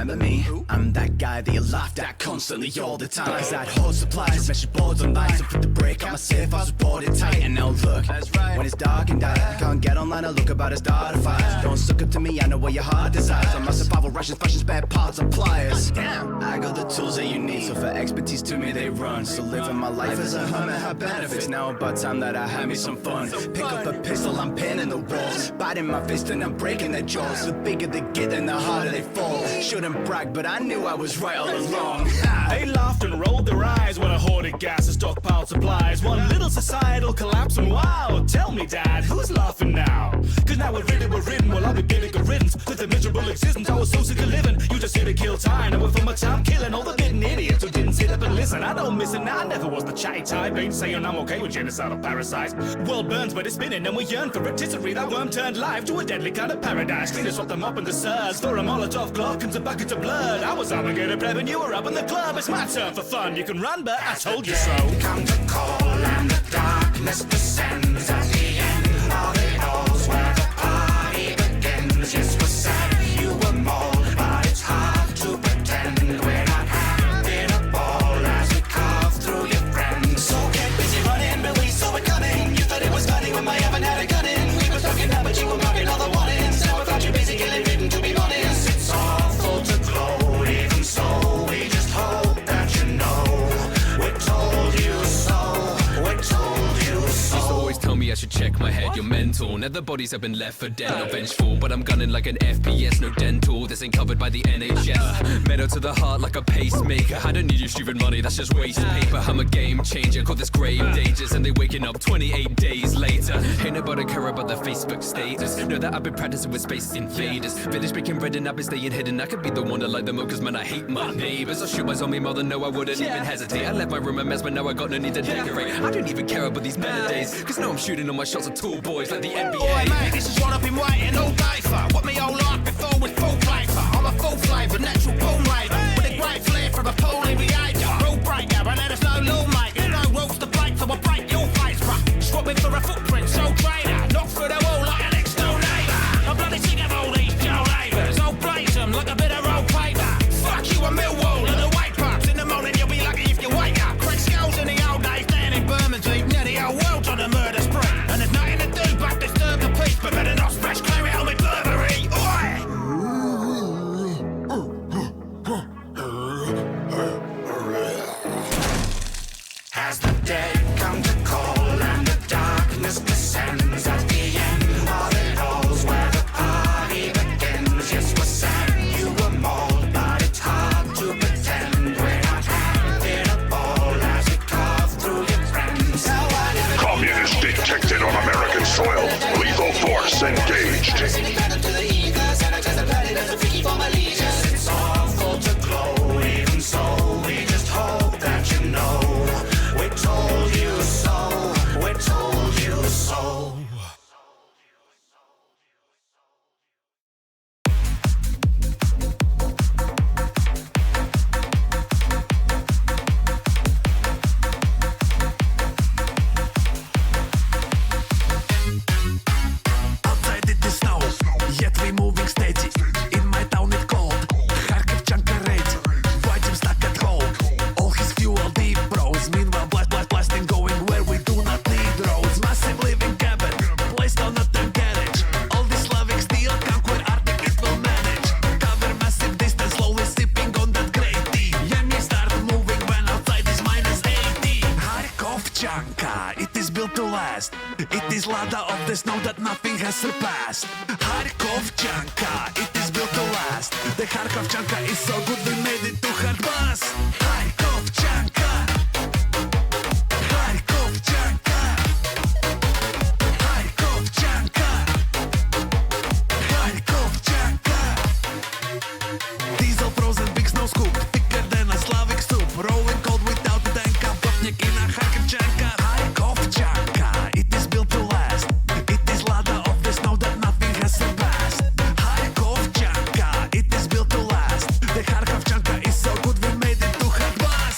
remember me? I'm that guy that you laughed at constantly all the time. Cause that whole supplies, measured boards online. So for the break out my safe, I was boarded tight. And now look, when it's dark and dark, you can't get online or look about a start a fire. Don't suck up to me, I know what your heart desires. On my survival rations, fashion, spare parts and pliers. Damn, I got the tools that you need. So for expertise to me they run. So living my life as a hermit had benefits. Now about time that I had me some fun. Pick up a pistol, I'm pinning the walls, biting my fist and I'm breaking their jaws. The bigger they get, then the harder they fall. Shouldn't brag, but I knew I was right all along. They laughed and rolled their eyes when I hoarded gas and stockpiled supplies. One little societal collapse and wow. Tell me, Dad, who's laughing now? Cause now we're ridden, well I'll be getting a riddance to the miserable existence I was so sick of living. You just here to kill time, now we're for my time killing all the bitten idiots who didn't sit up and listen. I don't miss it now, I never was the chatty type. Ain't saying I'm okay with genocidal parasites. World burns but it's spinning and we yearn for rotisserie. That worm turned life to a deadly kind of paradise. Cleaners swap them up in the surge for a Molotov clock and some buckets of blood. I was obligated prep and you were up in the club. It's my turn for fun, you can run but I told you so. Come to call and the darkness descends. At the end of it all's where the party begins. Yes, we're sad you were mauled, but it's hard to pretend we're not having a ball as we carve through your friends. So get busy running, but we saw it coming. You thought it was funny when my haven't had a gun in. We were talking now, but you were marking all the warnings. Now we found you busy killing written to be honest. It's awful to glow, even so we just hope that you know we're told you so. We're told you so. Used to always tell me I should check my head, you're mental. Now the bodies have been left for dead, not vengeful. But I'm gunning like an FPS, no dental. This ain't covered by the NHS. Metal to the heart like a pacemaker. I don't need your stupid money, that's just waste paper. I'm a game changer, call this grave dangers. And they waking up 28 days later. Ain't nobody care about the Facebook status. Know that I've been practicing with space invaders. Village breaking bread and I've been staying hidden. I could be the one to light them up, cause man I hate my neighbors. I shoot my zombie mother, no I wouldn't even hesitate. I left my room a mess, but now I got no need to decorate. I don't even care about these better days, cause now I'm shooting on my shots of tall boys like the NBA. Oi mate, this is what I've been waiting all day for. What me whole life before was full play for. I'm a full flavour, natural born labour, with a great flair from a poorly behaviour. Rule breaker, and there's no law maker. No rules to break, so I break your face, bruh. Swapping for a footprint, so trainer. Knock through the wall like an ex-door neighbour. I'm bloody sick of all these Joe labours. I'll blaze them like a bit of old paper. Fuck you a Millwall and the white pups. In the morning you'll be lucky if you wake up. Craig skulls in the old days down in Bermondsey. Now the whole world's on a murder spree. And there's nothing to do but disturb the peace. But better not smash Clary on me Burberry. Oi! Has the day come to call and the darkness descends? At the end of it all's where the party begins. Yes, we're sad you were mauled, but it's hard to pretend we're not having a ball as we carve through your friends. Communist detected on American soil. Lethal force engaged. It's awful to glow, even so we just hope that you know we told you so, we told you so. Outside it is snow, yet we moving steady. In my town it cold, Kharkiv chunker ready. Fight him stuck at home, all his fuel deep bros. Meanwhile blasting going where we do not need roads. Massive living cabin, placed on a tank garage. All this Slavic steel, conquer Arctic it will manage. Cover massive distance, slowly sipping on that great tea. Yemi start moving when outside is minus 80. Kharkov chunka, it is built to last. It is Lada of the snow that nothing has surpassed. Kharkov chunka, it is built to last. The Kharkov chunka is so good we made it to hard bus. Kharkov chunka, Kharkov chunka, Kharkov chunka, Kharkov chunka. Diesel frozen, big snow scoop, thicker than a Slavic soup. Rolling cold without a tank, Kapotnik in a Kharkov chunka. Kharkov chunka, it is built to last. It is Lada of the snow that nothing has surpassed. Kharkov chunka, it is built to last. The Kharkov chunka is so good we made it to hard bus.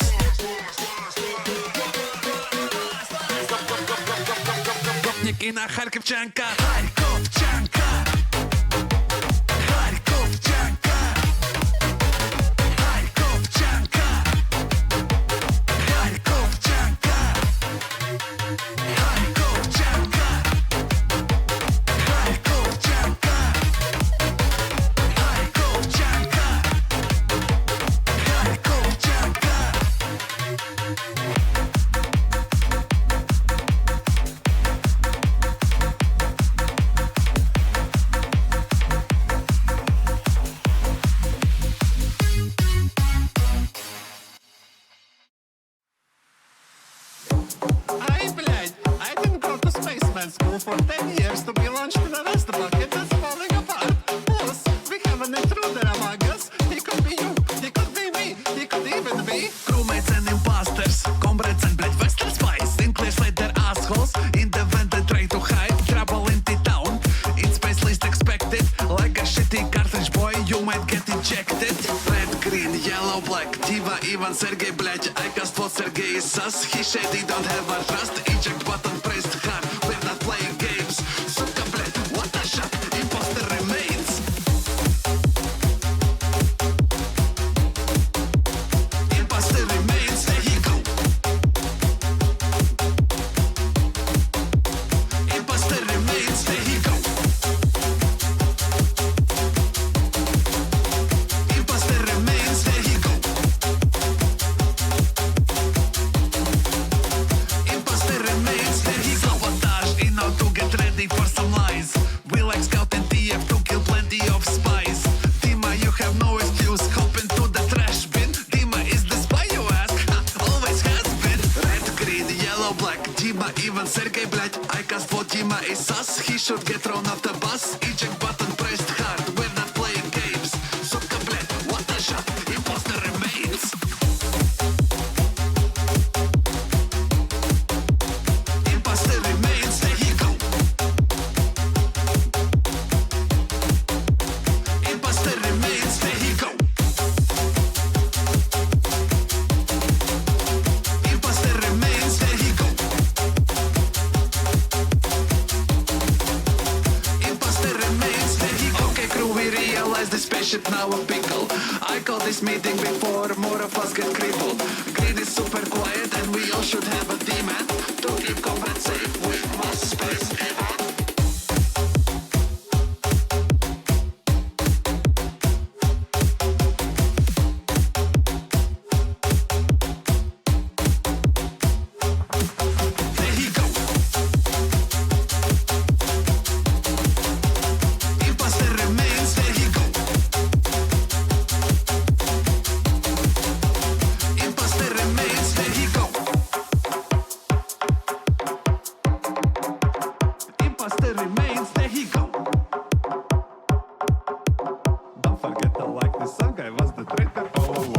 Kapotnik in a Kharkov chunka. Kharkov chunka, Kharkov chunka, 10 years to be launched in the rest bucket that's falling apart. Plus, we have an intruder among us. He could be you, he could be me, he could even be Crewmates and imposters, comrades and blade western spies. Sinclair Slater assholes in the vent that try to hide. Trouble in the town, in space least expected. Like a shitty cartridge boy, you might get ejected. Red, green, yellow, black, Diva, Ivan, Sergey, блядь. I cast what Sergey is sus. He shady, don't have a trust. Eject button pressed hard, we're not playing games. Suka, блядь, what a shot, imposter remains. Imposter remains, there he go. Imposter remains, there he go. Imposter remains, there he go. Imposter remains, there he go. Sabotage in how to get ready for some lies. We like scout and TF to kill plenty of spies. Dima, you have no excuse, hop into the trash bin. Dima is the spy you ask, ha, always has been. Red, green, yellow, black, Dima, even Sergey, блядь. I cast for Dima is sus, he should get thrown off the bus. Eject button pressed hard, we're not playing games. Suka, блядь, what a shot, imposter remains. Imposter remains, there he go. Imposter remains, there he go. Imposter remains, there he go. Imposter remains, there he go. Okay, crew, we realize the spaceship now a pickle. I call this meeting before more of us get crippled. Green is super quiet and we all should have a demand to keep comrades safe with mass space event. There he go. Imposter remains, there he go. Imposter remains, there he go. Imposter remains, there he go. Don't forget to like this song, I was the traitor. Oh.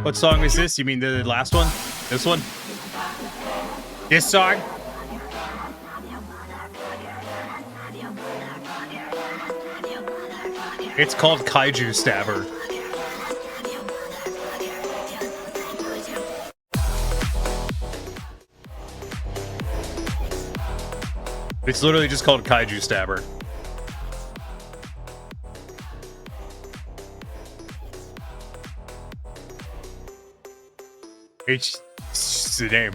What song is this? You mean the last one? This one? This song? It's called Kaiju Stabber. It's literally just called Kaiju Stabber. It's the name.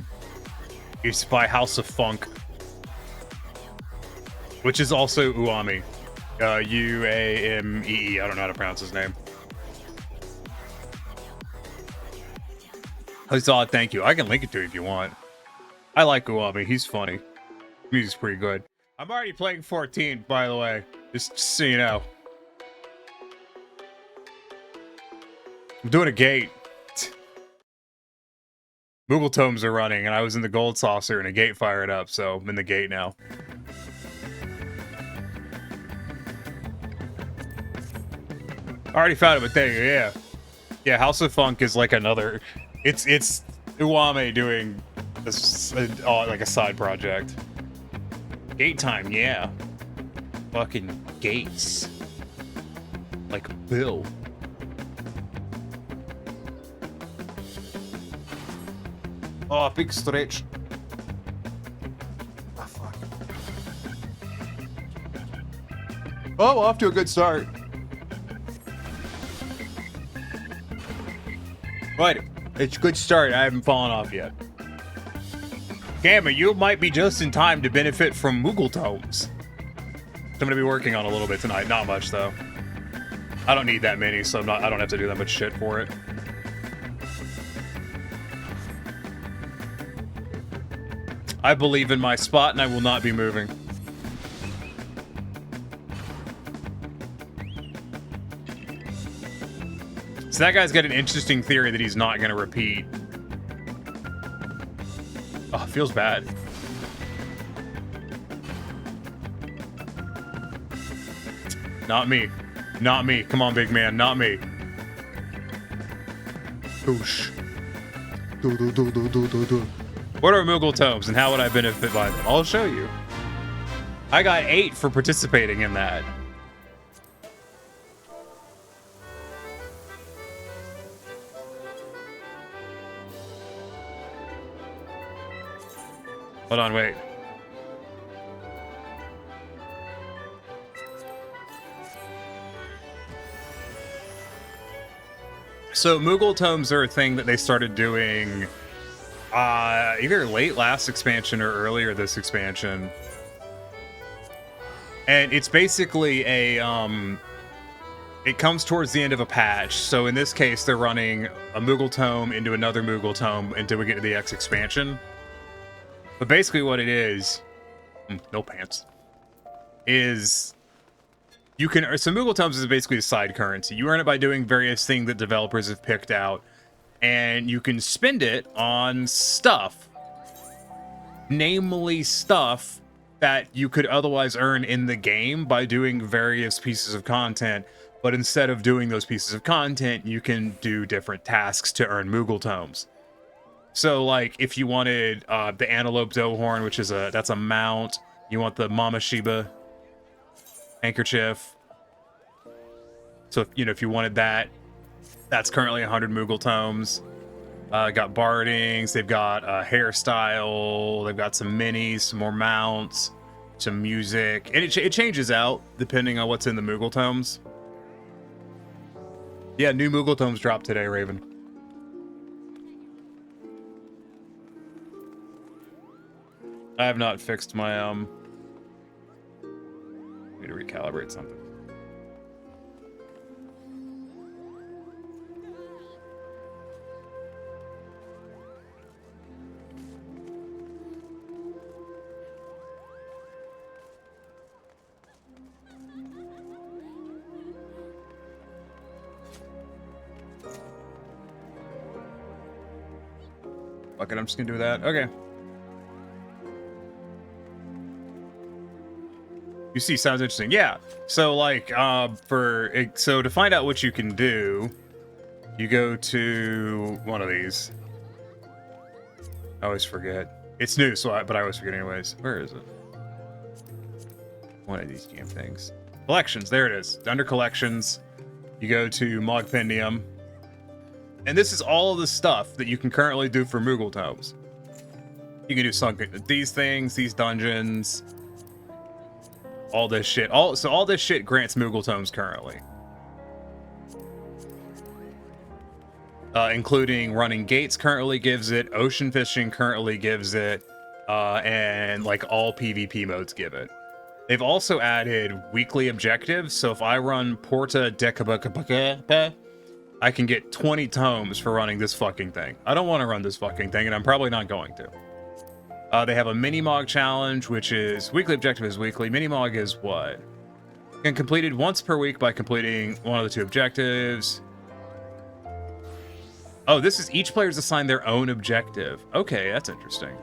It's by House of Funk, which is also Uame. U-A-M-E-E. I don't know how to pronounce his name. Huzzah, thank you. I can link it to you if you want. I like Uame. He's funny. Music's pretty good. I'm already playing 14, by the way. Just so you know. I'm doing a gate. Moogle Tomes are running, and I was in the Gold Saucer, and a gate fired up, so I'm in the gate now. I already found it, but there you go, yeah. Yeah, House of Funk is like another... It's Uame doing this, like a side project. Gate time, yeah. Fucking gates. Like Bill. Oh, big stretch. Oh, fuck. Oh, off to a good start. Right, it's a good start. I haven't fallen off yet. Gamma, you might be just in time to benefit from Moogle Tomes. I'm gonna be working on a little bit tonight. Not much though. I don't need that many, so I don't have to do that much shit for it. I believe in my spot, and I will not be moving. So that guy's got an interesting theory that he's not going to repeat. Oh, it feels bad. Not me. Not me. Come on, big man. Not me. Whoosh. What are Moogle Tomes and how would I benefit by them? I'll show you. I got 8 for participating in that. Hold on, wait. So Moogle Tomes are a thing that they started doing either late last expansion or earlier this expansion. And it's basically a it comes towards the end of a patch. So in this case, they're running a Moogle Tome into another Moogle Tome until we get to the X expansion. But basically what it is, no pants, is you can, so Moogle Tomes is basically a side currency. You earn it by doing various things that developers have picked out, and you can spend it on stuff. Namely stuff that you could otherwise earn in the game by doing various pieces of content, but instead of doing those pieces of content, you can do different tasks to earn Moogle Tomes. So, like, if you wanted the Antelope Dohorn, which is that's a mount, you want the Mama Shiba handkerchief. So, if you wanted that, that's currently 100 Moogle Tomes. Got bardings, they've got hairstyle, they've got some minis, some more mounts, some music, and it changes out depending on what's in the Moogle Tomes. Yeah, new Moogle Tomes dropped today, Raven. I have not fixed my need to recalibrate something. Fuck it, I'm just gonna do that. Okay. You see, sounds interesting. Yeah. So, like, so to find out what you can do, You go to one of these. I always forget. It's new, but I always forget anyways. Where is it? One of these damn things. Collections, there it is. Under collections, you go to Mogpendium. And this is all of the stuff that you can currently do for Moogle Tomes. You can do these things, these dungeons, all this shit. So all this shit grants Moogle Tomes currently. Including running gates currently gives it, ocean fishing currently gives it, and like all PvP modes give it. They've also added weekly objectives, so if I run Porta Decabaca, I can get 20 tomes for running this fucking thing. I don't want to run this fucking thing, and I'm probably not going to. They have a mini-mog challenge, which is weekly objective is weekly. Mini-mog is what? And completed once per week by completing one of the two objectives. Oh, this is each player's assigned their own objective. Okay, that's interesting.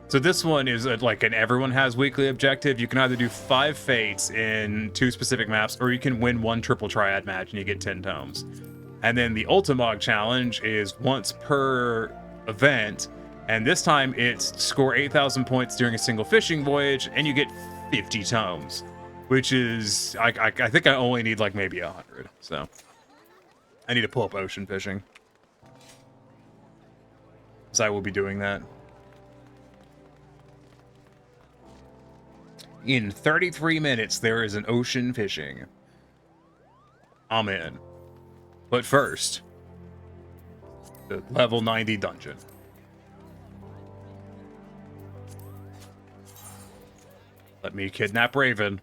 So this one is like an everyone has weekly objective. You can either do 5 fates in 2 specific maps, or you can win 1 triple triad match and you get 10 tomes. And then the Ultimog challenge is once per event, and this time it's score 8,000 points during a single fishing voyage, and you get 50 tomes, which is I think I only need like maybe 100. So I need to pull up ocean fishing, so I will be doing that. In 33 minutes, there is an ocean fishing. I'm in. But first, the level 90 dungeon. Let me kidnap Raven.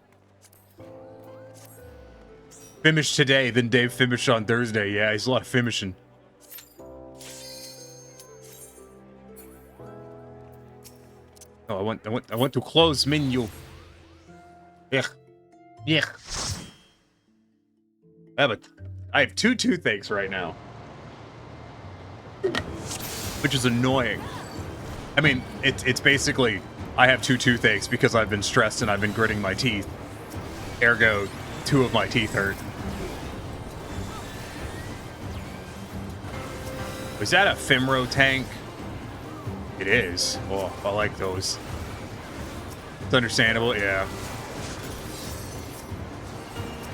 Finish today, then Dave finished on Thursday. Yeah, he's a lot of finishing. Oh, I want to close menu. Ugh. Yuck. I have 2 toothaches right now, which is annoying. I mean, it's basically I have 2 toothaches because I've been stressed and I've been gritting my teeth. Ergo, 2 of my teeth hurt. Was that a Fimro tank? It is. Oh, I like those. It's understandable, yeah.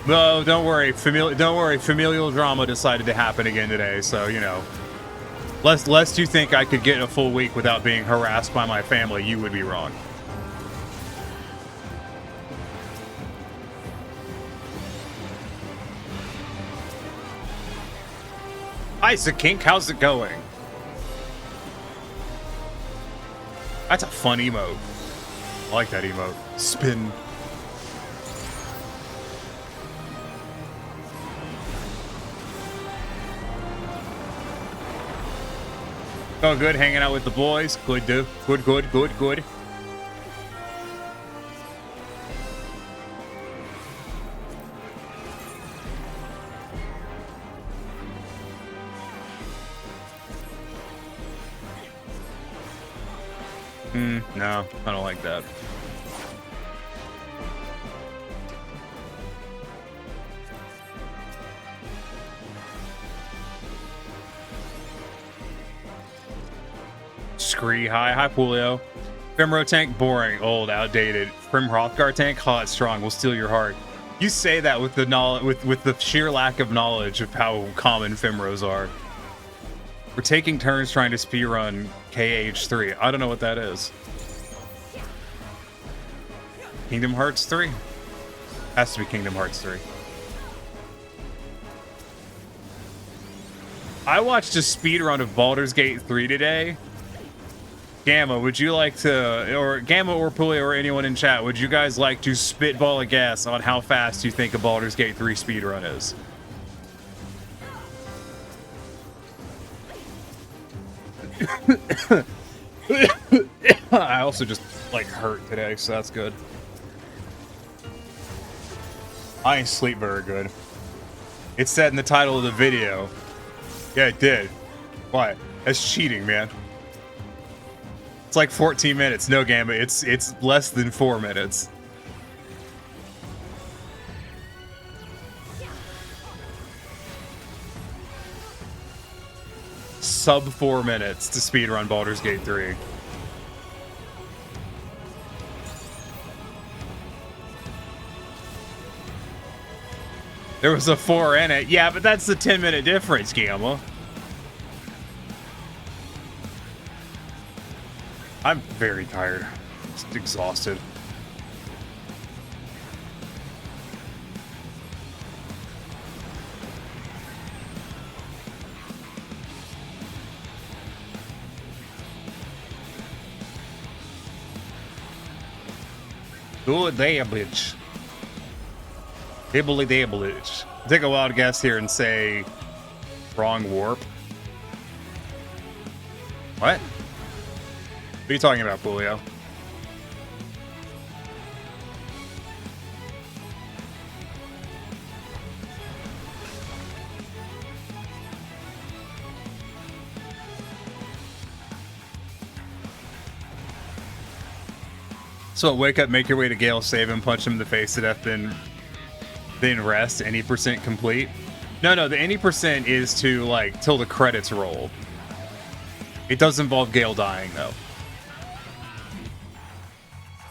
No, don't worry. Familial drama decided to happen again today, so you know. Lest you think I could get a full week without being harassed by my family, you would be wrong. Isaac Kink, how's it going? That's a fun emote. I like that emote. Spin. Oh, good, hanging out with the boys. Good, dude. Good. No, I don't like that. Scree, hi Julio. Fimro tank, boring, old, outdated. Prim Hrothgar tank, hot, strong, will steal your heart. You say that with the knowledge, with the sheer lack of knowledge of how common Fimros are. We're taking turns trying to speedrun KH3. I don't know what that is. Kingdom Hearts 3? Has to be Kingdom Hearts 3. I watched a speedrun of Baldur's Gate 3 today. Gamma, would you like to, or Gamma or Pulio or anyone in chat, would you guys like to spitball a guess on how fast you think a Baldur's Gate 3 speedrun is? I also just, like, hurt today, so that's good. I ain't sleep very good. It said in the title of the video. Yeah, it did. Why? That's cheating, man. It's like 14 minutes. No, Gamma, it's less than 4 minutes. sub 4 minutes to speedrun Baldur's Gate 3. There was a 4 in it. Yeah, but that's the 10-minute difference, Gamma. I'm very tired. Just exhausted. Good damage. Dibbly dabblage. Take a wild guess here and say wrong warp. What? What are you talking about, Julio? So wake up, make your way to Gale, save him, punch him in the face to death, then rest. Any percent complete? No, the any percent is to like till the credits roll. It does involve Gale dying though.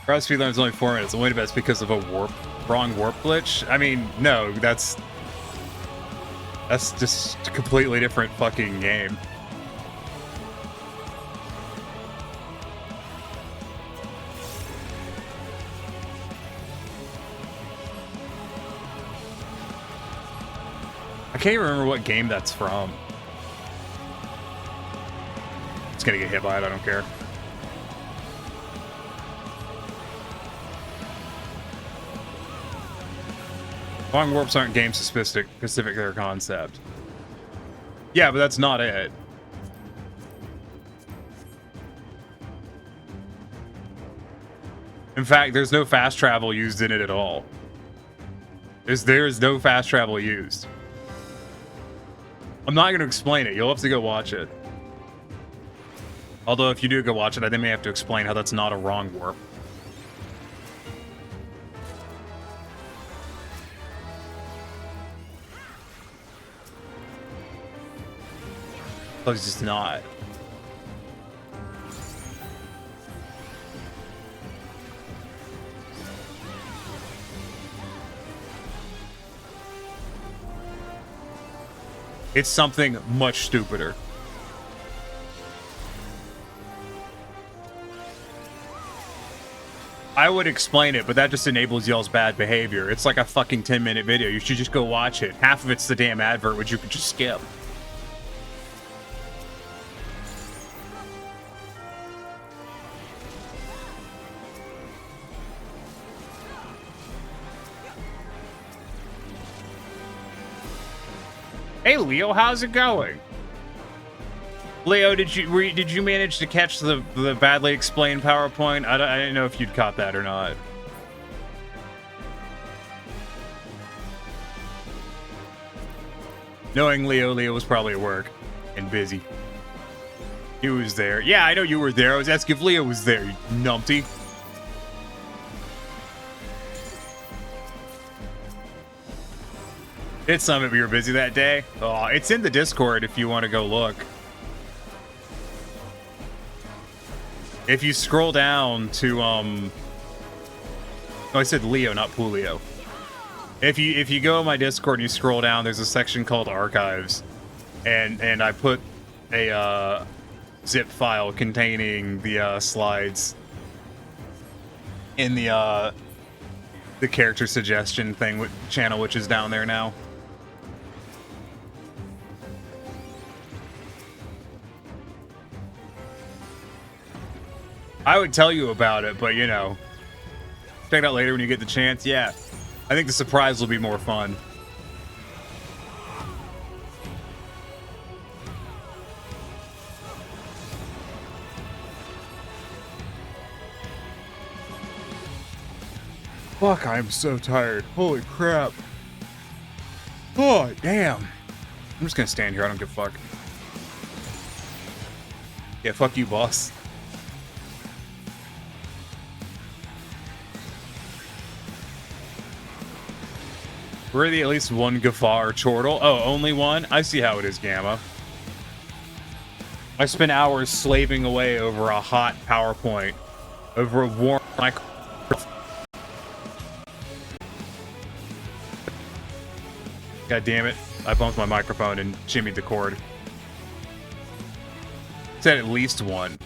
Browse speed limit is only 4 minutes. Only best because of a wrong warp glitch. I mean, no, that's just a completely different fucking game. I can't even remember what game that's from. It's gonna get hit by it, I don't care. Long warps aren't game specific, their concept. Yeah, but that's not it. In fact, there's no fast travel used in it at all. There's no fast travel used. I'm not going to explain it. You'll have to go watch it. Although if you do go watch it, I then may have to explain how that's not a wrong warp. It's just not. It's something much stupider. I would explain it, but that just enables y'all's bad behavior. It's like a fucking 10-minute video. You should just go watch it. Half of it's the damn advert, which you could just skip. Hey Leo, how's it going? Leo, did you manage to catch the badly explained PowerPoint? I didn't know if you'd caught that or not. Knowing Leo was probably at work and busy. He was there. Yeah, I know you were there. I was asking if Leo was there, you numpty. It's Summit, we were busy that day. Oh, it's in the Discord if you want to go look. If you scroll down to oh, I said Leo, not Pulio. If you go to my Discord and you scroll down, there's a section called Archives, and I put a zip file containing the slides in the character suggestion thing with channel, which is down there now. I would tell you about it, but you know, check it out later when you get the chance. Yeah, I think the surprise will be more fun. Fuck, I'm so tired. Holy crap. Oh, damn. I'm just gonna stand here. I don't give a fuck. Yeah, fuck you, boss. Worthy at least one Gaffa or Chortle. Oh, only one? I see how it is, Gamma. I spent hours slaving away over a hot PowerPoint, over a warm micro. God damn it. I bumped my microphone and shimmied the cord. Said at least one.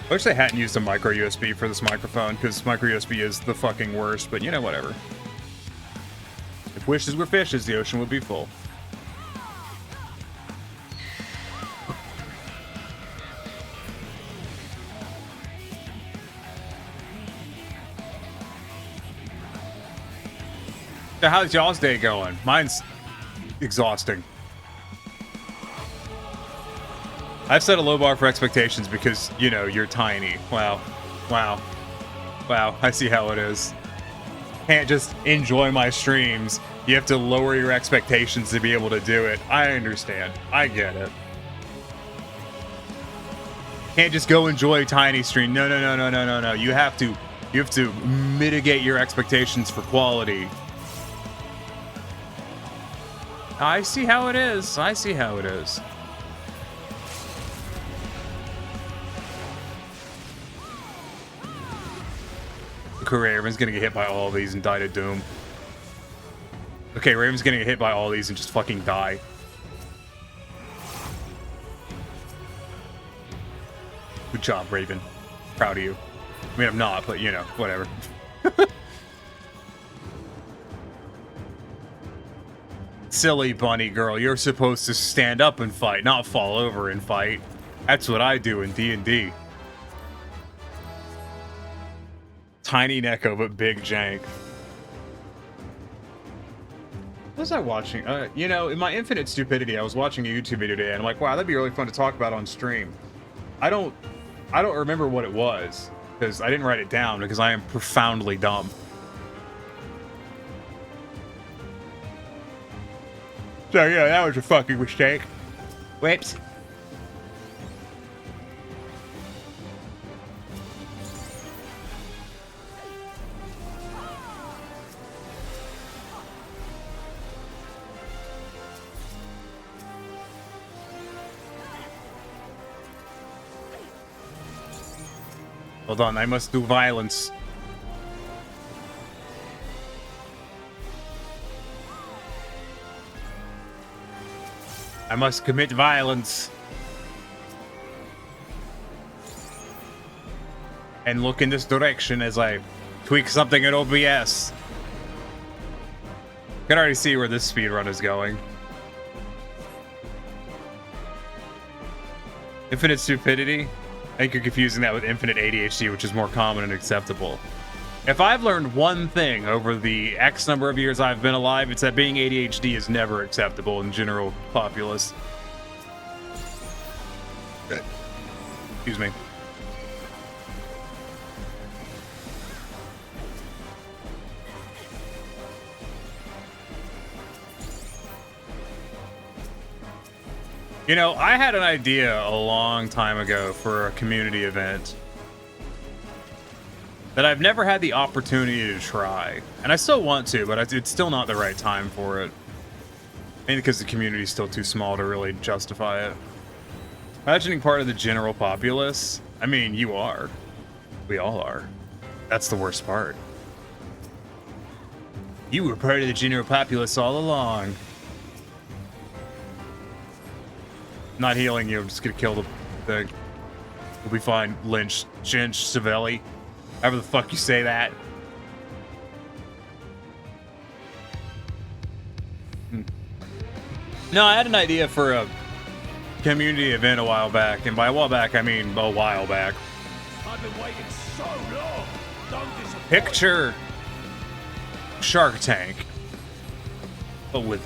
I wish they hadn't used a micro USB for this microphone, because micro USB is the fucking worst, but you know, whatever. If wishes were fishes, the ocean would be full. So how's y'all's day going? Mine's exhausting. I've set a low bar for expectations because, you know, you're tiny. Wow. Wow. Wow. I see how it is. Can't just enjoy my streams. You have to lower your expectations to be able to do it. I understand. I get it. Can't just go enjoy tiny stream. No, no, no, no, no, no, no. You have to mitigate your expectations for quality. I see how it is. I see how it is. Raven's gonna get hit by all of these and die to doom. Okay, Raven's gonna get hit by all these and just fucking die. Good job, Raven. Proud of you. I mean, I'm not, but you know, whatever. Silly bunny girl, you're supposed to stand up and fight, not fall over and fight. That's what I do in D&D. Tiny Neko, but big jank. What was I watching? You know, in my infinite stupidity, I was watching a YouTube video today, and I'm like, wow, that'd be really fun to talk about on stream. I don't remember what it was, because I didn't write it down, because I am profoundly dumb. So yeah, that was a fucking mistake. Whoops. Hold on, I must do violence. I must commit violence. And look in this direction as I tweak something at OBS. I can already see where this speedrun is going. Infinite stupidity? I think you're confusing that with infinite ADHD, which is more common and acceptable. If I've learned one thing over the X number of years I've been alive, it's that being ADHD is never acceptable in general populace. Excuse me. You know, I had an idea a long time ago for a community event that I've never had the opportunity to try. And I still want to, but it's still not the right time for it. Mainly because the community is still too small to really justify it. Imagining part of the general populace, I mean, you are. We all are. That's the worst part. You were part of the general populace all along. Not healing you, I'm just gonna kill the thing. We'll be fine, Lynch, Jinch, Savelli. However the fuck you say that. No, I had an idea for a community event a while back, and by a while back, I mean a while back. I've been waiting so long. Don't disappoint. Picture Shark Tank, but with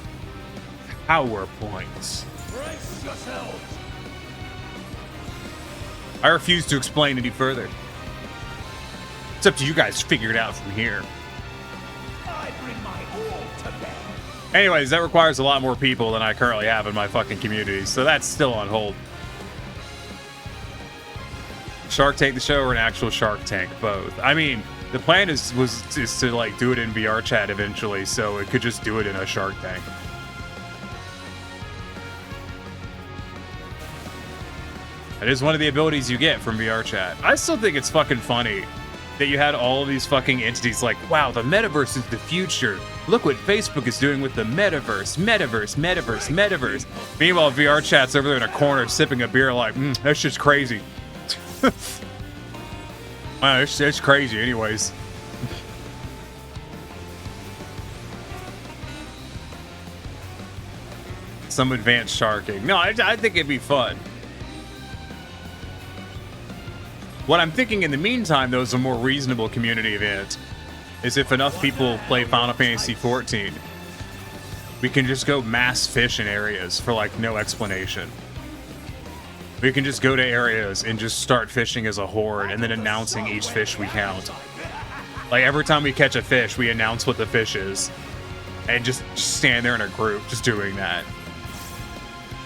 PowerPoints. Brace yourselves. I refuse to explain any further. It's up to you guys to figure it out from here. I bring my all to bear. Anyways, that requires a lot more people than I currently have in my fucking community, so that's still on hold. Shark Tank the show or an actual Shark Tank? Both. I mean, the plan is to like do it in VR chat eventually, so it could just do it in a Shark Tank. It is one of the abilities you get from VR chat. I still think it's fucking funny that you had all of these fucking entities like, wow, the metaverse is the future. Look what Facebook is doing with the metaverse. Meanwhile, VR chat's over there in a corner sipping a beer like, that shit's crazy. Wow, it's crazy anyways. Some advanced sharking. No, I think it'd be fun. What I'm thinking in the meantime, though, is a more reasonable community event. Is if enough people play Final Fantasy XIV, we can just go mass fish in areas for like no explanation. We can just go to areas and just start fishing as a horde and then announcing each fish we count. Like every time we catch a fish, we announce what the fish is and just stand there in a group just doing that.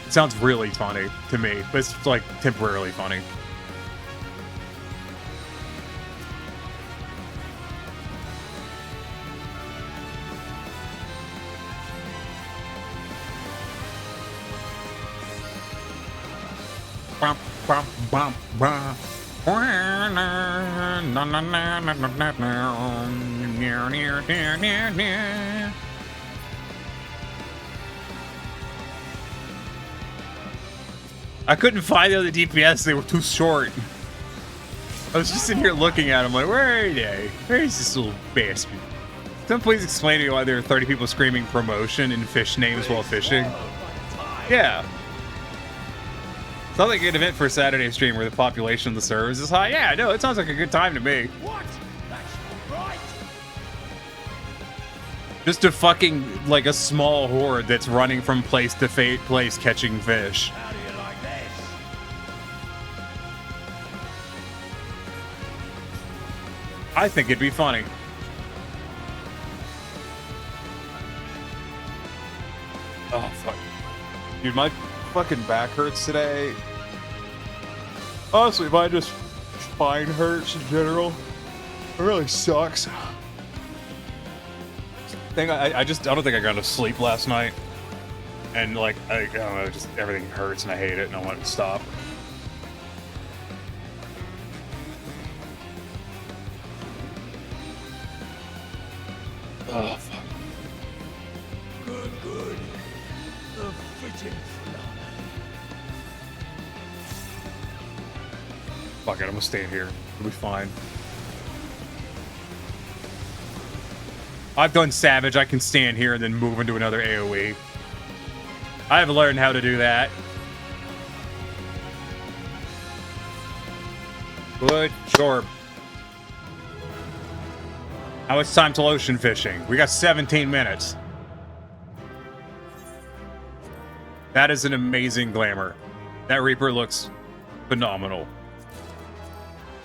It sounds really funny to me, but it's like temporarily funny. I couldn't find the other DPS, they were too short. I was just sitting here looking at them like, where are they? Where's this little bastard? Someone please explain to me why there are 30 people screaming promotion and fish names while fishing. Yeah. Sounds like a good event for a Saturday stream where the population of the servers is high. Yeah, no, it sounds like a good time to me. What? That's not right. Just a fucking, like a small horde that's running from place to place catching fish. How do you like this? I think it'd be funny. Oh, fuck. Dude, my fucking back hurts today. Honestly, my just spine hurts in general. It really sucks. I don't think I got enough sleep last night. And like, I don't know, just everything hurts and I hate it and I want it to stop. Oh, fuck. Good. The fitting Fuck it, I'm gonna stay in here. It'll be fine. I've done Savage. I can stand here and then move into another AoE. I've learned how to do that. Good job. Now it's time to ocean fishing. We got 17 minutes. That is an amazing glamour. That Reaper looks phenomenal.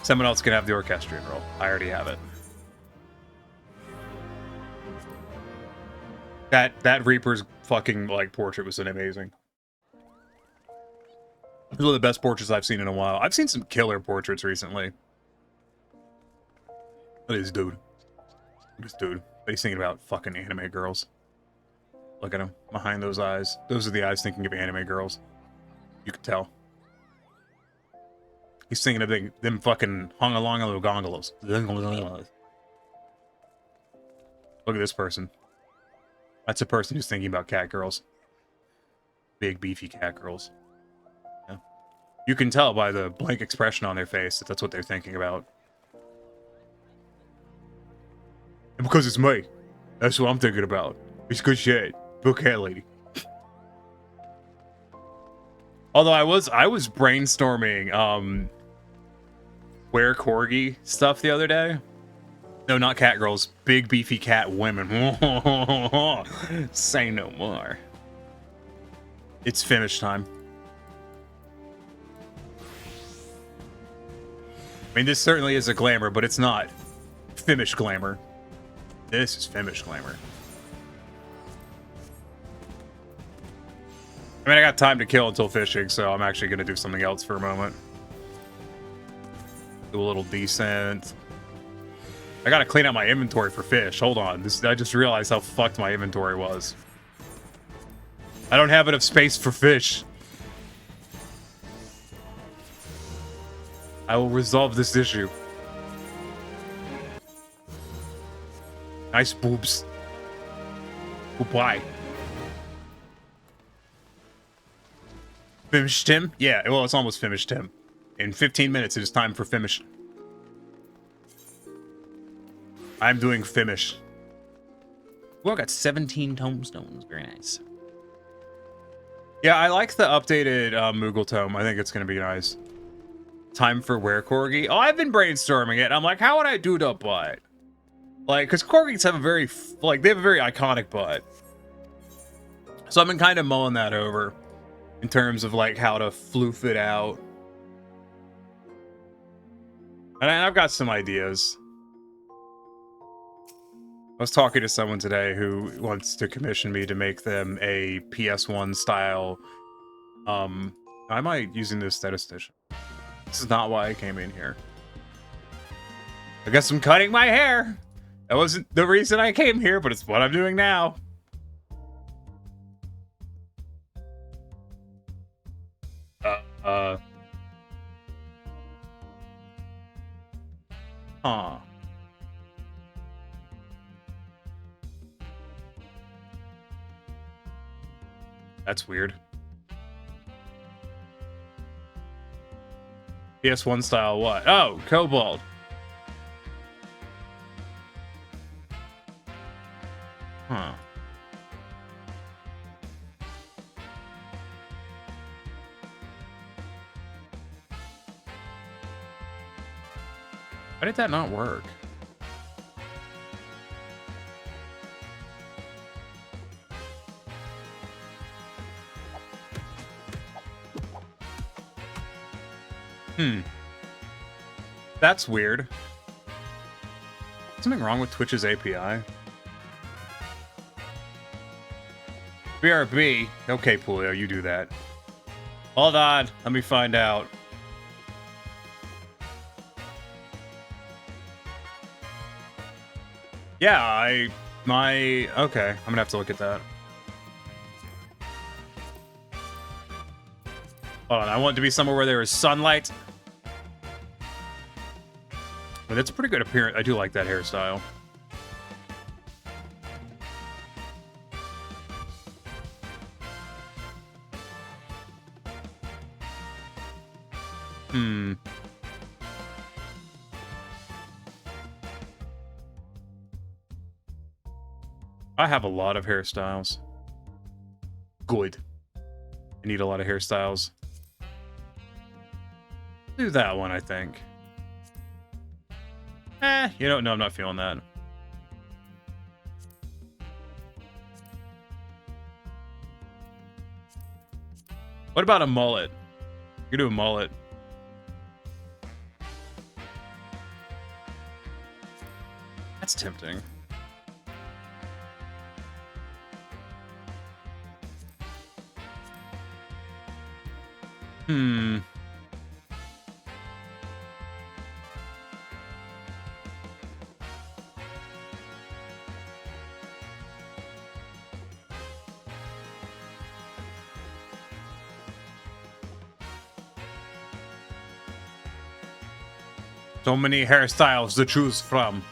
Someone else can have the orchestrion roll. I already have it. That Reaper's fucking like portrait was amazing. It was one of the best portraits I've seen in a while. I've seen some killer portraits recently. Look at this dude. This dude. But he's thinking about fucking anime girls. Look at him. Behind those eyes. Those are the eyes thinking of anime girls. You can tell. He's thinking of them fucking hung along little gondolas. Look at this person. That's a person who's thinking about cat girls. Big, beefy cat girls. Yeah. You can tell by the blank expression on their face that that's what they're thinking about. And because it's me, that's what I'm thinking about. It's good shit. Book cat lady. Although I was brainstorming wear corgi stuff the other day. No, not cat girls. Big beefy cat women. Say no more. It's finish time. I mean, this certainly is a glamour, but it's not Fimish glamour. This is Fimish glamour. I mean, I got time to kill until fishing, so I'm actually going to do something else for a moment. Do a little descent. I got to clean out my inventory for fish. Hold on. I just realized how fucked my inventory was. I don't have enough space for fish. I will resolve this issue. Nice boobs. Goodbye. Finished him? Yeah, well, it's almost finished him. In 15 minutes, it is time for finish. I'm doing finish. Well, I got 17 tombstones. Very nice. Yeah, I like the updated Moogle tome. I think it's going to be nice. Time for Were Corgi. Oh, I've been brainstorming it. I'm like, how would I do the butt? Like, because Corgis have a very, they have a very iconic butt. So I've been kind of mulling that over in terms of, like, how to floof it out. And I've got some ideas. I was talking to someone today who wants to commission me to make them a PS1 style. I might using this statistician. This is not why I came in here. I guess I'm cutting my hair. That wasn't the reason I came here, but it's what I'm doing now. Huh. That's weird. PS1 style what? Oh, Cobalt. Huh. Why did that not work? That's weird. Something wrong with Twitch's API? BRB. Okay, Pulio, you do that. Hold on. Let me find out. Yeah, okay, I'm gonna have to look at that. Hold on, I want it to be somewhere where there is sunlight. But it's a pretty good appearance. I do like that hairstyle. I have a lot of hairstyles. Good. I need a lot of hairstyles. Do that one, I think. You know, no, I'm not feeling that. What about a mullet? You do a mullet. That's tempting. So many hairstyles to choose from.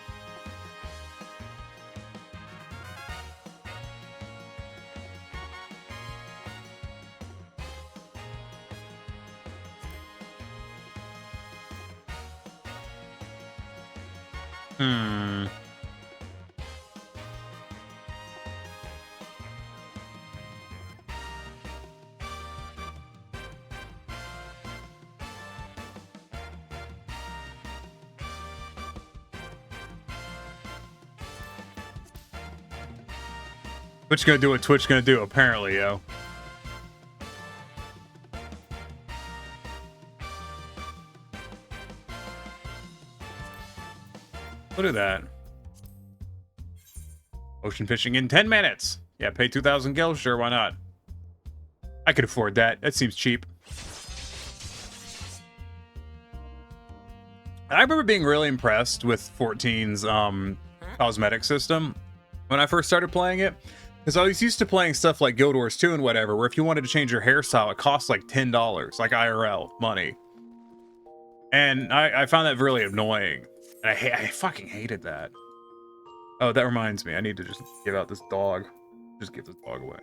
Twitch gonna do what Twitch gonna do, apparently, yo. Look at that. Ocean fishing in 10 minutes. Yeah, pay 2,000 gil, sure, why not? I could afford that. That seems cheap. I remember being really impressed with 14's cosmetic system when I first started playing it. Because I was used to playing stuff like Guild Wars 2 and whatever, where if you wanted to change your hairstyle, it cost like $10, like IRL money. And I found that really annoying. And I fucking hated that. Oh, that reminds me. I need to just give out this dog. Just give this dog away.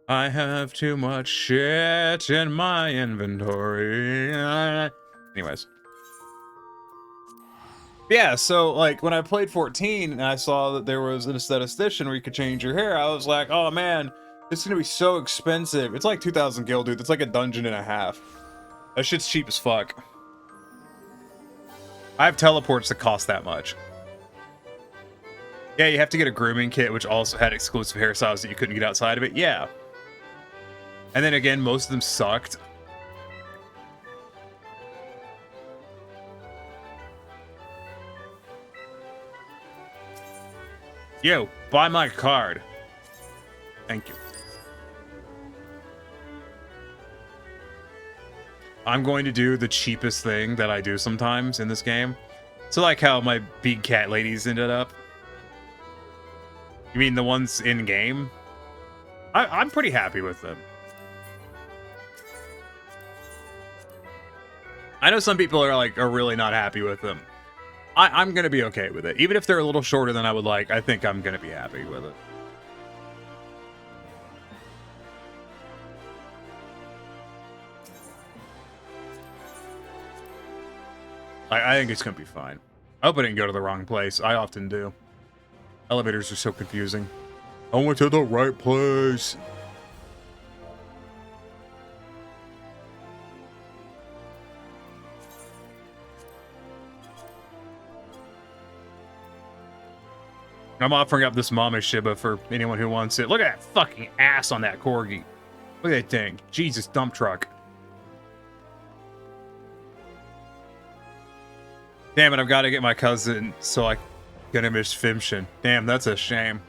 I have too much shit in my inventory. Anyways. Yeah, so like when I played 14 and I saw that there was an aesthetician where you could change your hair, I was like, oh man, this is gonna be so expensive. It's like 2,000 gil, dude. It's like a dungeon and a half. That shit's cheap as fuck. I have teleports that cost that much. Yeah, you have to get a grooming kit, which also had exclusive hairstyles that you couldn't get outside of it. Yeah. And then again, most of them sucked. Yo, buy my card. Thank you. I'm going to do the cheapest thing that I do sometimes in this game. So like how my big cat ladies ended up. You mean the ones in game? I'm pretty happy with them. I know some people are really not happy with them. I'm gonna be okay with it. Even if they're a little shorter than I would like, I think I'm gonna be happy with it. I think it's gonna be fine. I hope I didn't go to the wrong place. I often do. Elevators are so confusing. I went to the right place. I'm offering up this Mama Shiba for anyone who wants it. Look at that fucking ass on that corgi. Look at that thing. Jesus, dump truck. Damn it, I've got to get my cousin so I can miss Fimshin. Damn, that's a shame.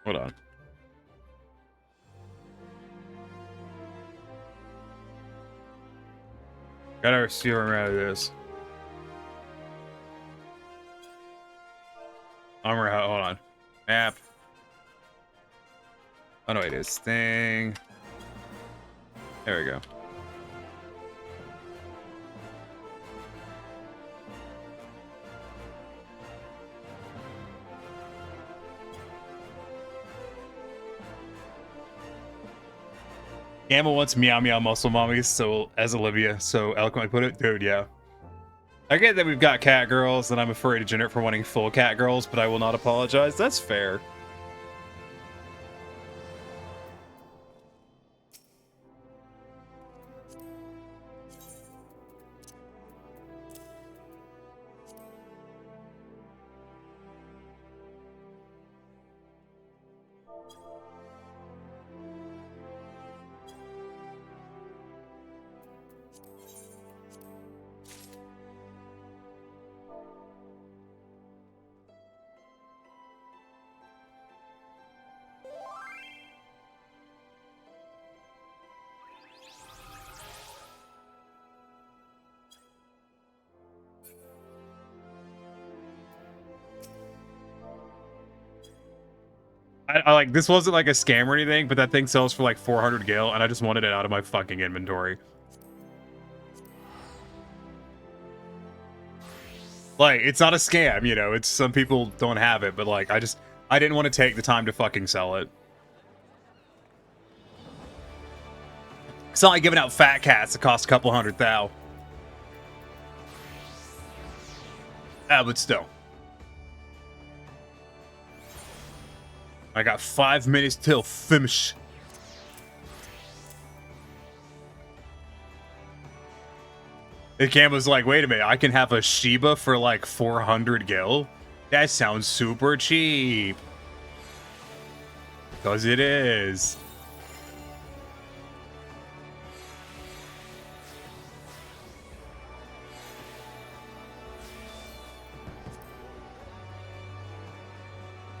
Hold on. Gotta see where I'm at of this. Armor, hold on. Map. Oh no, it is thing. There we go. Gamma wants meow meow muscle mommies, so as Olivia so eloquently put it, dude, yeah. I get that we've got cat girls, and I'm afraid of Jenner for wanting full cat girls, but I will not apologize. That's fair. I like, this wasn't like a scam or anything, but that thing sells for like 400 gil, and I just wanted it out of my fucking inventory. Like, it's not a scam, you know, it's some people don't have it, but like, I didn't want to take the time to fucking sell it. It's not like giving out fat cats that cost a couple hundred thou. Ah, but still. I got 5 minutes till finish. The cam was like, wait a minute, I can have a Shiba for like 400 gil? That sounds super cheap. Because it is.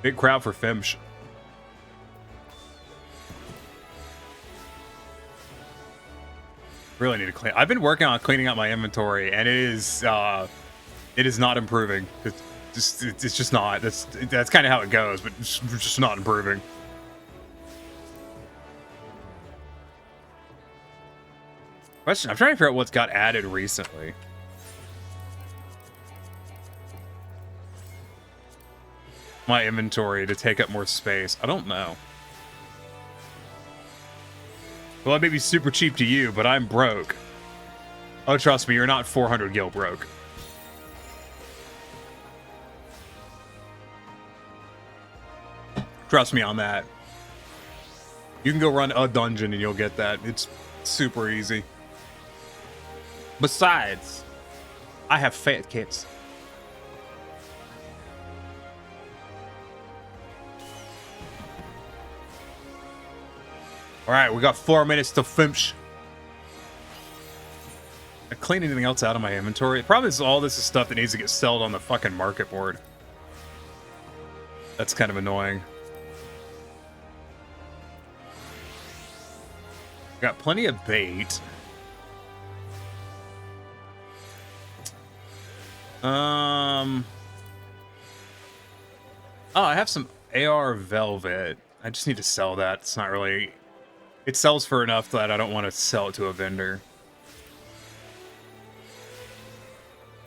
Big crowd for Fimsh. Really need to clean. I've been working on cleaning out my inventory, and it is not improving. It's just not. That's kind of how it goes, but it's just not improving. Question: I'm trying to figure out what's got added recently. My inventory to take up more space. I don't know. Well, I may be super cheap to you, but I'm broke. Oh, trust me, you're not 400 gil broke. Trust me on that. You can go run a dungeon and you'll get that. It's super easy. Besides, I have fat kits. All right, we got 4 minutes to finish. I clean anything else out of my inventory? The problem is all this is stuff that needs to get sold on the fucking market board. That's kind of annoying. Got plenty of bait. Oh, I have some AR velvet. I just need to sell that. It's not really... It sells for enough that I don't want to sell it to a vendor.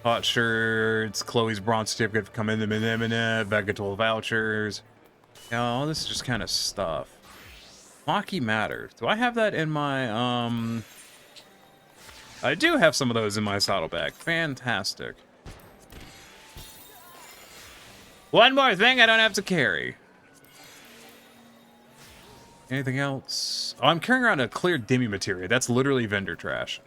Hot shirts, Chloe's bronze certificate come in the minute, Vegetal vouchers. Yeah, all this is just kind of stuff. Maki Matter. Do I have that in my, I do have some of those in my saddlebag. Fantastic. One more thing I don't have to carry. Anything else? Oh, I'm carrying around a clear demi materia. That's literally vendor trash.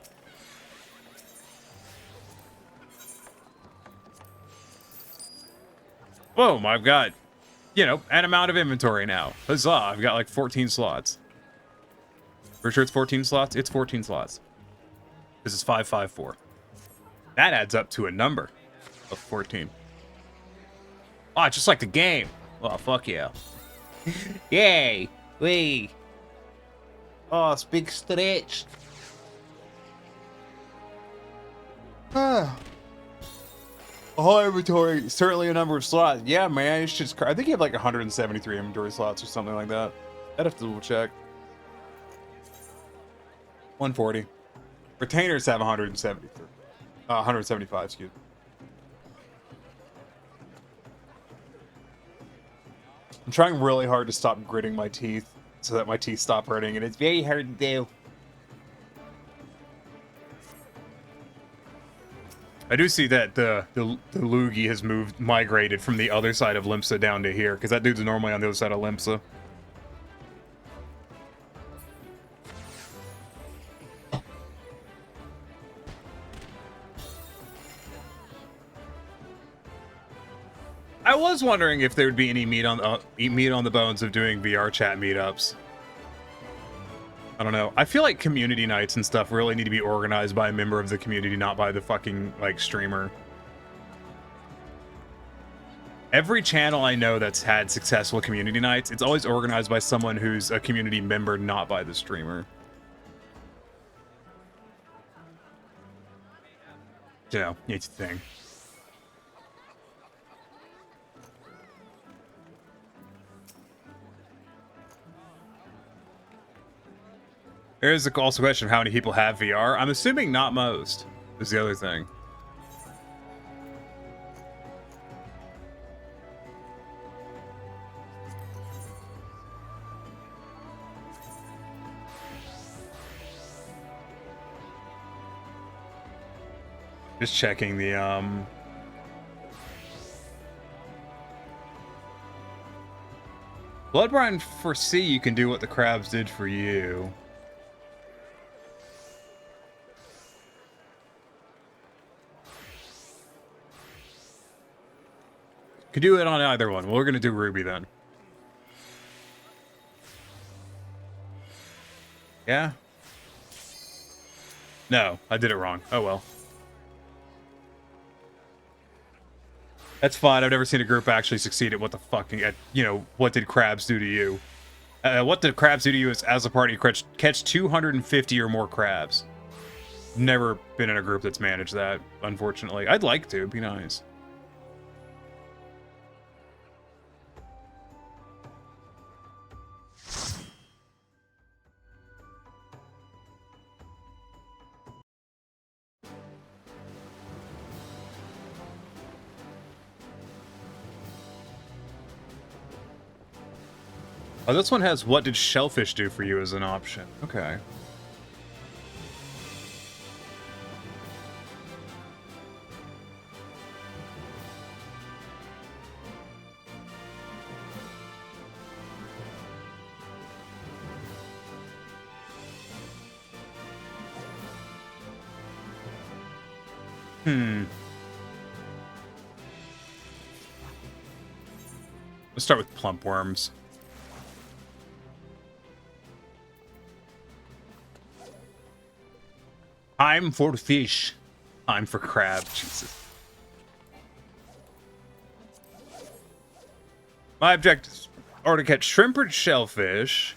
Boom, I've got, you know, an amount of inventory now. Huzzah, I've got like 14 slots. For sure it's 14 slots? It's 14 slots. This is 554. That adds up to a number of 14. Oh, it's just like the game. Oh, fuck yeah. Yay. Wee. Oh, it's big stretch. Ah. A whole inventory, certainly a number of slots. Yeah, man, it's just. I think you have like 173 inventory slots or something like that. I'd have to double check. 140. Retainers have 173. 175, excuse me. I'm trying really hard to stop gritting my teeth so that my teeth stop hurting, and it's very hard to do. I do see that the Loogie has migrated from the other side of Limsa down to here, because that dude's normally on the other side of Limsa. I was wondering if there would be any meat on the bones of doing VR chat meetups. I don't know. I feel like community nights and stuff really need to be organized by a member of the community, not by the fucking, like, streamer. Every channel I know that's had successful community nights, it's always organized by someone who's a community member, not by the streamer. You know, it's a thing. There's also a question of how many people have VR. I'm assuming not most, is the other thing. Just checking the, Bloodbrine foresee you can do what the crabs did for you. Could do it on either one. We're gonna do Ruby then. Yeah? No, I did it wrong. Oh well. That's fine. I've never seen a group actually succeed at what the fucking, at, you know, what did crabs do to you? What did crabs do to you is, as a party, catch 250 or more crabs. Never been in a group that's managed that, unfortunately. I'd like to. It'd be nice. Oh, this one has what did shellfish do for you as an option. Okay. Let's start with plump worms. Time for fish. Time for crab. Jesus. My objectives are to catch shrimp or shellfish.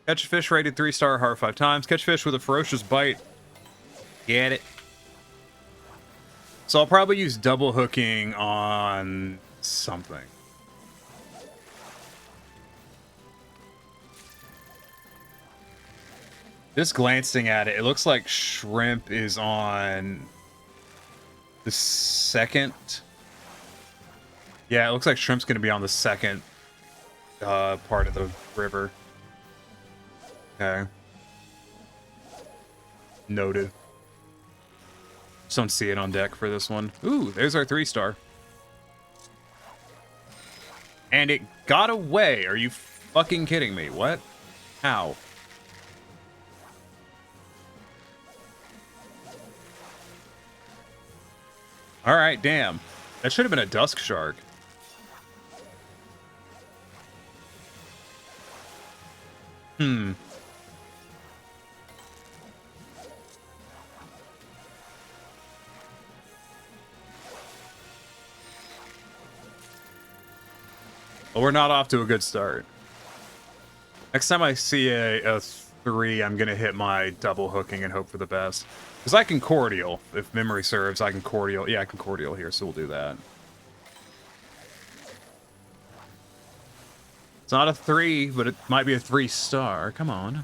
Catch a fish rated 3-star, heart 5 times. Catch fish with a ferocious bite. Get it? So I'll probably use double hooking on something. Just glancing at it, it looks like shrimp is on the second. Yeah, it looks like shrimp's going to be on the second part of the river. Okay. Noted. Just don't see it on deck for this one. Ooh, there's our 3-star. And it got away. Are you fucking kidding me? What? How? Alright, damn. That should have been a dusk shark. Well, we're not off to a good start. Next time I see a 3, I'm going to hit my double hooking and hope for the best. Because I can cordial. If memory serves, I can cordial. Yeah, I can cordial here, so we'll do that. It's not a 3, but it might be a 3-star. Come on.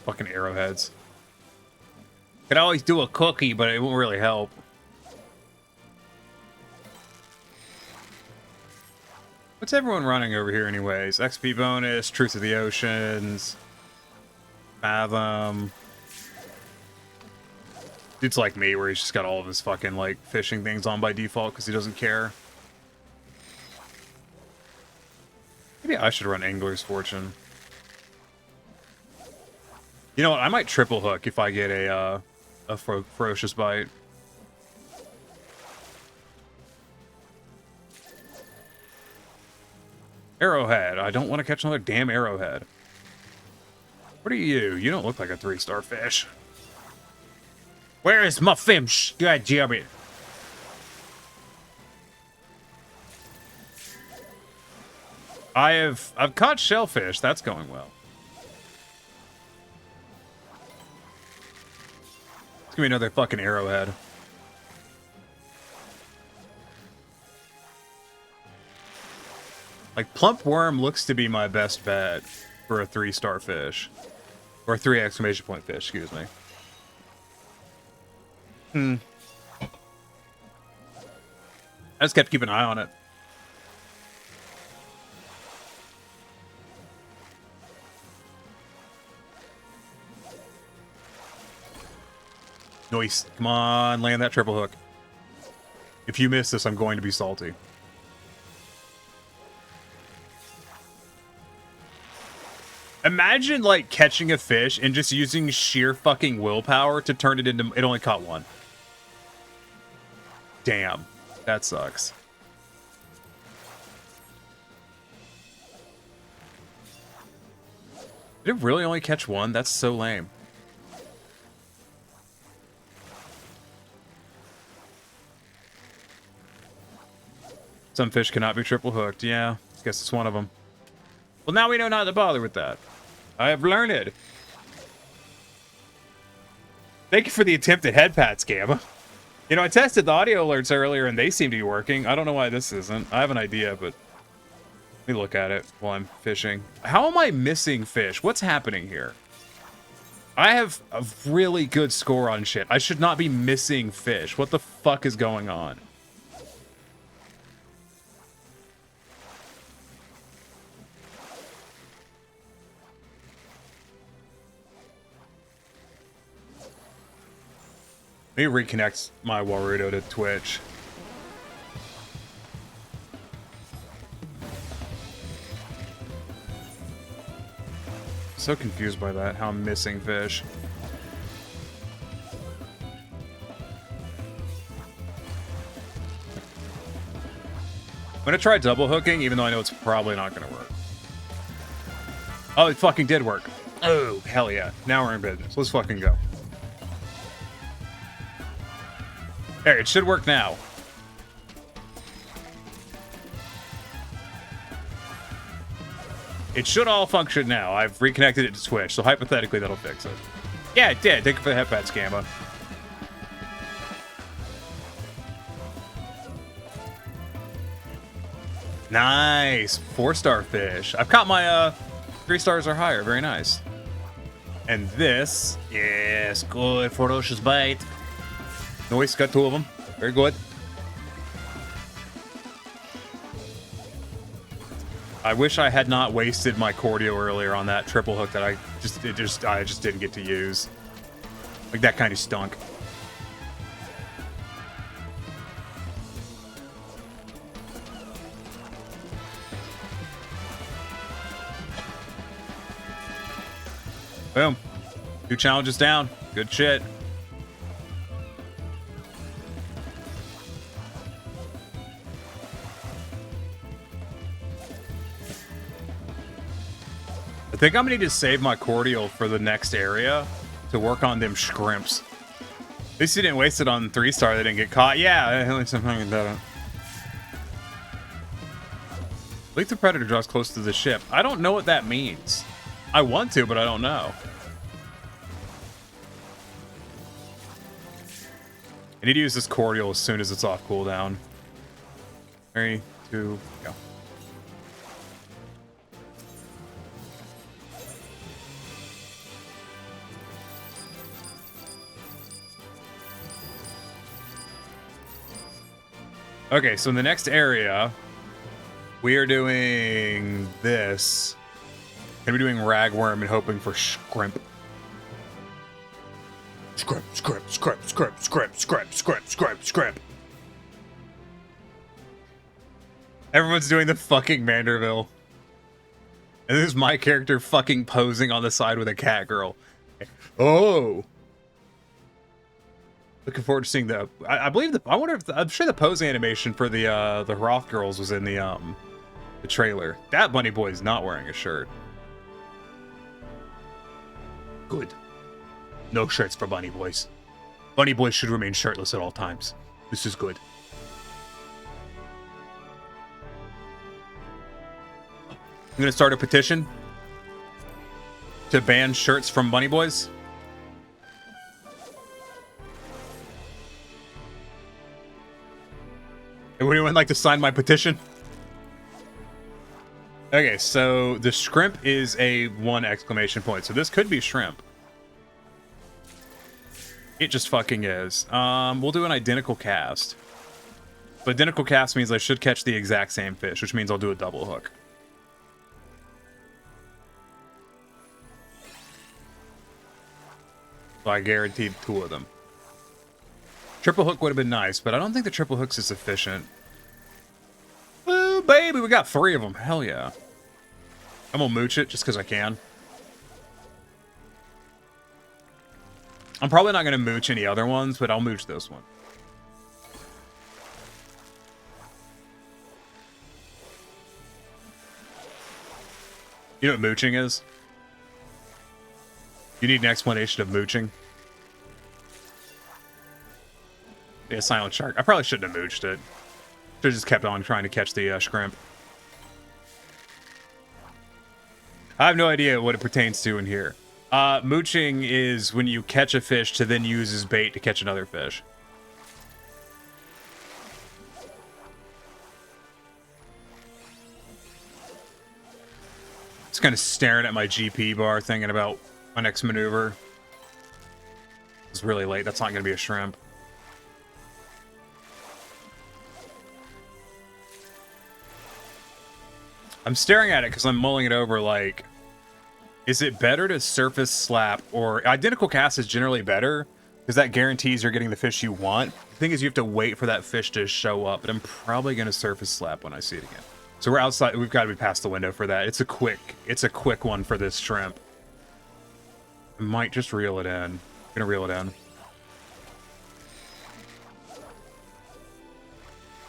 Fucking arrowheads. Could always do a cookie, but it won't really help. What's everyone running over here anyways? XP bonus, Truth of the Oceans, Fathom. Dude's like me, where he's just got all of his fucking, like, fishing things on by default because he doesn't care. Maybe I should run Angler's Fortune. You know what? I might triple hook if I get a ferocious bite. Arrowhead. I don't want to catch another damn arrowhead. What are you? You don't look like a 3-star fish. Where is my fish? God damn it. I've caught shellfish. That's going well. It's gonna be another fucking arrowhead. Like, plump worm looks to be my best bet for a 3-star fish. Or 3 exclamation point fish, excuse me. I just kept keeping an eye on it. Nice. Come on, land that triple hook. If you miss this, I'm going to be salty. Imagine, like, catching a fish and just using sheer fucking willpower to turn it into... It only caught one. Damn. That sucks. Did it really only catch one? That's so lame. Some fish cannot be triple hooked. Yeah, guess it's one of them. Well, now we know not to bother with that. I have learned. Thank you for the attempted head pats, Gamma. You know, I tested the audio alerts earlier and they seem to be working. I don't know why this isn't. I have an idea, but let me look at it while I'm fishing. How am I missing fish? What's happening here? I have a really good score on shit. I should not be missing fish. What the fuck is going on? Let me reconnect my Warudo to Twitch. So confused by that, how I'm missing fish. I'm gonna try double hooking, even though I know it's probably not gonna work. Oh, it fucking did work. Oh, hell yeah. Now we're in business. Let's fucking go. There, it should work now. It should all function now. I've reconnected it to Twitch, so hypothetically that'll fix it. Yeah, it did. Thank you for the headpats, Gamma. Nice. 4-star fish. I've caught my 3 stars or higher. Very nice. And this, yes, good. Ferocious bite. Nice, got 2 of them. Very good. I wish I had not wasted my cordio earlier on that triple hook that I just didn't get to use. Like, that kind of stunk. Boom. 2 challenges down. Good shit. I think I'm gonna need to save my cordial for the next area to work on them shrimps. At least you didn't waste it on 3-star. They didn't get caught. Yeah, at least I'm fucking done. Lethal Predator draws close to the ship. I don't know what that means. I want to, but I don't know. I need to use this cordial as soon as it's off cooldown. 3, 2, go. Okay, so in the next area, we are doing this. Gonna be doing ragworm and hoping for shrimp. Scrimp, scrimp, scrimp, scrimp, scrimp, scrimp, scrimp, scrimp, scrimp. Everyone's doing the fucking Manderville. And this is my character fucking posing on the side with a cat girl. Oh. Looking forward to seeing the. I believe the. I wonder if I'm sure the pose animation for the Roth girls was in the trailer. That bunny boy is not wearing a shirt. Good. No shirts for bunny boys. Bunny boys should remain shirtless at all times. This is good. I'm gonna start a petition to ban shirts from bunny boys. Would anyone like to sign my petition? Okay, so the shrimp is a 1 exclamation point. So this could be shrimp. It just fucking is. We'll do an identical cast. But identical cast means I should catch the exact same fish, which means I'll do a double hook. So I guaranteed 2 of them. Triple hook would have been nice, but I don't think the triple hook's is sufficient. Ooh, baby, we got 3 of them. Hell yeah. I'm gonna mooch it just because I can. I'm probably not gonna mooch any other ones, but I'll mooch this one. You know what mooching is? You need an explanation of mooching. Yeah, silent shark. I probably shouldn't have mooched it. Should've just kept on trying to catch the shrimp. I have no idea what it pertains to in here. Mooching is when you catch a fish to then use as bait to catch another fish. Just kind of staring at my GP bar, thinking about my next maneuver. It's really late. That's not going to be a shrimp. I'm staring at it because I'm mulling it over like, is it better to surface slap or identical cast is generally better because that guarantees you're getting the fish you want. The thing is you have to wait for that fish to show up, but I'm probably going to surface slap when I see it again. So we're outside. We've got to be past the window for that. It's a quick one for this shrimp. I might just reel it in. I'm gonna reel it in.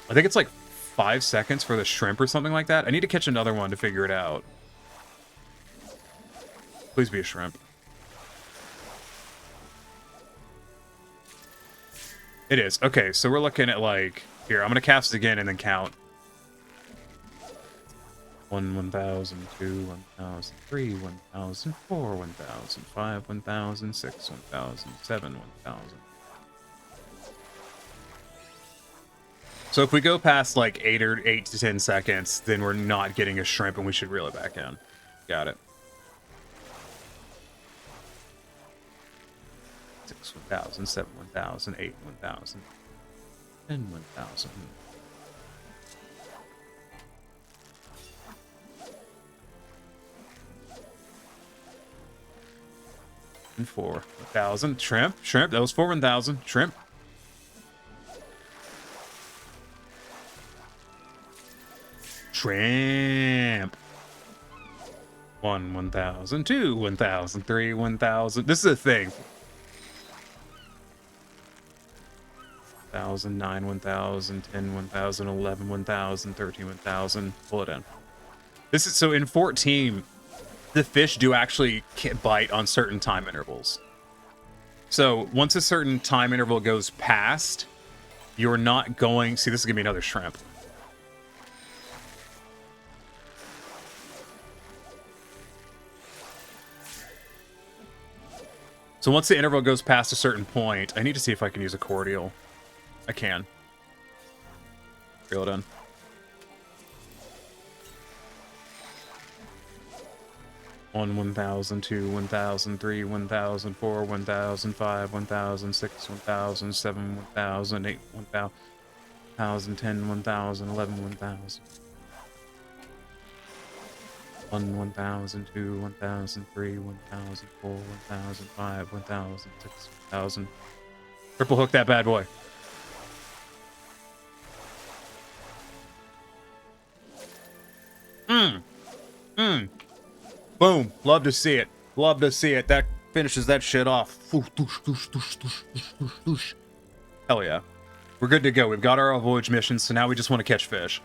I think it's like 5 seconds for the shrimp or something like that. I need to catch another one to figure it out. Please be a shrimp. It is. Okay, so we're looking at like, here, I'm gonna cast it again and then count. 1, 1,000, 2, 1,000, 3, 1,000, 4, 1,000, 5, 1,000, 6, 1,000, 7, 1,000. So if we go past like 8 to 10 seconds, then we're not getting a shrimp and we should reel it back in. Got it. 6, 1,000, 7, 1,000, 8, 1,000, 10, 1,000. And 4, 1,000. Shrimp. That was 4, 1,000. Shrimp. Shrimp. 1, 1,000. 2, 1,000. 3, 1,000. This is a thing. 1,000, 9, 1,000, 10, 1,000, 11, 1,000, 13, 1,000. Pull it in. This is so in 14. The fish do actually bite on certain time intervals. So once a certain time interval goes past, you're not going... See, this is going to be another shrimp. So once the interval goes past a certain point, I need to see if I can use a cordial. I can. Reel it in. 1, 1,000, 2, 1,000, 3, 1,000, 4, 1,000, 5, 1,000, 6, 1,000, 7, 1,000, 8, 1,000, 10, 1,000, 11, 1,000. 1, 1,000, 2, 1,000, 3, 1,000, 4, 1,000, 5, 1,000, 6, 1,000. Triple hook that bad boy. Boom. Love to see it. Love to see it. That finishes that shit off. Hell yeah. We're good to go. We've got our voyage missions, so now we just want to catch fish.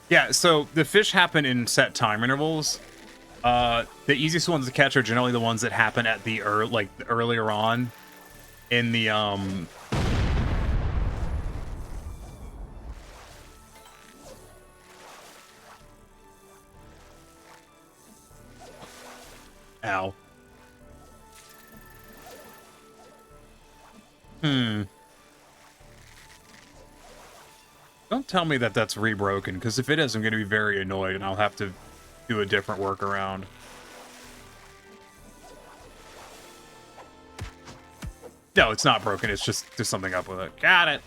Yeah, so the fish happen in set time intervals. The easiest ones to catch are generally the ones that happen at the earlier on in the Ow. Don't tell me that that's rebroken, because if it is, I'm going to be very annoyed, and I'll have to do a different workaround. No, it's not broken. It's just there's something up with it. Got it.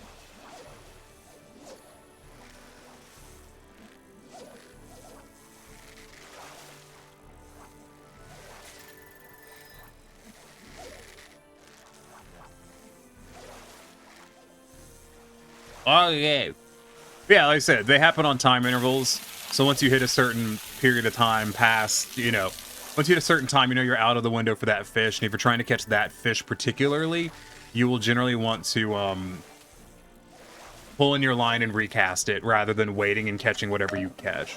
Oh, yeah. Yeah, like I said, they happen on time intervals. So once you hit a certain period of time past, you know, once you hit a certain time, you know you're out of the window for that fish. And if you're trying to catch that fish particularly, you will generally want to pull in your line and recast it rather than waiting and catching whatever you catch.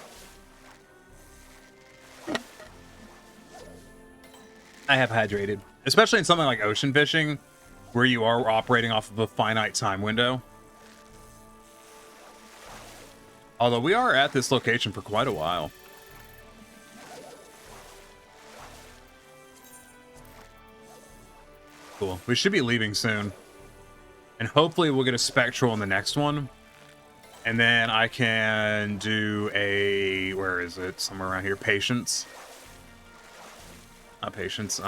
I have hydrated. Especially in something like ocean fishing. where you are operating off of a finite time window. Although we are at this location for quite a while. Cool. We should be leaving soon. And hopefully we'll get a spectral in the next one. And then I can do a... Where is it? Somewhere around here. Patience. Not patience.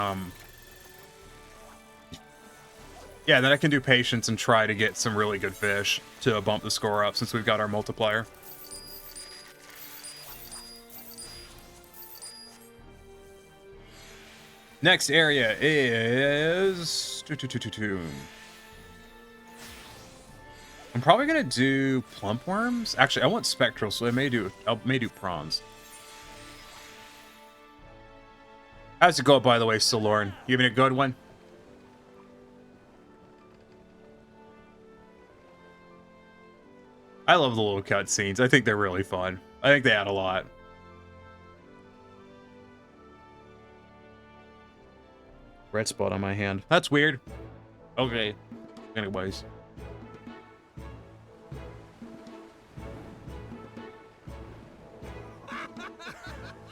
Yeah, then I can do patience and try to get some really good fish to bump the score up since we've got our multiplier. Next area is... I'm probably gonna do plump worms. Actually, I want spectral, so I may do prawns. How's it go, by the way, Solorn? You having a good one? I love the little cutscenes. I think they're really fun. I think they add a lot. Red spot on my hand. That's weird. Okay. Anyways.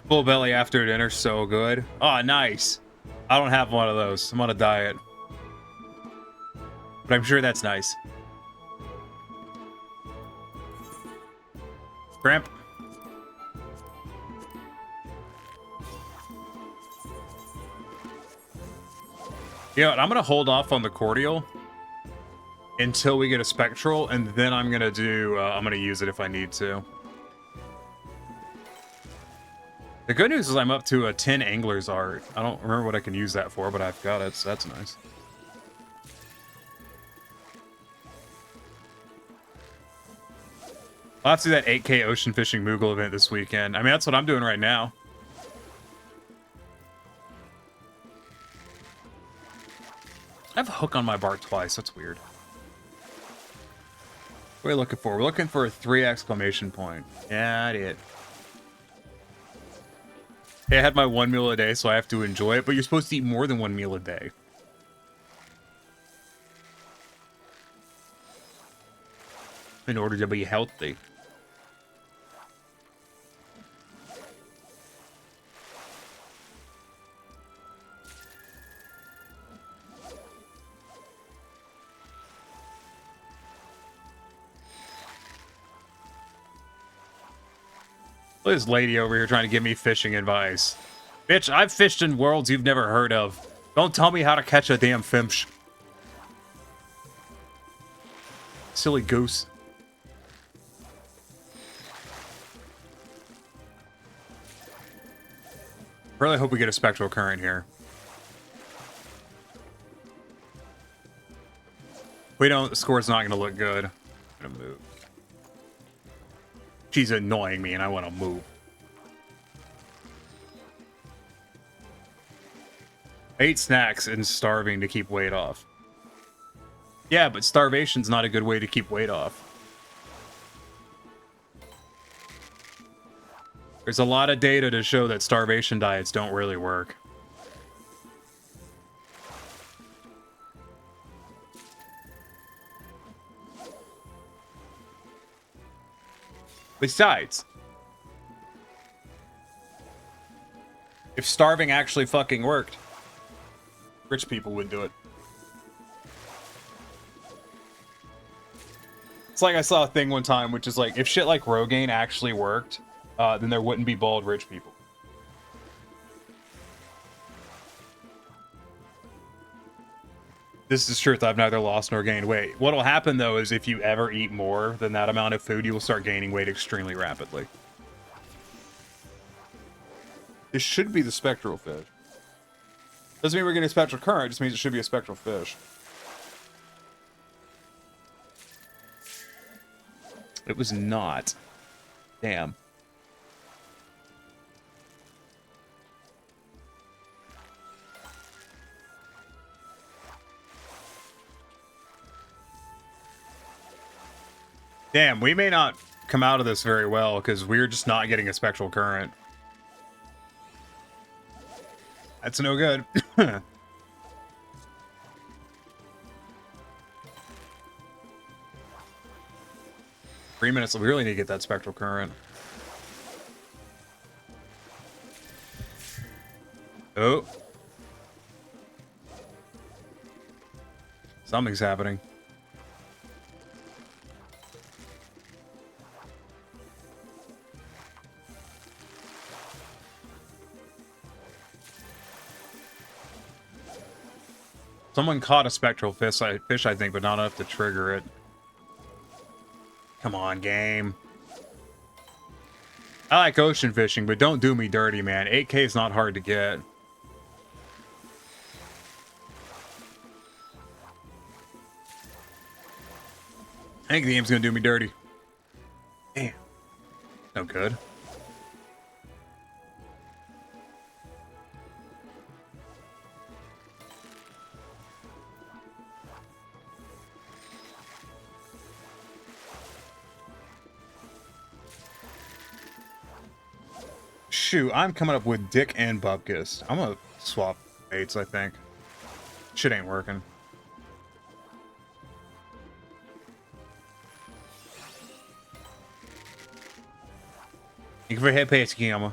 Full belly after dinner, so good. Oh, nice. I don't have one of those. I'm on a diet. But I'm sure that's nice. Gramp. You know what, I'm gonna hold off on the cordial until we get a spectral, and then I'm gonna do, I'm gonna use it if I need to. The good news is I'm up to a 10 angler's art. I don't remember what I can use that for, but I've got it, so that's nice. I'll have to do that 8K ocean fishing Moogle event this weekend. I mean, that's what I'm doing right now. I have a hook on my bark twice. That's weird. What are we looking for? We're looking for a 3 exclamation point. Yeah, I did. Hey, I had my 1 meal a day, so I have to enjoy it, but you're supposed to eat more than 1 meal a day. In order to be healthy. Look at this lady over here trying to give me fishing advice. Bitch, I've fished in worlds you've never heard of. Don't tell me how to catch a damn fish. Silly goose. Really hope we get a spectral current here. If we don't, the score's not going to look good. I'm going to move. She's annoying me and I want to move. I ate snacks and starving to keep weight off. Yeah, but starvation's not a good way to keep weight off. There's a lot of data to show that starvation diets don't really work. Besides, if starving actually fucking worked, rich people would do it. It's like I saw a thing one time, which is like, if shit like Rogaine actually worked, then there wouldn't be bald rich people. This is truth. I've neither lost nor gained weight. What'll happen, though, is if you ever eat more than that amount of food, you will start gaining weight extremely rapidly. This should be the spectral fish. Doesn't mean we're getting a spectral current, it just means it should be a spectral fish. It was not. Damn. Damn, we may not come out of this very well because we're just not getting a spectral current. That's no good. 3 minutes. We really need to get that spectral current. Oh. Something's happening. Someone caught a spectral fish, I think, but not enough to trigger it. Come on, game. I like ocean fishing, but don't do me dirty, man. 8K is not hard to get. I think the game's gonna do me dirty. Damn. No good. Shoot, I'm coming up with Dick and Bupkis. I'm gonna swap baits, I think. Shit ain't working. Thank you for head pace, Kiyama.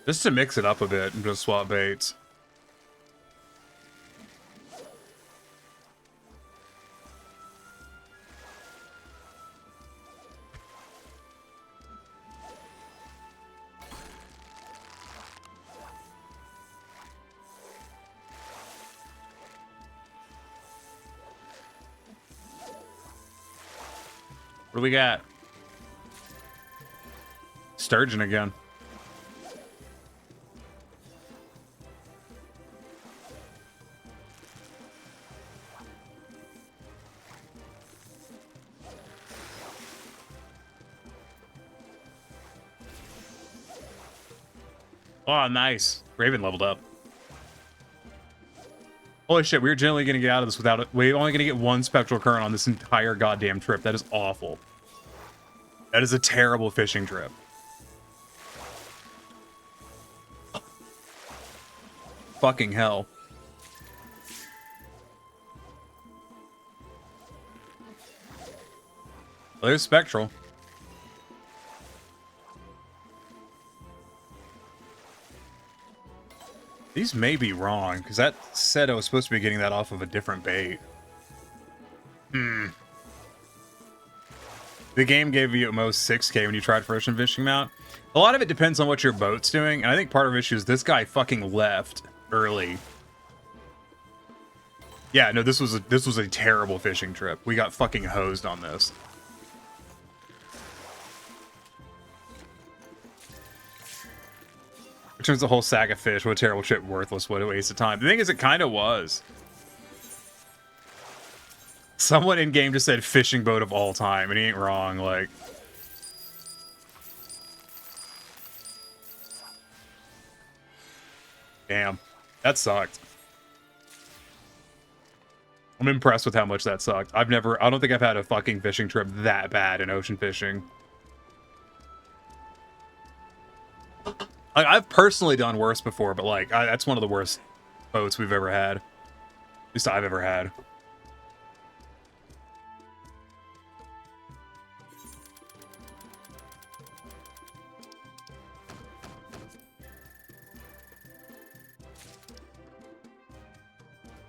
Just to mix it up a bit and just swap baits. What do we got? Sturgeon again. Oh, nice. Raven leveled up. Holy shit, we're generally going to get out of this without it. We're only going to get one spectral current on this entire goddamn trip. That is awful. That is a terrible fishing trip. Fucking hell. Well, there's spectral. These may be wrong, because that said I was supposed to be getting that off of a different bait. The game gave you at most 6K when you tried for ocean fishing mount. A lot of it depends on what your boat's doing, and I think part of the issue is this guy fucking left early. Yeah, no, this was a terrible fishing trip. We got fucking hosed on this. Returns the whole sack of fish. What a terrible trip, worthless. What a waste of time. The thing is, it kind of was. Someone in game just said fishing boat of all time, and he ain't wrong. Like, damn, that sucked. I'm impressed with how much that sucked. I don't think I've had a fucking fishing trip that bad in ocean fishing. I've personally done worse before, but like, that's one of the worst boats we've ever had. At least I've ever had.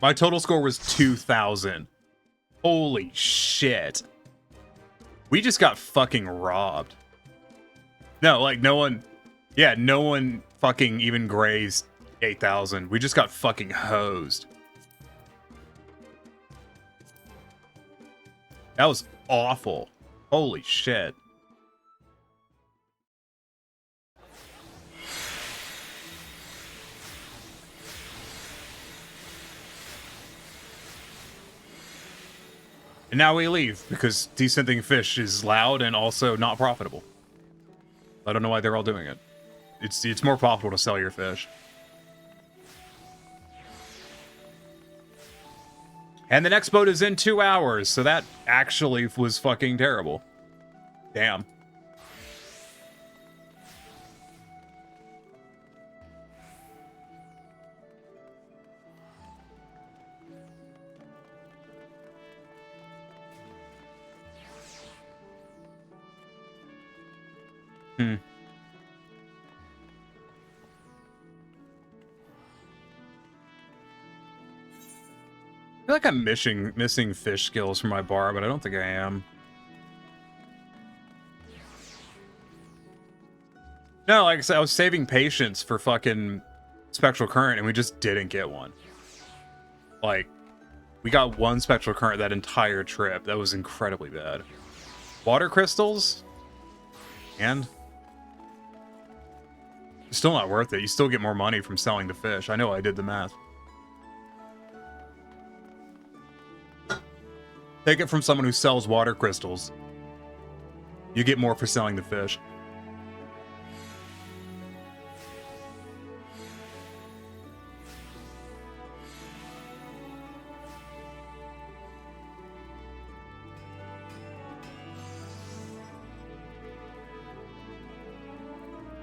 My total score was 2,000. Holy shit. We just got fucking robbed. No, like, no one... Yeah, no one fucking even grazed 8,000. We just got fucking hosed. That was awful. Holy shit. And now we leave because decenting fish is loud and also not profitable. I don't know why they're all doing it. It's more profitable to sell your fish. And the next boat is in 2 hours, so that actually was fucking terrible. Damn. Hmm. I feel like I'm missing fish skills from my bar, but I don't think I am. No, like I said, I was saving patience for fucking Spectral Current, and we just didn't get one. Like, we got one Spectral Current that entire trip. That was incredibly bad. Water crystals? And? It's still not worth it. You still get more money from selling the fish. I know I did the math. Take it from someone who sells water crystals. You get more for selling the fish.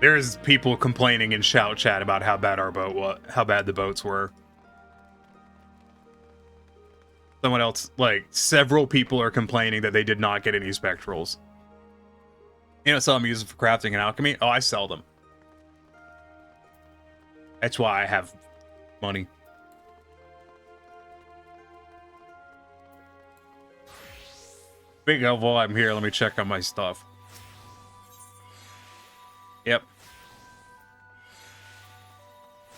There's people complaining in shout chat about how bad our boat was, how bad the boats were. Someone else, like, several people are complaining that they did not get any spectrals. You know, some I'm using for crafting and alchemy. Oh, I sell them. That's why I have money. Big of while I'm here, let me check on my stuff. Yep.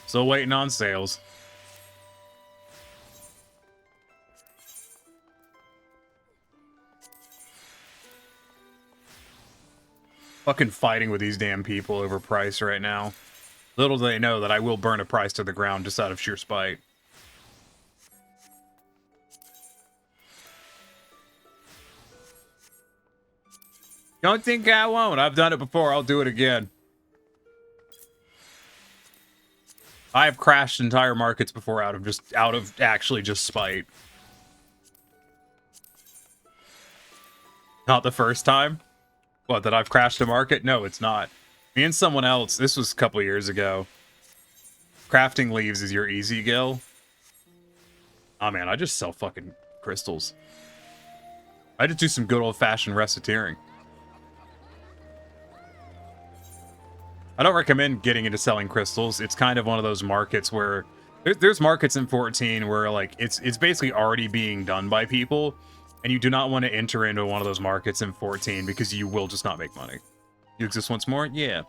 Still waiting on sales. Fucking fighting with these damn people over price right now. Little do they know that I will burn a price to the ground just out of sheer spite. Don't think I won't. I've done it before. I'll do it again. I have crashed entire markets before out of actually just spite. Not the first time. What, that I've crashed a market? No, it's not. Me and someone else, this was a couple of years ago. Crafting leaves is your easy kill. Oh man, I just sell fucking crystals. I just do some good old-fashioned recetteering. I don't recommend getting into selling crystals. It's kind of one of those markets where there's markets in 14 where like it's basically already being done by people, and you do not want to enter into one of those markets in 14 because you will just not make money. You exist once more? Yeah.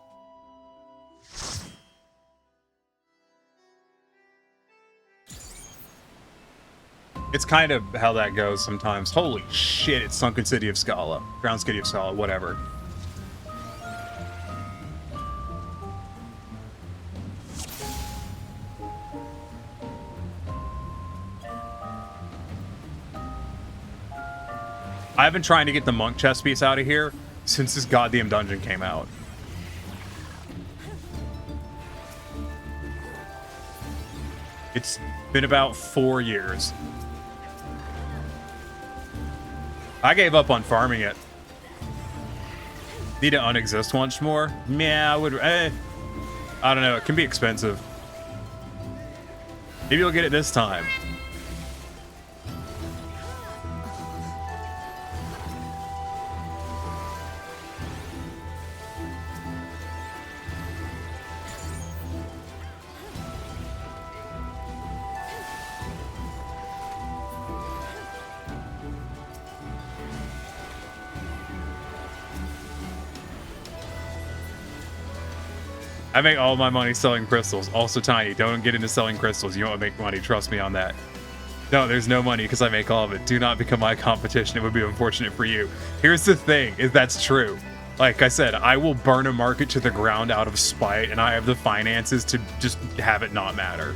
It's kind of how that goes sometimes. Holy shit, it's Sunken City of Scala. Drowned City of Scala, whatever. I've been trying to get the monk chest piece out of here since this goddamn dungeon came out. It's been about 4 years. I gave up on farming it. Need to unexist once more? Yeah, I would. I don't know. It can be expensive. Maybe you'll get it this time. I make all my money selling crystals. Also, Tiny, don't get into selling crystals. You won't make money. Trust me on that. No, there's no money because I make all of it. Do not become my competition. It would be unfortunate for you. Here's the thing, is that's true. Like I said, I will burn a market to the ground out of spite, and I have the finances to just have it not matter.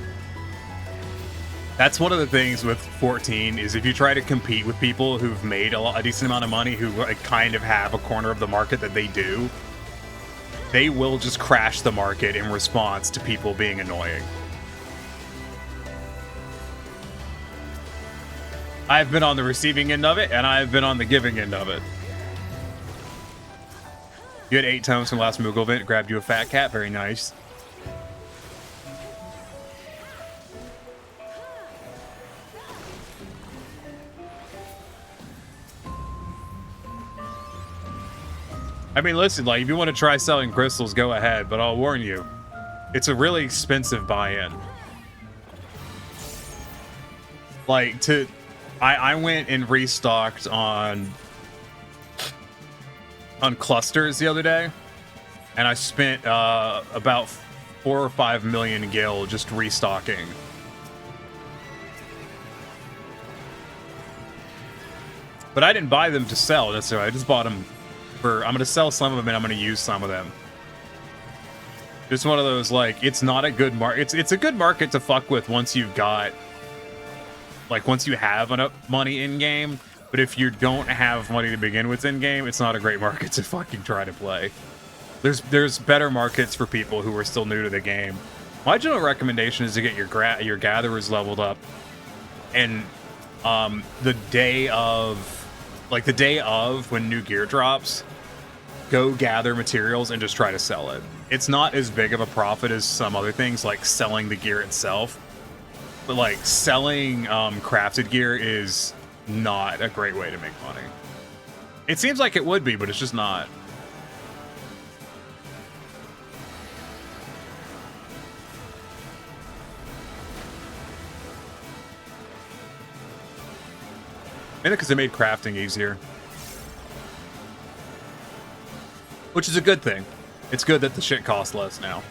That's one of the things with 14 is if you try to compete with people who've made a decent amount of money, who kind of have a corner of the market that they do, they will just crash the market in response to people being annoying. I've been on the receiving end of it, and I've been on the giving end of it. You had 8 tomes from the last Moogle event, grabbed you a fat cat, very nice. I mean, listen, like, if you want to try selling crystals, go ahead, but I'll warn you, it's a really expensive buy-in. Like, I went and restocked on clusters the other day, and I spent about 4 or 5 million gil just restocking. But I didn't buy them to sell necessarily. I just bought them for, I'm going to sell some of them and I'm going to use some of them. It's one of those, like, it's not a good market. It's a good market to fuck with once you've got, like, once you have enough money in game. But if you don't have money to begin with in game, it's not a great market to fucking try to play. There's better markets for people who are still new to the game. My general recommendation is to get your gatherers leveled up, and the day of when new gear drops, go gather materials and just try to sell it. It's not as big of a profit as some other things like selling the gear itself, but like selling crafted gear is not a great way to make money. It seems like it would be, but it's just not. Maybe because they made crafting easier. Which is a good thing. It's good that the shit costs less now.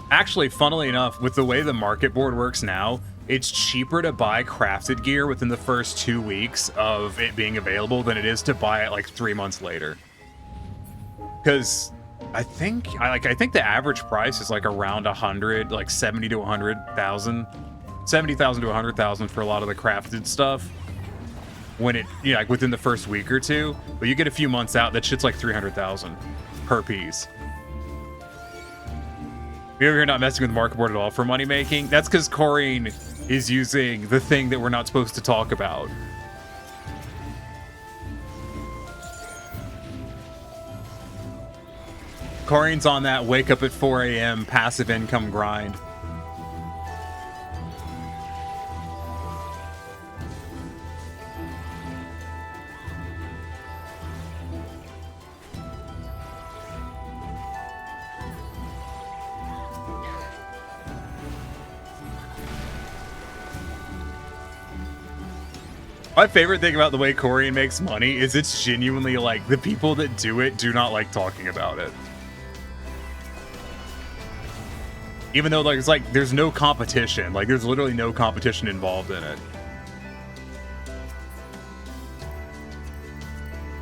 Actually, funnily enough, with the way the market board works now, it's cheaper to buy crafted gear within the first 2 weeks of it being available than it is to buy it like 3 months later. Because I think the average price is like around 100, like 70 to 100,000. 70,000 to 100,000 for a lot of the crafted stuff when it, yeah, like within the first week or two, but you get a few months out, that shit's like 300,000 per piece. We over here not messing with the market board at all for money making. That's because Corrine is using the thing that we're not supposed to talk about. Corrine's on that wake up at 4 a.m. passive income grind. My favorite thing about the way Corian makes money is it's genuinely like the people that do it do not like talking about it. Even though like it's like there's no competition, like there's literally no competition involved in it.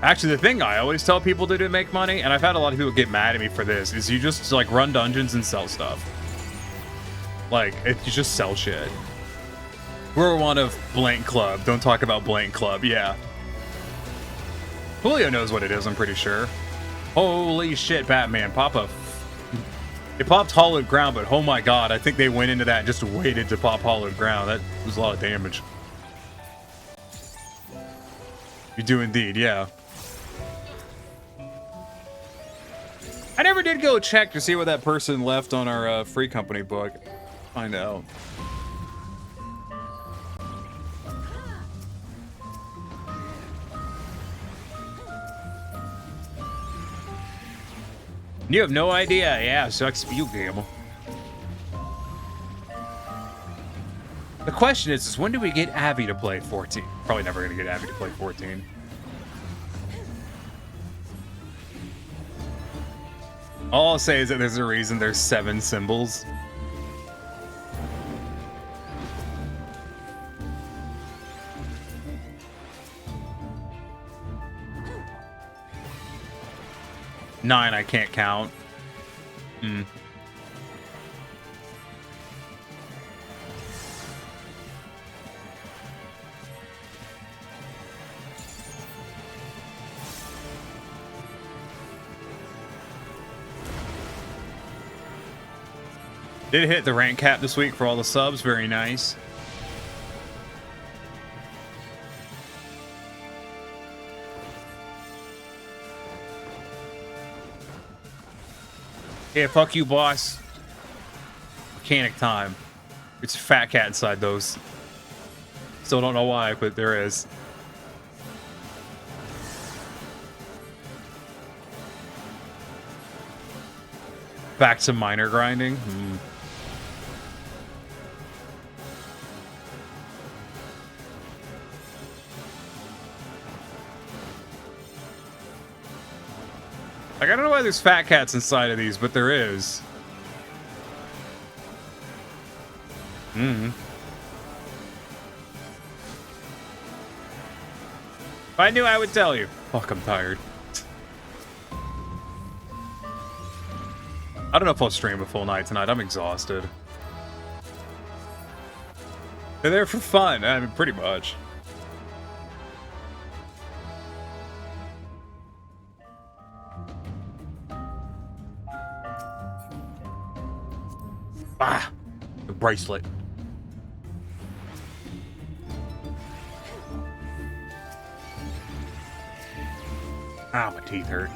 Actually, the thing I always tell people to do to make money, and I've had a lot of people get mad at me for this, is you just like run dungeons and sell stuff. Like, you just sell shit. We're one of blank club. Don't talk about blank club. Yeah. Julio knows what it is, I'm pretty sure. Holy shit, Batman. It popped hollowed ground, but oh my god, I think they went into that and just waited to pop hollowed ground. That was a lot of damage. You do indeed, yeah. I never did go check to see what that person left on our free company book. Find out. You have no idea. Yeah, sucks for you, Gamble. The question is when do we get Abby to play 14? Probably never gonna get Abby to play 14. All I'll say is that there's a reason there's 7 symbols. Nine, I can't count. Hmm. Did hit the rank cap this week for all the subs. Very nice. Yeah, fuck you, boss. Mechanic time. It's a fat cat inside those. Still don't know why, but there is. Back to minor grinding. Like, I don't know why there's fat cats inside of these, but there is. If I knew, I would tell you. Fuck, I'm tired. I don't know if I'll stream a full night tonight. I'm exhausted. They're there for fun. I mean, pretty much. Ah, the bracelet. Ah, my teeth hurt.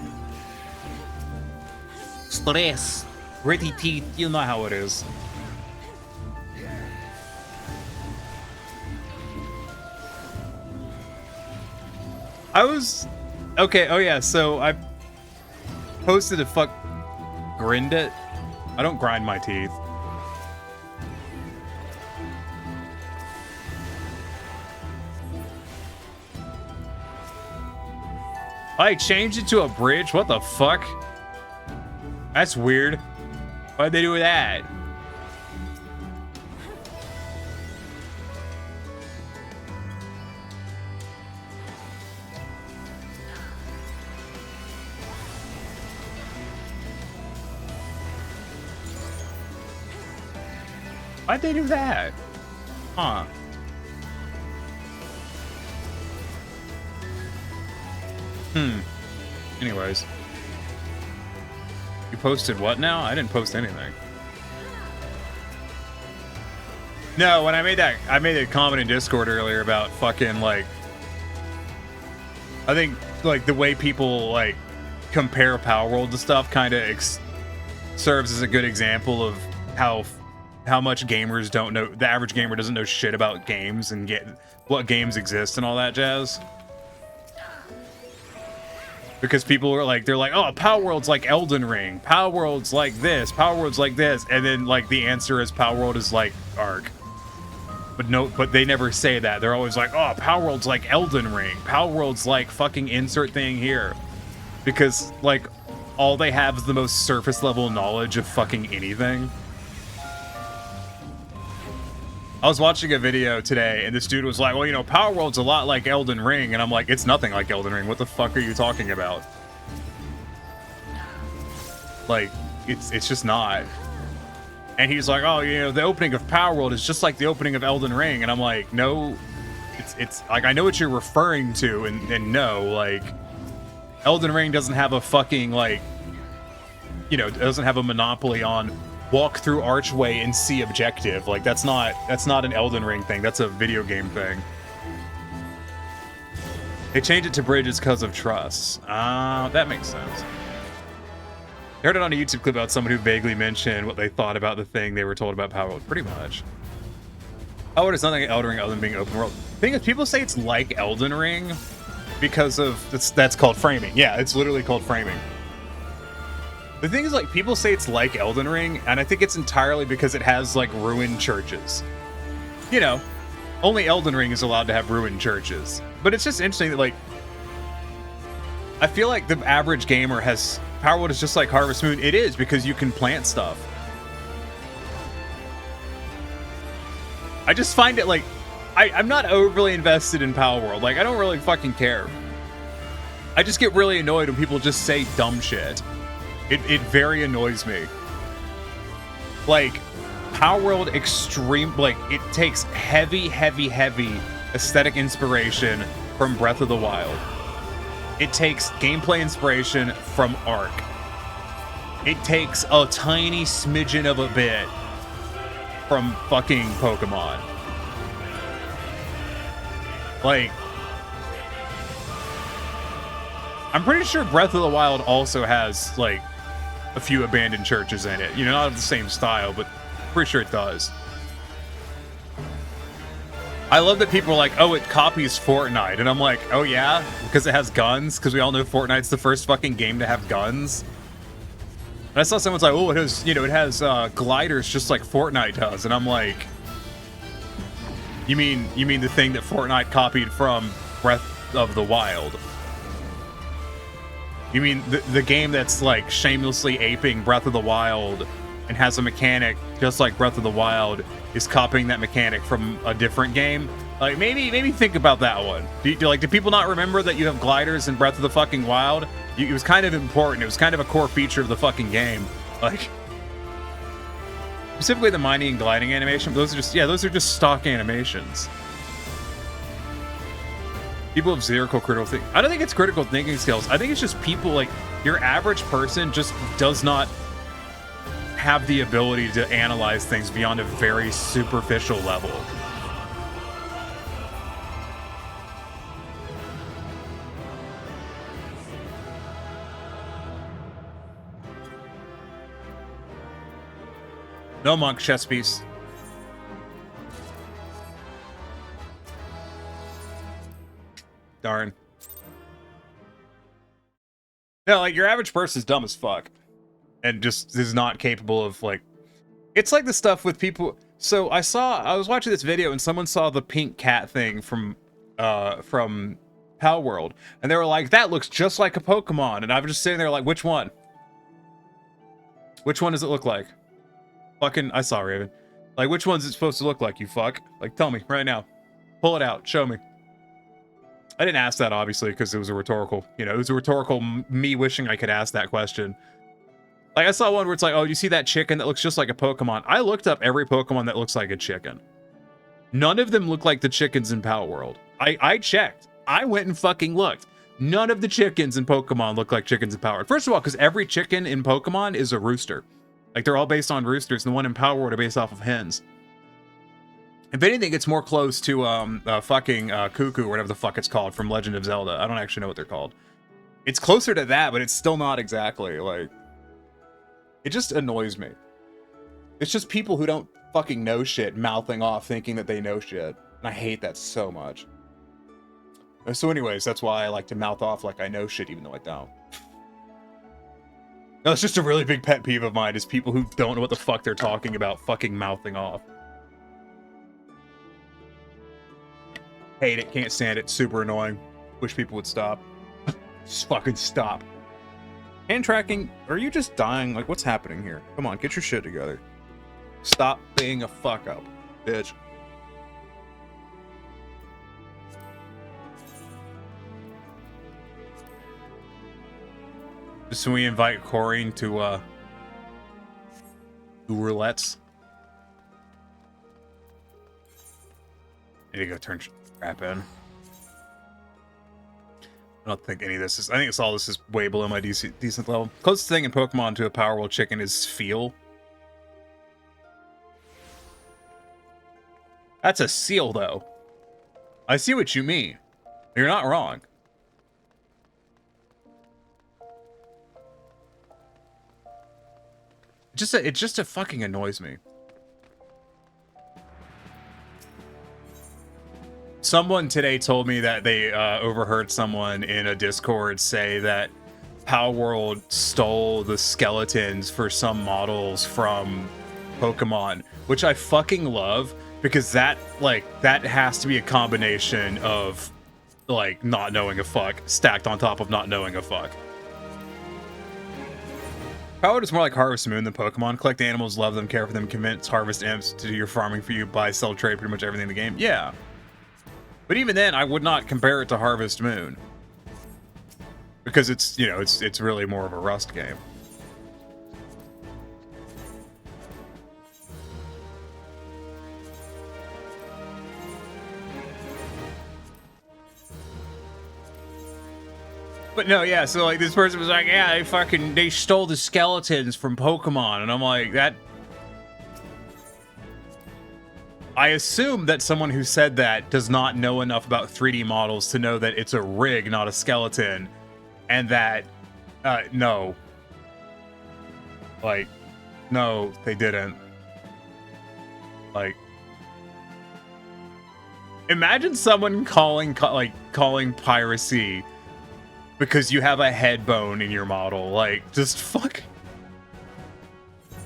Stress. Gritty teeth, you know how it is. I was... Okay, oh yeah, so I posted a grind it. I don't grind my teeth. I changed it to a bridge? What the fuck? That's weird. Why'd they do that? Why'd they do that? Huh. Anyways. You posted what now? I didn't post anything. No, when I made a comment in Discord earlier about fucking, like, I think, like, the way people, like, compare Power World to stuff kind of serves as a good example of how much gamers don't know, the average gamer doesn't know shit about games and what games exist and all that jazz. Because people are like, they're like, oh, Power World's like Elden Ring. Power World's like this. Power World's like this. And then, like, the answer is Power World is like Ark. But they never say that. They're always like, oh, Power World's like Elden Ring. Power World's like fucking insert thing here. Because, like, all they have is the most surface level knowledge of fucking anything. I was watching a video today, and this dude was like, well, you know, Power World's a lot like Elden Ring. And I'm like, it's nothing like Elden Ring. What the fuck are you talking about? Like, it's just not. And he's like, oh, you know, the opening of Power World is just like the opening of Elden Ring. And I'm like, no, it's like, I know what you're referring to, and no, like, Elden Ring doesn't have a fucking, like, you know, doesn't have a monopoly on walk through archway and see objective. Like, that's not an Elden Ring thing. That's a video game thing. They changed it to bridges because of trust. That makes sense. I heard it on a YouTube clip about someone who vaguely mentioned what they thought about the thing they were told about Power World. Pretty much. Power World is nothing like Elden Ring other than being open world. The thing is, people say it's like Elden Ring because of that's called framing. Yeah, it's literally called framing. The thing is, like, people say it's like Elden Ring, and I think it's entirely because it has, like, ruined churches. You know, only Elden Ring is allowed to have ruined churches. But it's just interesting that, like, I feel like the average gamer has... Power World is just like Harvest Moon. It is, because you can plant stuff. I just find it, like... I'm not overly invested in Power World. Like, I don't really fucking care. I just get really annoyed when people just say dumb shit. It very annoys me. Like, Power World extreme, like, it takes heavy aesthetic inspiration from Breath of the Wild. It takes gameplay inspiration from Ark. It takes a tiny smidgen of a bit from fucking Pokemon. Like, I'm pretty sure Breath of the Wild also has, like, a few abandoned churches in it. You know, not of the same style, but pretty sure it does. I love that people are like, oh, it copies Fortnite. And I'm like, oh yeah? Because it has guns? Because we all know Fortnite's the first fucking game to have guns? And I saw someone's like, oh, it has, it has gliders just like Fortnite does, and I'm like, you mean the thing that Fortnite copied from Breath of the Wild? You mean the game that's like shamelessly aping Breath of the Wild and has a mechanic just like Breath of the Wild is copying that mechanic from a different game? Like, maybe think about that one. Do people not remember that you have gliders in Breath of the fucking Wild? It was kind of important. It was kind of a core feature of the fucking game. Like, specifically the mining and gliding animation. Those are just stock animations. People have zero critical thinking. I don't think it's critical thinking skills. I think it's just people, like, your average person just does not have the ability to analyze things beyond a very superficial level. No monk chess piece. Darn. No, like, your average person is dumb as fuck. And just is not capable of, like... It's like the stuff with people... So, I was watching this video and someone saw the pink cat thing from Pal World. And they were like, that looks just like a Pokemon. And I was just sitting there like, which one? Which one does it look like? Fucking... I saw Raven. Like, which one's it supposed to look like, you fuck? Like, tell me, right now. Pull it out. Show me. I didn't ask that, obviously, because it was a rhetorical, it was a rhetorical me wishing I could ask that question. Like, I saw one where it's like, oh, do you see that chicken that looks just like a Pokemon? I looked up every Pokemon that looks like a chicken. None of them look like the chickens in Power World. I checked. I went and fucking looked. None of the chickens in Pokemon look like chickens in Power World. First of all, because every chicken in Pokemon is a rooster. Like, they're all based on roosters, and the one in Power World are based off of hens. If anything, it's more close to fucking Cuckoo, or whatever the fuck it's called, from Legend of Zelda. I don't actually know what they're called. It's closer to that, but it's still not exactly, like... It just annoys me. It's just people who don't fucking know shit mouthing off thinking that they know shit. And I hate that so much. So anyways, that's why I like to mouth off like I know shit even though I don't. No, it's just a really big pet peeve of mine, is people who don't know what the fuck they're talking about fucking mouthing off. Hate it, can't stand it, super annoying. Wish people would stop. Just fucking stop. Hand tracking, are you just dying? Like, what's happening here? Come on, get your shit together. Stop being a fuck up, bitch. Just when we invite Corrine to roulettes. Need to go turn crap in. I don't think any of this is... I think it's all this is way below my decent level. Closest thing in Pokemon to a Power World chicken is Feel. That's a seal, though. I see what you mean. You're not wrong. It just fucking annoys me. Someone today told me that they overheard someone in a Discord say that Power World stole the skeletons for some models from Pokemon, which I fucking love, because that has to be a combination of, like, not knowing a fuck stacked on top of not knowing a fuck. Power World is more like Harvest Moon than Pokemon. Collect animals, love them, care for them, convince harvest imps to do your farming for you, buy, sell, trade pretty much everything in the game. Yeah. But even then, I would not compare it to Harvest Moon. Because it's, it's really more of a Rust game. But no, yeah, so like this person was like, yeah, they stole the skeletons from Pokemon. And I'm like, that... I assume that someone who said that does not know enough about 3D models to know that it's a rig, not a skeleton. And that, no. Like, no, they didn't. Like, imagine someone calling piracy because you have a head bone in your model. Like, just fuck.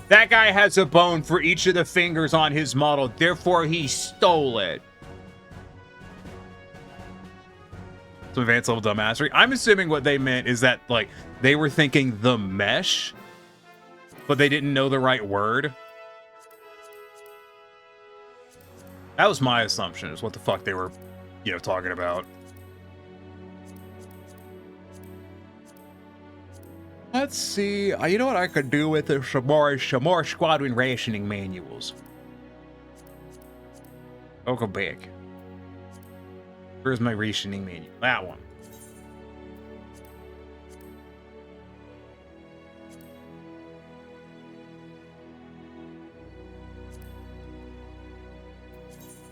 That guy has a bone for each of the fingers on his model, therefore he stole it. So advanced level dumb mastery. I'm assuming what they meant is that, like, they were thinking the mesh, but they didn't know the right word. That was my assumption, is what the fuck they were, you know, talking about. Let's see. You know what I could do with it? Some more squadron rationing manuals. Oh, go big. Where's my rationing manual? That one.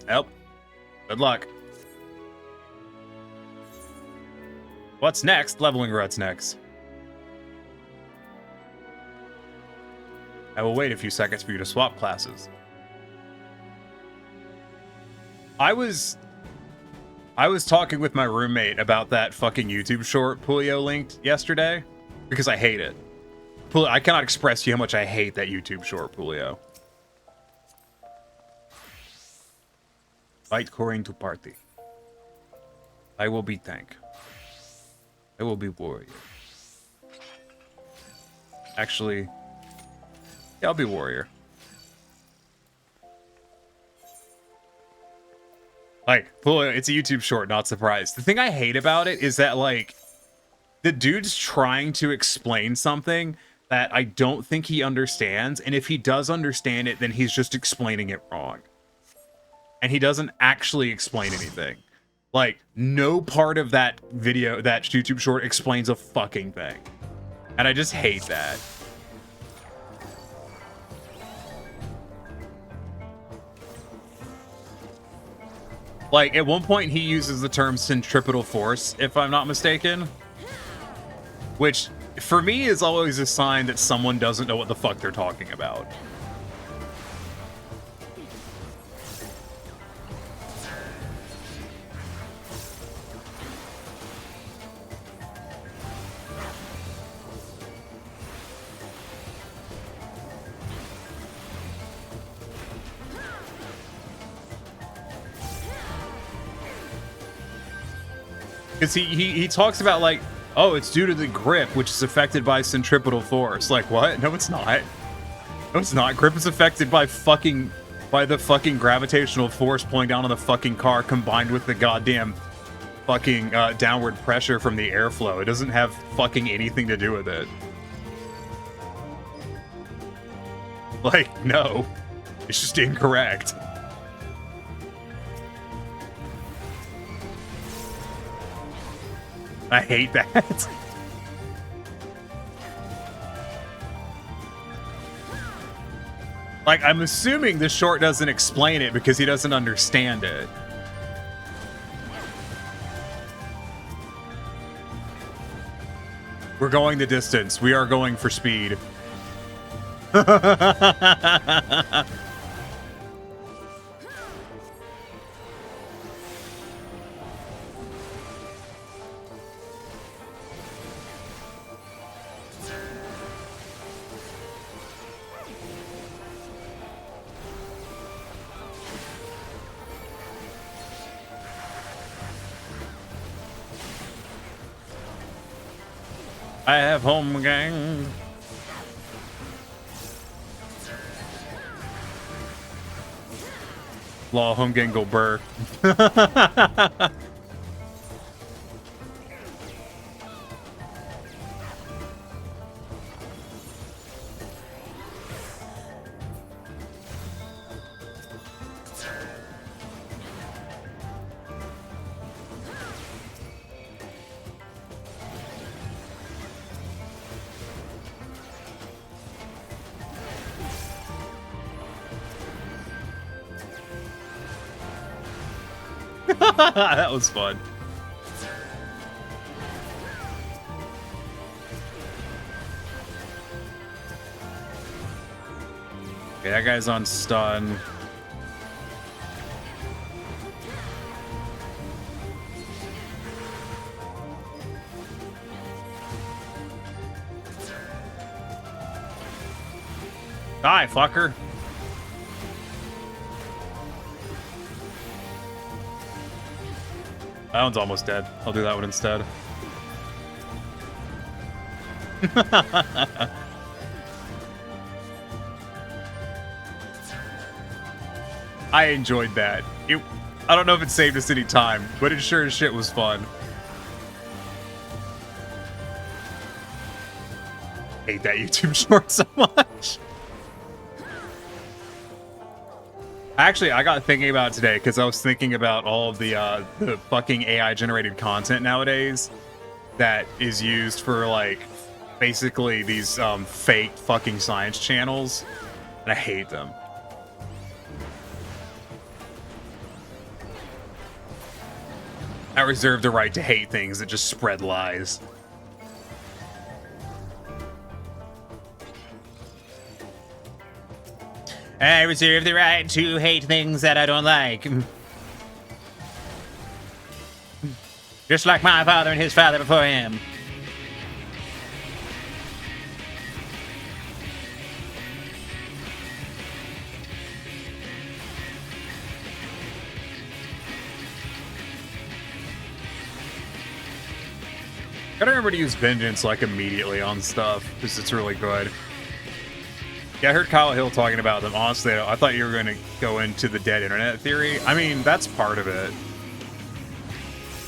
Yep. Good luck. What's next? Leveling Rut's next. I will wait a few seconds for you to swap classes. I was talking with my roommate about that fucking YouTube short Pulio linked yesterday because I hate it. I cannot express to you how much I hate that YouTube short, Pulio. Fight Corin to party. I will be tank. I will be warrior. Actually, yeah, I'll be warrior. Like, it's a YouTube short, not surprised. The thing I hate about it is that, like, the dude's trying to explain something that I don't think he understands, and if he does understand it, then he's just explaining it wrong. And he doesn't actually explain anything. Like, no part of that video, that YouTube short, explains a fucking thing. And I just hate that. Like, at one point he uses the term centripetal force, if I'm not mistaken. Which, for me, is always a sign that someone doesn't know what the fuck they're talking about. Because he talks about, like, oh, it's due to the grip, which is affected by centripetal force. Like, what? No, it's not. No, it's not. Grip is affected by the fucking gravitational force pulling down on the fucking car, combined with the goddamn fucking downward pressure from the airflow. It doesn't have fucking anything to do with it. Like, no. It's just incorrect. I hate that. Like, I'm assuming the short doesn't explain it because he doesn't understand it. We're going the distance. We are going for speed. I have home gang. Law home gang go burr. That was fun. Okay, that guy's on stun. Die, fucker. That one's almost dead. I'll do that one instead. I enjoyed that. I don't know if it saved us any time, but it sure as shit was fun. Hate that YouTube short so much. Actually, I got thinking about it today because I was thinking about all of the fucking AI generated content nowadays that is used for like basically these fake fucking science channels, and I hate them. I reserve the right to hate things that just spread lies. I reserve the right to hate things that I don't like. Just like my father and his father before him. Gotta remember to use Vengeance like immediately on stuff, because it's really good. Yeah, I heard Kyle Hill talking about them. Honestly, I thought you were going to go into the dead internet theory. I mean, that's part of it.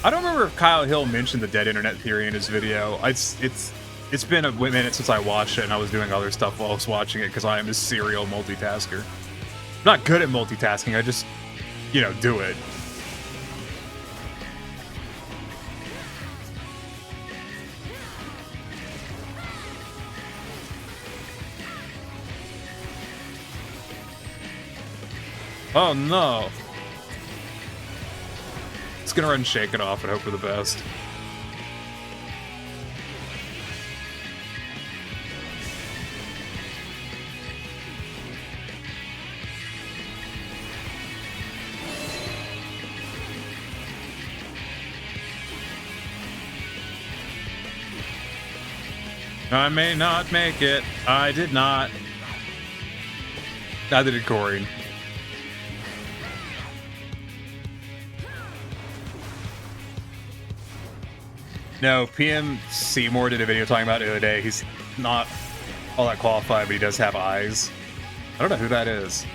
I don't remember if Kyle Hill mentioned the dead internet theory in his video. It's been a minute since I watched it, and I was doing other stuff while I was watching it because I am a serial multitasker. I'm not good at multitasking. I just, you know, do it. Oh no. It's gonna run Shake It Off and hope for the best. I may not make it. I did not. Neither did Corey. No, PM Seymour did a video talking about it the other day. He's not all that qualified, but he does have eyes. I don't know who that is.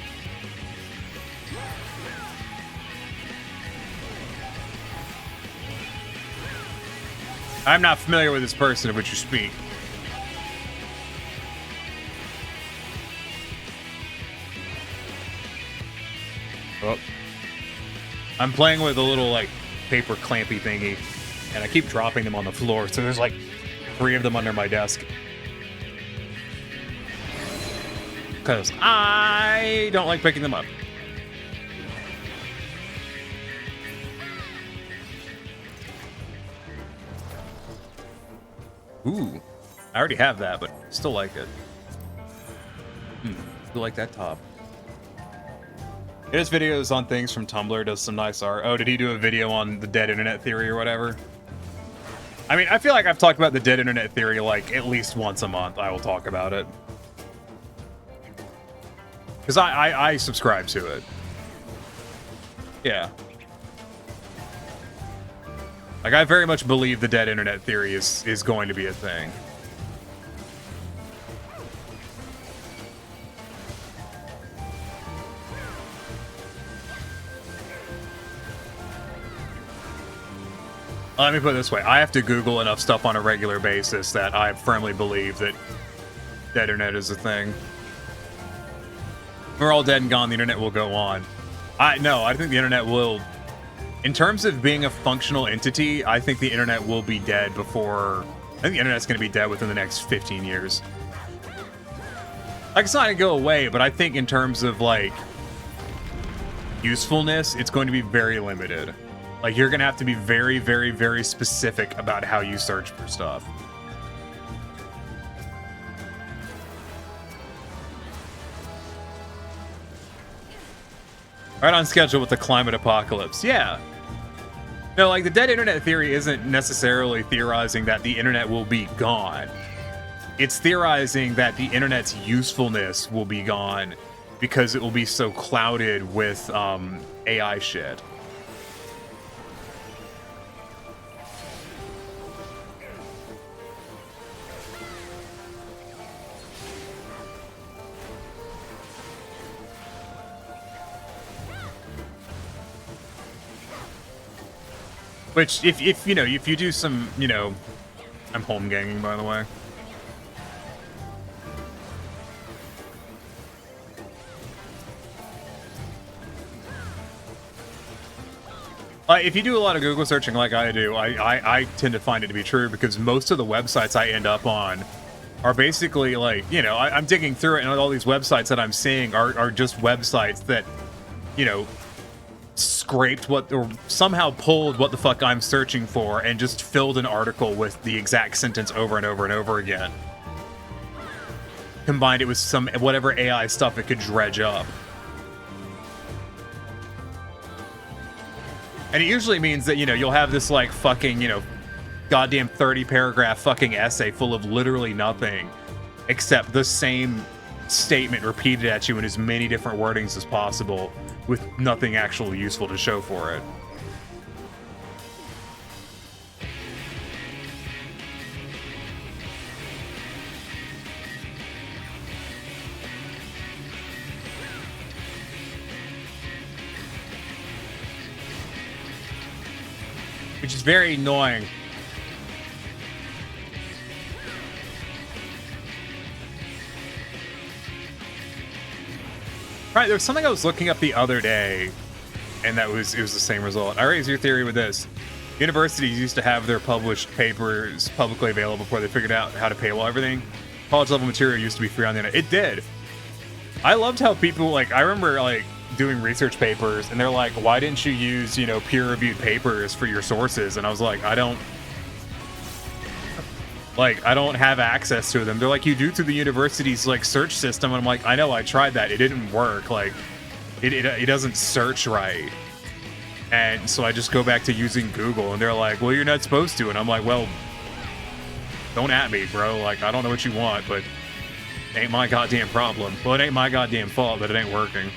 I'm not familiar with this person of which you speak. Oh. I'm playing with a little, like, paper clampy thingy. And I keep dropping them on the floor, so there's like 3 of them under my desk. Because I don't like picking them up. Ooh, I already have that, but still like it. Still like that top. He does videos on things from Tumblr, does some nice art. Oh, did he do a video on the dead internet theory or whatever? I mean, I feel like I've talked about the dead internet theory like at least once a month. I will talk about it. Because I subscribe to it. Yeah. Like, I very much believe the dead internet theory is going to be a thing. Let me put it this way. I have to Google enough stuff on a regular basis that I firmly believe that the internet is a thing. We're all dead and gone. The internet will go on. I think the internet will... In terms of being a functional entity, I think the internet will be dead before... I think the internet's going to be dead within the next 15 years. Like, it's not going to go away, but I think in terms of, like, usefulness, it's going to be very limited. Like, you're going to have to be very, very, very specific about how you search for stuff. Right on schedule with the climate apocalypse. Yeah. No, like, the dead internet theory isn't necessarily theorizing that the internet will be gone. it's theorizing that the internet's usefulness will be gone because it will be so clouded with AI shit. Which, if you know, if you do some, you know, I'm home ganging, by the way. If you do a lot of Google searching like I do, I tend to find it to be true because most of the websites I end up on are basically like, you know, I'm digging through it and all these websites that I'm seeing are just websites that, you know, scraped what or somehow pulled what the fuck I'm searching for and just filled an article with the exact sentence over and over and over again. Combined it with some whatever AI stuff it could dredge up. And it usually means that, you know, you'll have this like fucking, you know, goddamn 30 paragraph fucking essay full of literally nothing except the same statement repeated at you in as many different wordings as possible with nothing actually useful to show for it. Which is very annoying. Right, there was something I was looking up the other day, and it was the same result. I raise your theory with this. Universities used to have their published papers publicly available before they figured out how to paywall everything. College level material used to be free on the internet. It did. I loved how people, like, I remember, like, doing research papers, and they're like, why didn't you use, you know, peer-reviewed papers for your sources? And I was like, I don't have access to them. They're like, you do through the university's like search system. And I'm like, I know, I tried that. It didn't work. Like, it doesn't search right. And so I just go back to using Google, and they're like, well, you're not supposed to. And I'm like, well, don't at me, bro. Like, I don't know what you want, but it ain't my goddamn problem. Well, it ain't my goddamn fault that it ain't working.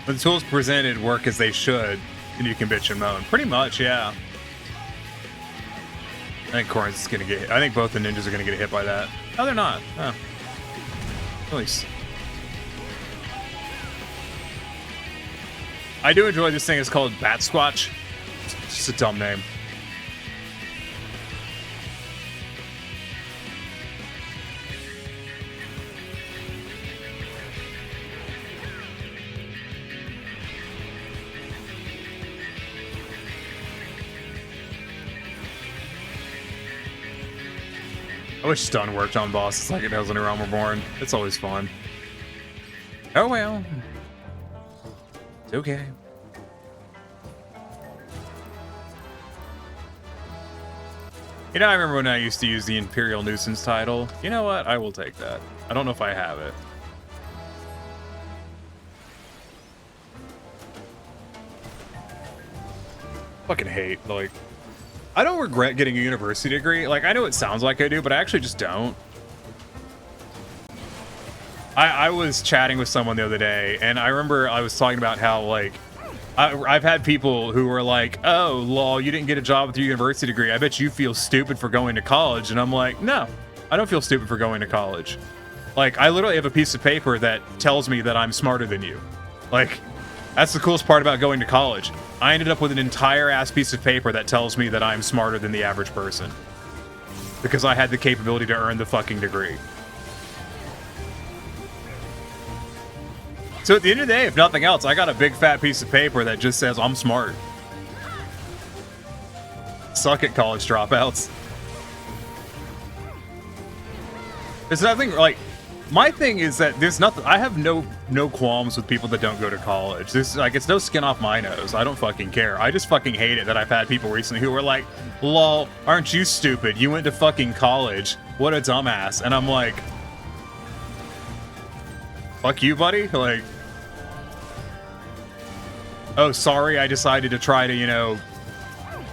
When the tools presented work as they should, then you can bitch and moan. Pretty much, yeah. I think Corn's is gonna get hit. I think both the ninjas are gonna get hit by that. No, they're not. Oh. Nice. I do enjoy this thing. It's called Bat Squatch. It's just a dumb name. I wish stun worked on bosses like it does in A Realm Reborn. It's always fun. Oh well. It's okay. You know, I remember when I used to use the Imperial Nuisance title. You know what? I will take that. I don't know if I have it. Fucking hate, like... I don't regret getting a university degree. Like, I know it sounds like I do, but I actually just don't. I was chatting with someone the other day, and I remember I was talking about how, like, I've had people who were like, oh, lol, you didn't get a job with your university degree. I bet you feel stupid for going to college. And I'm like, no, I don't feel stupid for going to college. Like, I literally have a piece of paper that tells me that I'm smarter than you. Like, that's the coolest part about going to college. I ended up with an entire ass piece of paper that tells me that I'm smarter than the average person. Because I had the capability to earn the fucking degree. So at the end of the day, if nothing else, I got a big fat piece of paper that just says I'm smart. Suck it, college dropouts. There's nothing, like, My thing is that there's nothing. I have no qualms with people that don't go to college. This like it's no skin off my nose. I don't fucking care. I just fucking hate it that I've had people recently who were like, "Lol, aren't you stupid? You went to fucking college. What a dumbass." And I'm like, "Fuck you, buddy." Like, oh, sorry. I decided to try to, you know,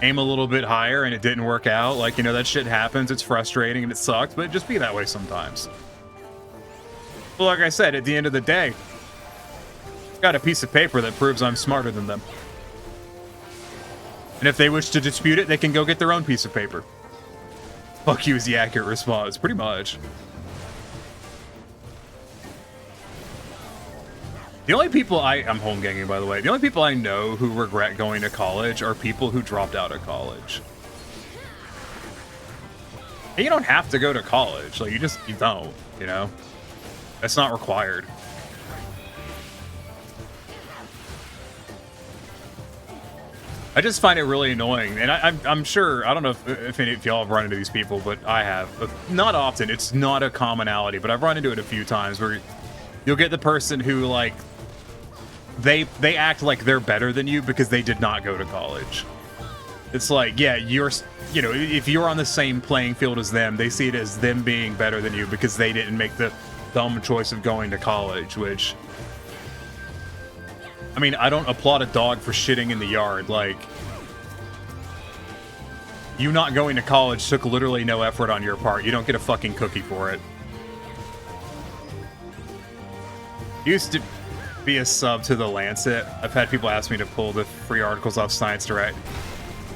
aim a little bit higher and it didn't work out. Like, you know, that shit happens. It's frustrating and it sucks, but just be that way sometimes. Well, like I said, at the end of the day, got a piece of paper that proves I'm smarter than them. And if they wish to dispute it, they can go get their own piece of paper. Fuck you is the accurate response, pretty much. The only people I'm home ganging, by the way. The only people I know who regret going to college are people who dropped out of college. And you don't have to go to college. Like, you don't, you know? That's not required. I just find it really annoying, and I'm sure, I don't know if any of y'all have run into these people, but I have. Not often, it's not a commonality, but I've run into it a few times where you'll get the person who, like, they act like they're better than you because they did not go to college. It's like, yeah, you know, if you're on the same playing field as them, they see it as them being better than you because they didn't make the dumb choice of going to college, which, I mean, I don't applaud a dog for shitting in the yard. Like, you not going to college took literally no effort on your part. You don't get a fucking cookie for it. Used to be a sub to the Lancet. I've had people ask me to pull the free articles off Science Direct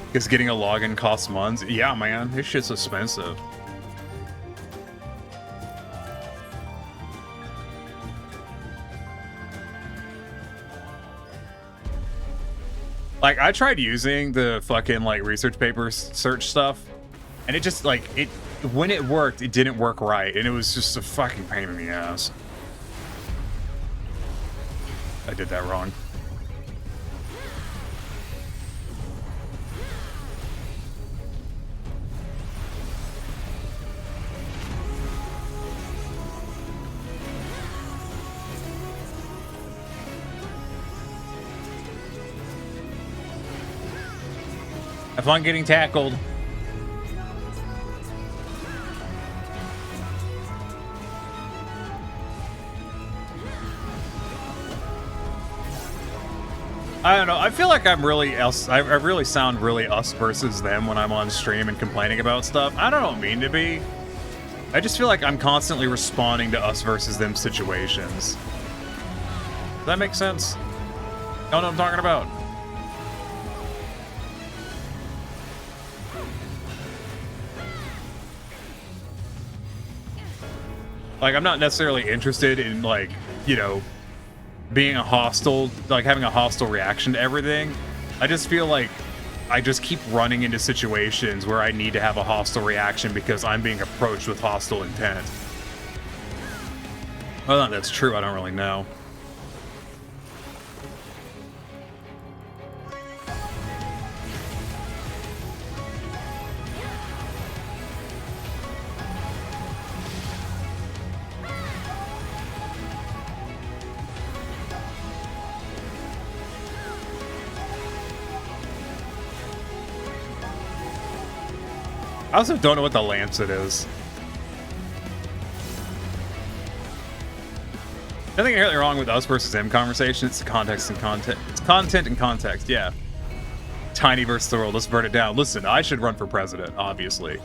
because getting a login costs months. Yeah, man, this shit's expensive. Like, I tried using the fucking, like, research papers search stuff, and it just, like, when it worked, it didn't work right, and it was just a fucking pain in the ass. I did that wrong. Have fun getting tackled. I don't know. I feel like I'm really I really sound really us versus them when I'm on stream and complaining about stuff. I don't mean to be. I just feel like I'm constantly responding to us versus them situations. Does that make sense? You know what I'm talking about? Like, I'm not necessarily interested in, like, you know, being a hostile, like having a hostile reaction to everything. I just feel like I just keep running into situations where I need to have a hostile reaction because I'm being approached with hostile intent. Whether or not that's true, I don't really know. I also don't know what the Lancet is. Nothing inherently wrong with us versus them conversation. It's the context and content. It's content and context, yeah. Tiny versus the world. Let's burn it down. Listen, I should run for president, obviously.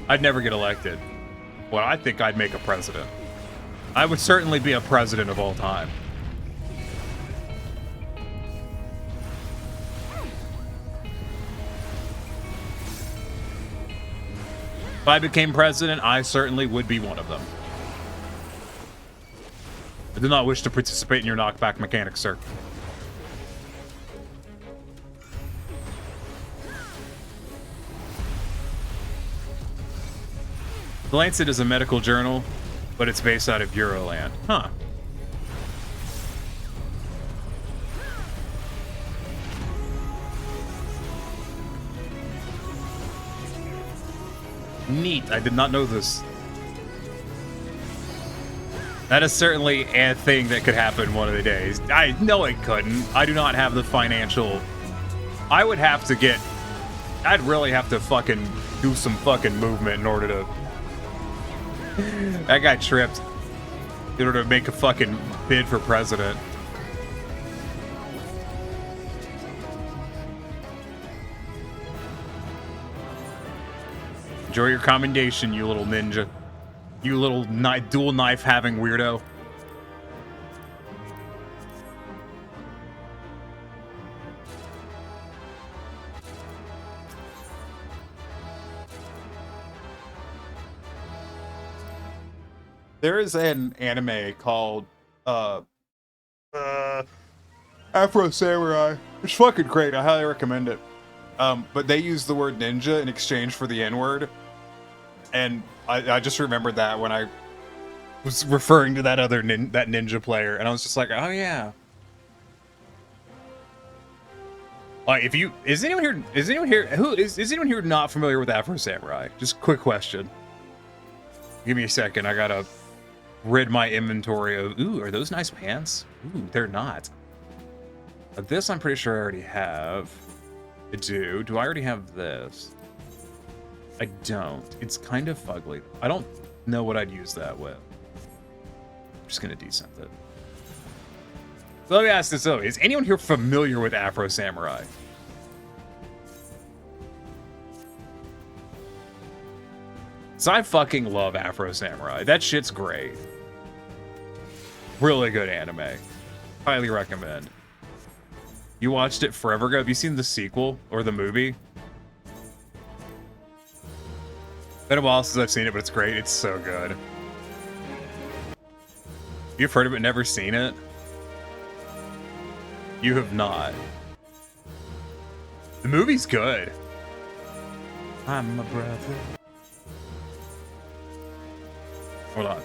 I'd never get elected. Well, I think I'd make a president. I would certainly be a president of all time. If I became president, I certainly would be one of them. I do not wish to participate in your knockback mechanics, sir. The Lancet is a medical journal, but it's based out of Euroland. Huh. Neat. I did not know this. That is certainly a thing that could happen one of the days. I know it couldn't. I do not have the financial... I would have to get... I'd really have to fucking do some fucking movement in order to... That guy tripped. In order to make a fucking bid for president. Enjoy your commendation, you little ninja. You little dual knife having weirdo. There is an anime called Afro Samurai. It's fucking great. I highly recommend it. But they use the word ninja in exchange for the N-word. And I just remembered that when I was referring to that other that ninja player, and I was just like, oh yeah. Like, if you is anyone here not familiar with Afro Samurai? Just quick question. Give me a second. I gotta rid my inventory of. Ooh, are those nice pants? Ooh, they're not. This I'm pretty sure I already have. I do. Do I already have this? I don't. It's kind of fugly. I don't know what I'd use that with. I'm just gonna descent it. So let me ask this though. Is anyone here familiar with Afro Samurai? So I fucking love Afro Samurai. That shit's great. Really good anime. Highly recommend. You watched it forever ago. Have you seen the sequel or the movie? Been a while since I've seen it, but it's great. It's so good. You've heard of it, never seen it? You have not. The movie's good. I'm a brother. Hold on.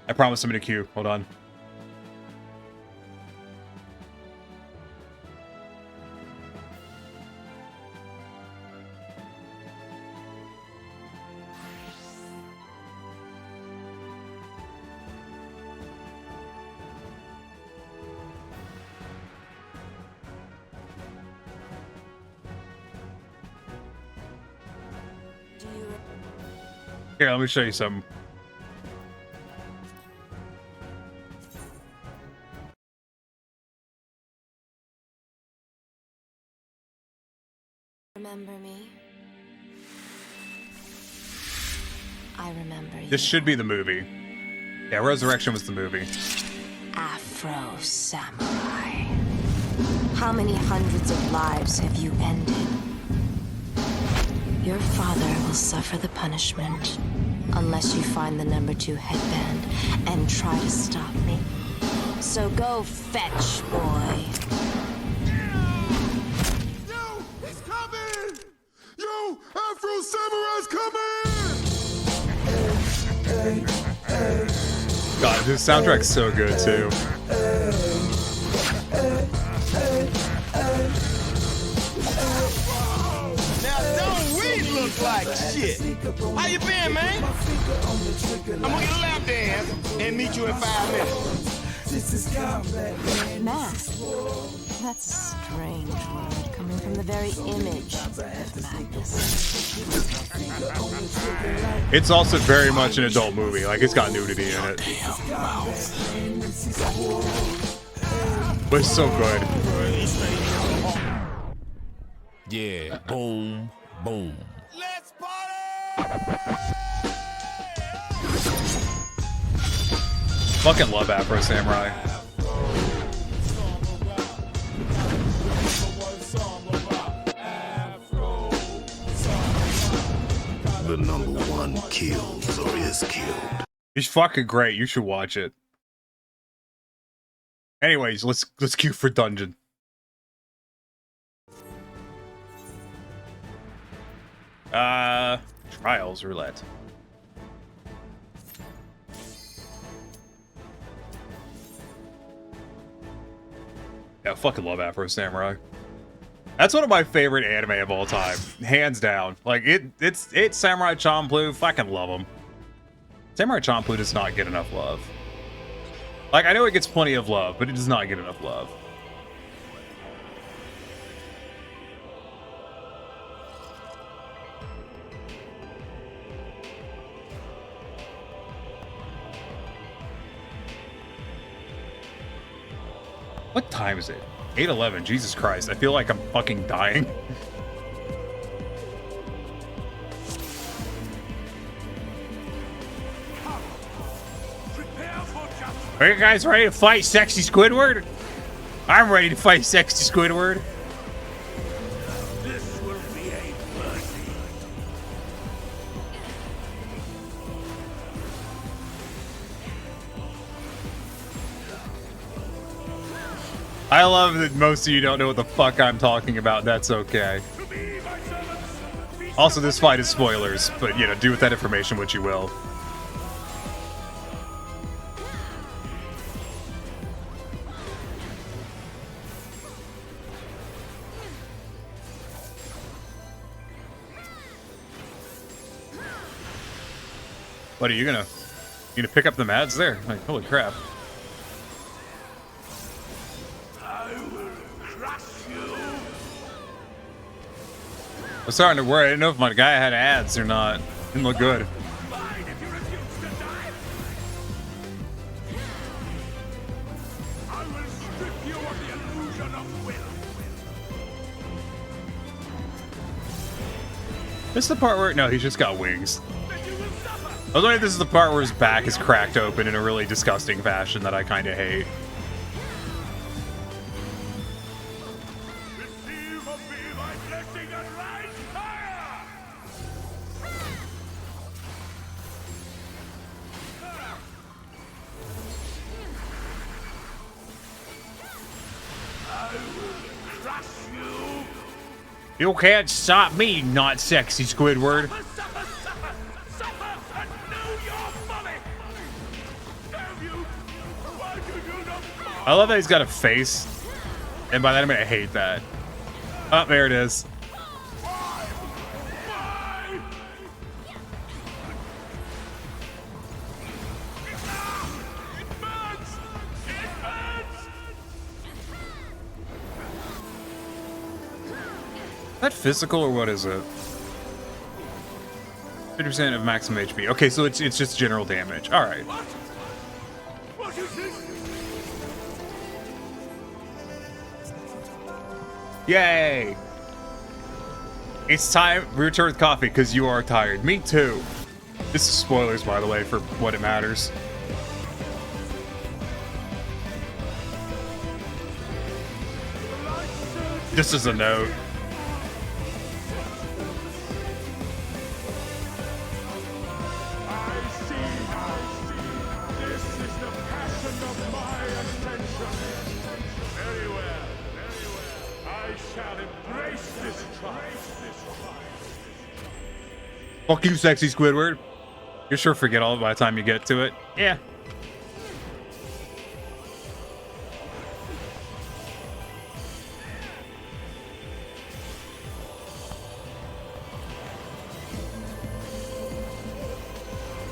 I promised him in a queue. Hold on. Here, let me show you something. Remember me? I remember you. This should be the movie. Yeah, Resurrection was the movie. Afro Samurai. How many hundreds of lives have you ended? Your father will suffer the punishment unless you find the number 2 headband and try to stop me. So go fetch, boy. Yo, he's coming! Yo, Afro Samurai's coming! God, this soundtrack's so good too. Look like shit. How you been, man? I'm gonna get a lap dance and meet you in 5 minutes. Mask. That's a strange word coming from the very image of madness. It's also very much an adult movie. Like, it's got nudity in it. But it's so good. Yeah, boom, boom. Let's party! Fucking love Afro Samurai. The number 1 kills or is killed. He's fucking great. You should watch it. Anyways, let's queue for dungeon. Trials roulette. Yeah, I fucking love Afro Samurai. That's one of my favorite anime of all time, hands down. Like it's Samurai Champloo. Fucking love him. Samurai Champloo does not get enough love. Like I know it gets plenty of love, but it does not get enough love. What time is it? 8:11. Jesus Christ. I feel like I'm fucking dying. Are you guys ready to fight Sexy Squidward? I'm ready to fight Sexy Squidward. This will be a mercy. I love that most of you don't know what the fuck I'm talking about. That's okay. Also, this fight is spoilers, but you know, do with that information what you will. What are you gonna pick up the mads there? Like, holy crap. I will crush you. I'm starting to worry. I didn't know if my guy had ads or not. Didn't look good. Fine if you refuse to die. I will strip you of the illusion of will. This is the part where no, he's just got wings. Then you will suffer. I was wondering if this is the part where his back is cracked open in a really disgusting fashion that I kind of hate. Receive of me my blessing and rise higher. I will crush you. You can't stop me, not Sexy Squidward. Suffer, suffer, suffer, and know your folly. Damn you! Why do you not fall? I love that he's got a face, and by that I mean I hate that. Oh, there it is. Why? It burns! It burns! Is that physical or what is it? 50% of maximum HP. Okay, so it's just general damage. All right. What is this? Yay! It's time we return with coffee because you are tired. Me too. This is spoilers, by the way, for what it matters. Just as a note. I see. This is the passion of my attention. Very well, very well. I shall embrace this trial. Fuck you, Sexy Squidward. You're sure forget all by the time you get to it. Yeah.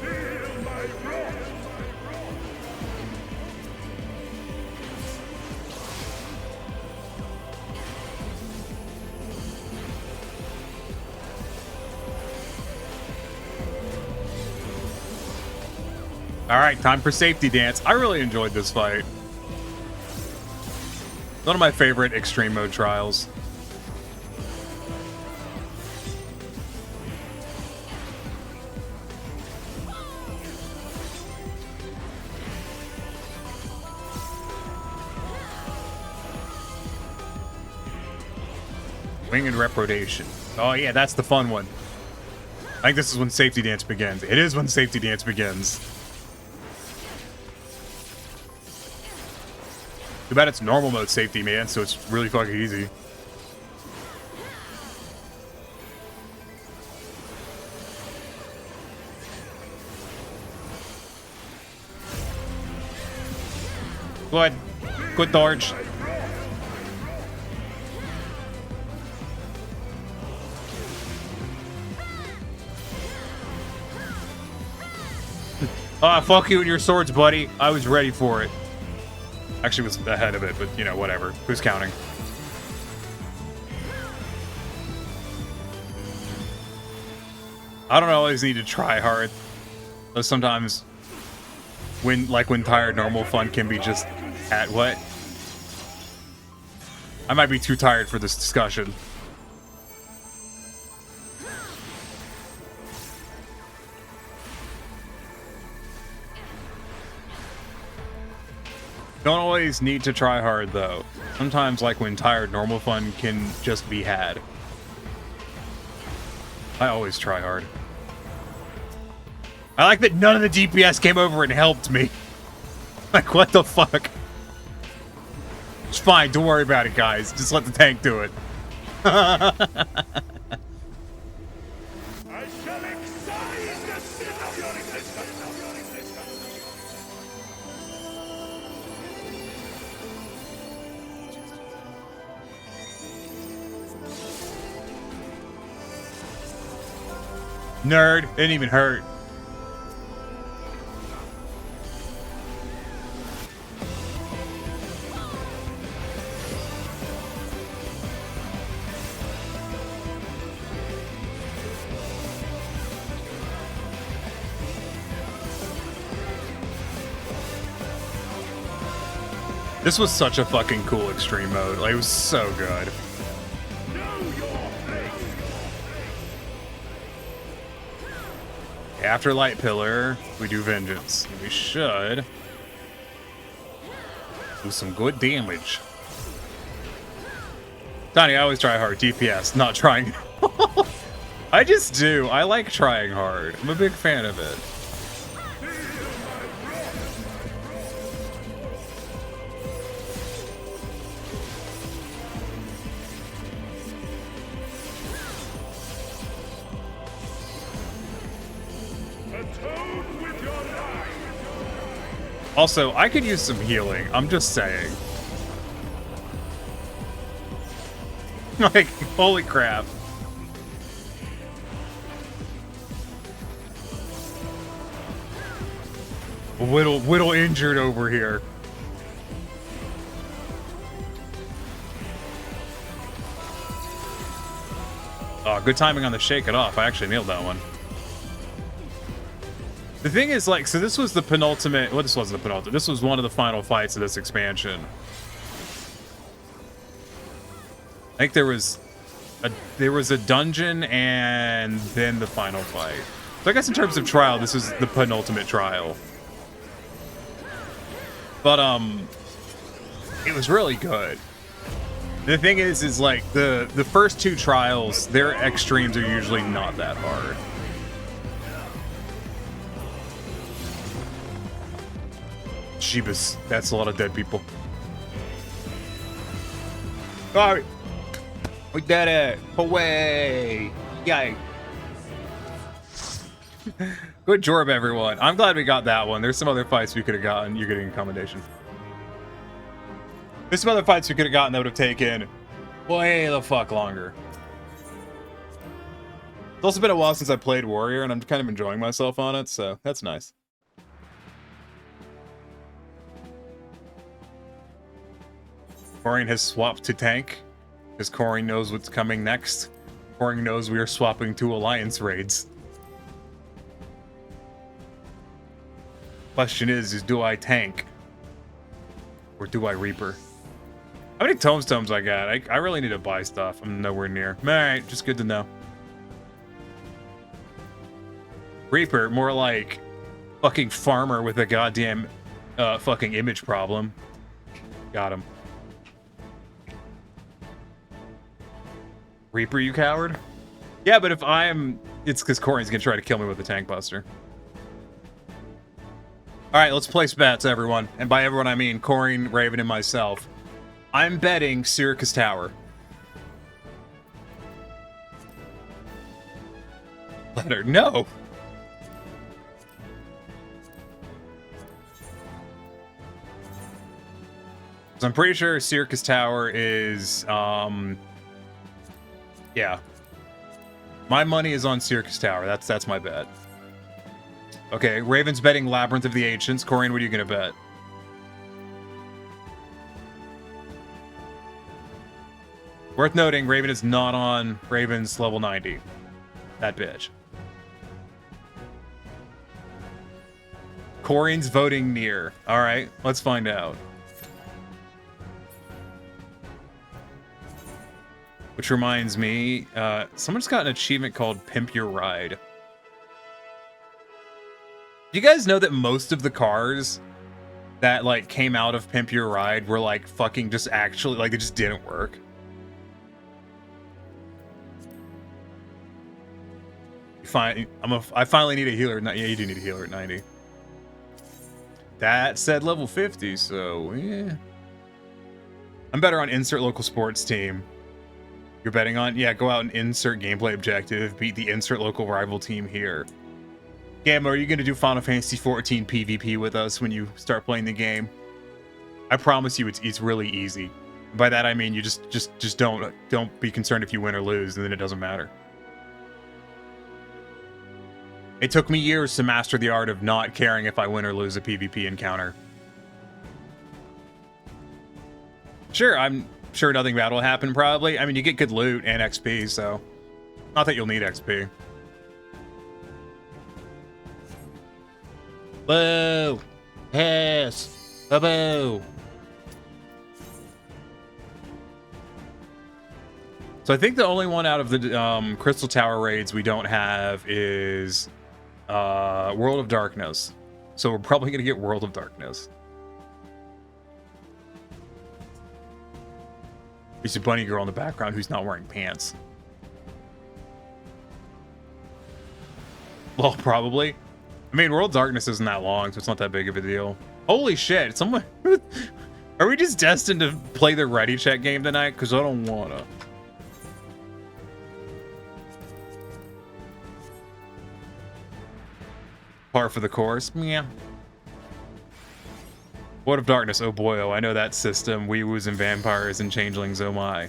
Feel my wrath. All right, time for safety dance. I really enjoyed this fight. One of my favorite extreme mode trials. Winged Reprobation. Oh yeah, that's the fun one. I think this is when safety dance begins. It is when safety dance begins. Too bad it's normal mode safety, man, so it's really fucking easy. Good. Good dodge. Ah, fuck you and your swords, buddy. I was ready for it. Actually was ahead of it, but you know, whatever. Who's counting? I don't always need to try hard. Though sometimes when tired, normal fun can be just at what? I might be too tired for this discussion. Don't always need to try hard, though. Sometimes, like when tired, normal fun can just be had. I always try hard. I like that none of the DPS came over and helped me. Like, what the fuck? It's fine, don't worry about it, guys. Just let the tank do it. I shall excise the sin of your existence. Nerd, didn't even hurt. This was such a fucking cool extreme mode. Like, it was so good. After Light Pillar, we do Vengeance. We should do some good damage. Donnie, I always try hard. DPS, not trying. I just do. I like trying hard. I'm a big fan of it. Also, I could use some healing. I'm just saying. Like, holy crap. Whittle injured over here. Oh, good timing on the shake it off. I actually nailed that one. The thing is, like, so this was the penultimate. Well, this wasn't the penultimate. This was one of the final fights of this expansion. I think there was a dungeon and then the final fight. So I guess in terms of trial, this is the penultimate trial. But it was really good. The thing is like the first two trials, their extremes are usually not that hard. Jeebus, that's a lot of dead people. Alright. We did it. Away. Yay. Good job, everyone. I'm glad we got that one. There's some other fights we could have gotten. You're getting a commendation. There's some other fights we could have gotten that would have taken way the fuck longer. It's also been a while since I played Warrior, and I'm kind of enjoying myself on it, so that's nice. Corrin has swapped to tank, because Corrin knows what's coming next. Corrin knows we are swapping to alliance raids. Question is do I tank? Or do I Reaper? How many tomes I got? I really need to buy stuff. I'm nowhere near. Alright, just good to know. Reaper, more like fucking farmer with a goddamn fucking image problem. Got him. Reaper, you coward? Yeah, but if it's because Corrin's gonna try to kill me with a tank buster. Alright, let's place bets, everyone. And by everyone, I mean Corrin, Raven, and myself. I'm betting Syracuse Tower. Letter, no! So I'm pretty sure Syracuse Tower is, yeah. My money is on Syracuse Tower. That's my bet. Okay, Raven's betting Labyrinth of the Ancients. Corian, what are you gonna bet? Worth noting, Raven is not on Raven's level 90. That bitch. Corian's voting near. Alright, let's find out. Which reminds me, someone's got an achievement called Pimp Your Ride. Do you guys know that most of the cars that, like, came out of Pimp Your Ride were, like, fucking just actually, like, they just didn't work? Fine, I finally need a healer. Yeah, you do need a healer at 90. That said level 50, so yeah. I'm better on insert local sports team. You're betting on? Yeah, go out and insert gameplay objective. Beat the insert local rival team here. Gamma, are you going to do Final Fantasy 14 PvP with us when you start playing the game? I promise you it's really easy. By that I mean you just don't be concerned if you win or lose, and then it doesn't matter. It took me years to master the art of not caring if I win or lose a PvP encounter. Sure, I'm sure nothing bad will happen, probably. I mean, you get good loot and XP, so... Not that you'll need XP. Boo! Yes! Boo! So I think the only one out of the Crystal Tower raids we don't have is... World of Darkness. So we're probably gonna get World of Darkness. There's a bunny girl in the background who's not wearing pants. Well, probably. I mean, World of Darkness isn't that long, so it's not that big of a deal. Holy shit, someone... Are we just destined to play the Ready Check game tonight? Because I don't wanna. Par for the course. Yeah. World of Darkness. Oh boy, oh, I know that system. Wee-woos and vampires and changelings, oh my.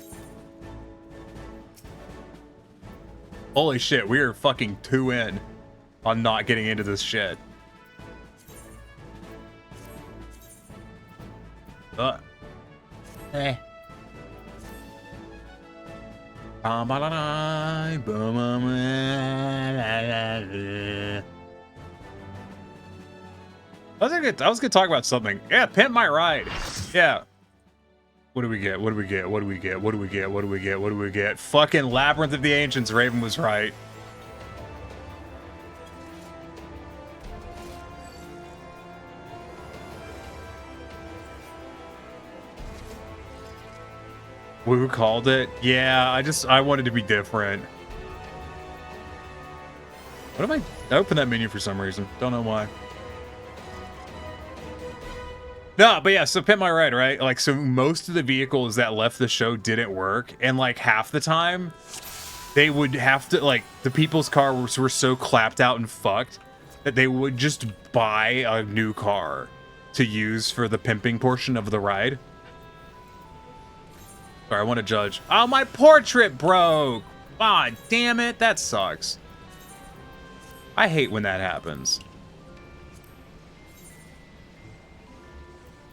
Holy shit, we are fucking 2 in on not getting into this shit. Eh. I was gonna talk about something. Yeah, Pimp My Ride. Yeah. What do we get? What do we get? What do we get? What do we get? What do we get? What do we get? Fucking Labyrinth of the Ancients. Raven was right. Who called it? Yeah, I wanted to be different. What am I opened that menu for some reason. Don't know why. No, but yeah, so Pimp My Ride, right? Like, so most of the vehicles that left the show didn't work, and like half the time, they would have to, like, the people's cars were so clapped out and fucked that they would just buy a new car to use for the pimping portion of the ride. Sorry, I want to judge. Oh, my portrait broke! Ah, damn it, that sucks. I hate when that happens.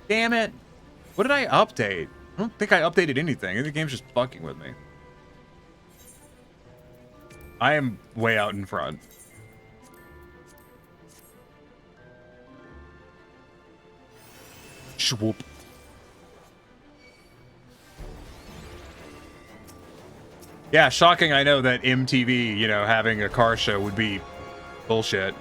Damn it. What did I update? I don't think I updated anything. I think the game's just fucking with me. I am way out in front. Swoop. Yeah, shocking, I know that MTV, you know, having a car show would be bullshit.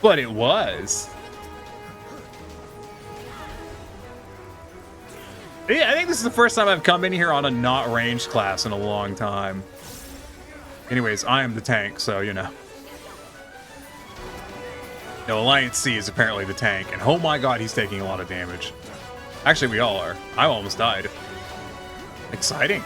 But it was. Yeah, I think this is the first time I've come in here on a not ranged class in a long time. Anyways, I am the tank, so you know. No, Alliance C is apparently the tank, and oh my god, he's taking a lot of damage. Actually, we all are. I almost died. Exciting.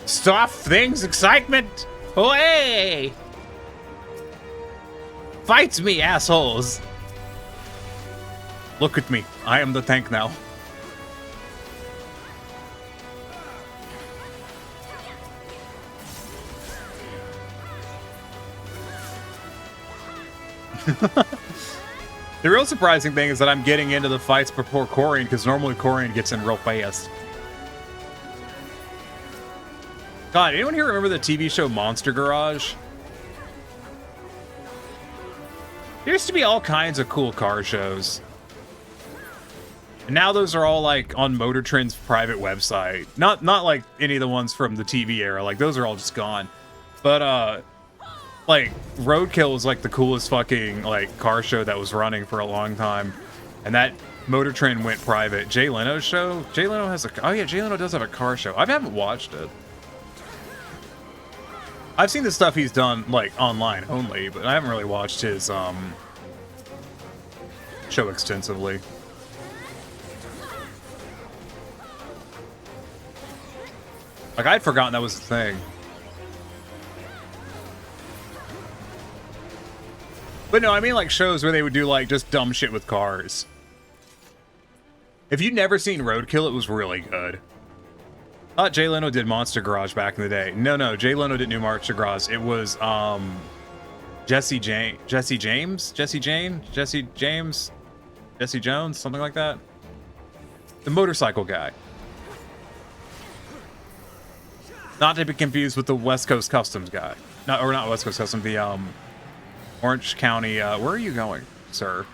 Stop things, excitement! Oh, hey! Fight me, assholes! Look at me. I am the tank now. The real surprising thing is that I'm getting into the fights before Corian, because normally Corian gets in real fast. God, anyone here remember the TV show Monster Garage? There used to be all kinds of cool car shows. And now those are all like on Motor Trend's private website. Not like any of the ones from the TV era. Like those are all just gone. But like Roadkill was like the coolest fucking like car show that was running for a long time. And that Motor Trend went private. Jay Leno's show? Jay Leno has a oh yeah, Jay Leno does have a car show. I haven't watched it. I've seen the stuff he's done like online only, but I haven't really watched his show extensively. Like I'd forgotten that was the thing. But no, I mean like shows where they would do like just dumb shit with cars. If you'd never seen Roadkill, it was really good. I thought Jay Leno did Monster Garage back in the day. No, Jay Leno didn't do Monster Garage. It was Jesse James, Jesse Jones, something like that. The motorcycle guy. Not to be confused with the West Coast Customs guy. Not West Coast Customs, the Orange County. Where are you going, sir?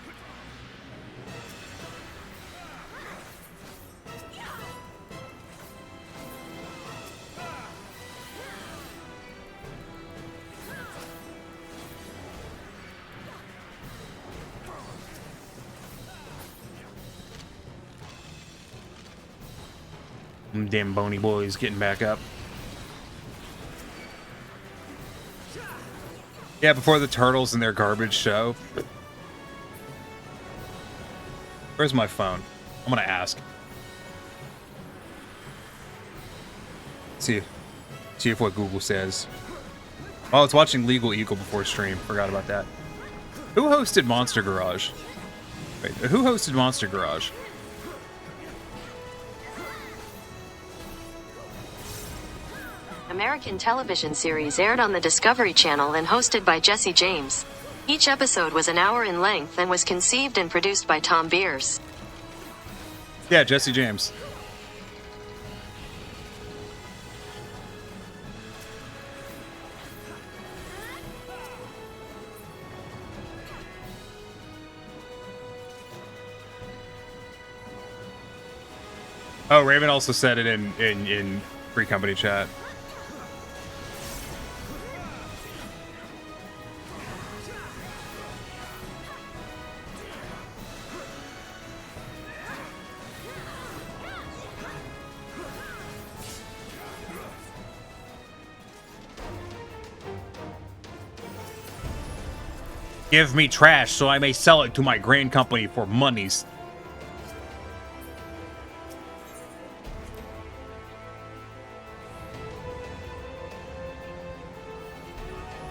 Them damn bony boys getting back up. Yeah, before the Turtles and their garbage show. Where's my phone? I'm gonna ask. See if what Google says. Oh, it's watching Legal Eagle before stream. Forgot about that. Who hosted Monster Garage? Wait, who hosted Monster Garage? American television series aired on the Discovery Channel and hosted by Jesse James. Each episode was an hour in length and was conceived and produced by Tom Beers. Yeah, Jesse James. Oh, Raven also said it in Free Company chat. Give me trash so I may sell it to my grain company for monies.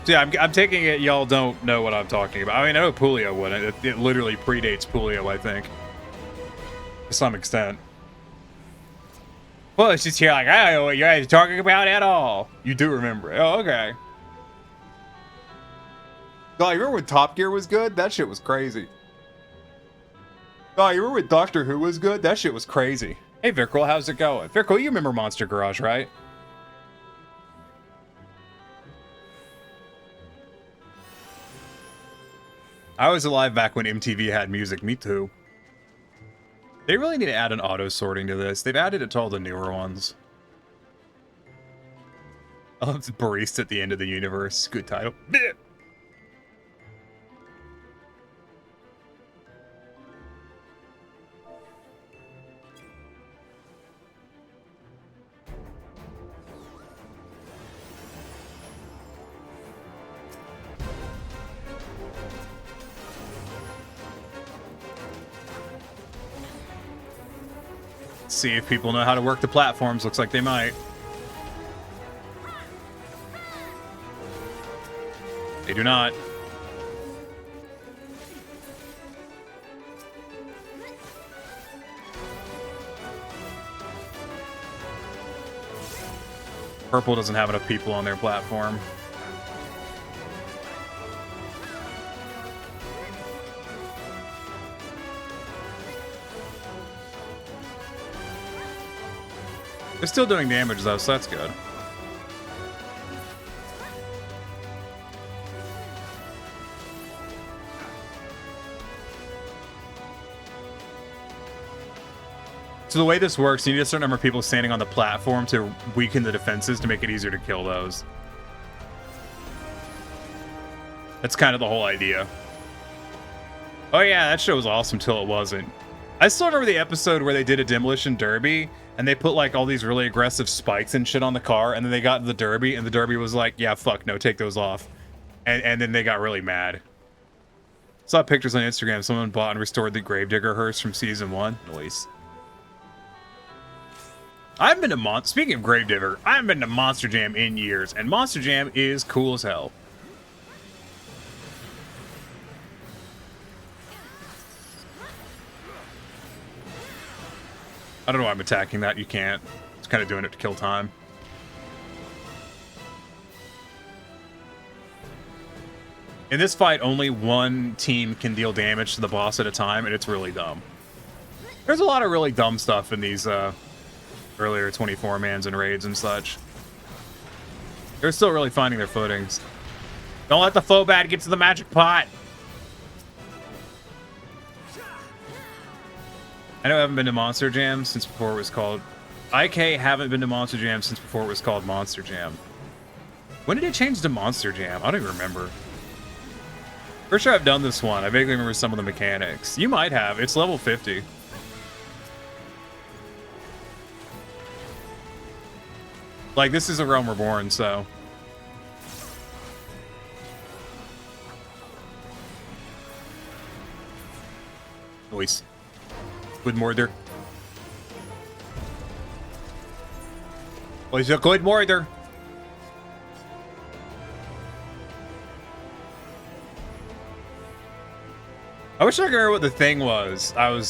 So yeah, I'm taking it y'all don't know what I'm talking about. I mean, I know Pulio wouldn't. It literally predates Pulio, I think. To some extent. Well, it's just here like, I don't know what you guys are talking about at all. You do remember it. Oh, okay. God, you remember when Top Gear was good? That shit was crazy. God, you remember when Doctor Who was good? That shit was crazy. Hey, Vikral, how's it going? Vikral, you remember Monster Garage, right? I was alive back when MTV had music. Me too. They really need to add an auto sorting to this. They've added it to all the newer ones. I love the Barista at the End of the Universe. Good title. Blech. See if people know how to work the platforms. Looks like they might. They do not. Purple doesn't have enough people on their platform. They're still doing damage though, so that's good. So the way this works, you need a certain number of people standing on the platform to weaken the defenses to make it easier to kill those. That's kind of the whole idea. Oh yeah, that show was awesome till it wasn't. I still remember the episode where they did a demolition derby and they put like all these really aggressive spikes and shit on the car, and then they got to the derby and the derby was like, yeah, fuck no, take those off. And then they got really mad. Saw pictures on Instagram, someone bought and restored the Gravedigger hearse from season 1. Nice. I haven't been to speaking of Gravedigger, I haven't been to Monster Jam in years, and Monster Jam is cool as hell. I don't know why I'm attacking that. You can't. It's kind of doing it to kill time. In this fight, only one team can deal damage to the boss at a time, and it's really dumb. There's a lot of really dumb stuff in these earlier 24-mans and raids and such. They're still really finding their footings. Don't let the Phobad get to the magic pot! I know I haven't been to Monster Jam since before it was called... IK haven't been to Monster Jam since before it was called Monster Jam. When did it change to Monster Jam? I don't even remember. For sure I've done this one. I vaguely remember some of the mechanics. You might have. It's level 50. Like, this is a Realm Reborn, so... Noise. Good mortar. Was a good mortar. I wish I could remember what the thing was. Oh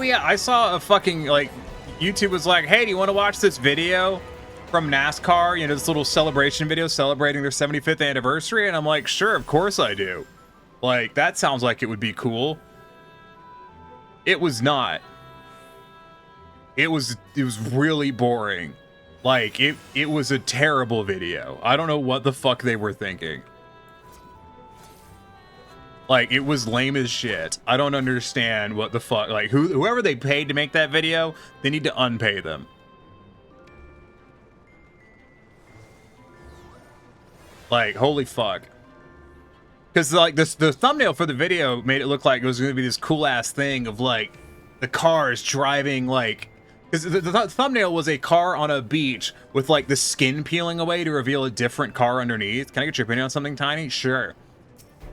yeah, I saw a fucking, like, YouTube was like, hey, do you want to watch this video from NASCAR? You know, this little celebration video celebrating their 75th anniversary? And I'm like, sure, of course I do. Like, that sounds like it would be cool. It was not. It was really boring. Like, it was a terrible video. I don't know what the fuck they were thinking. Like, it was lame as shit. I don't understand what the fuck. Like, whoever they paid to make that video, they need to unpay them. Like, holy fuck. Because, like, the thumbnail for the video made it look like it was going to be this cool-ass thing of, like, the cars driving, like... Because the thumbnail was a car on a beach with, like, the skin peeling away to reveal a different car underneath. Can I get your opinion on something, Tiny? Sure.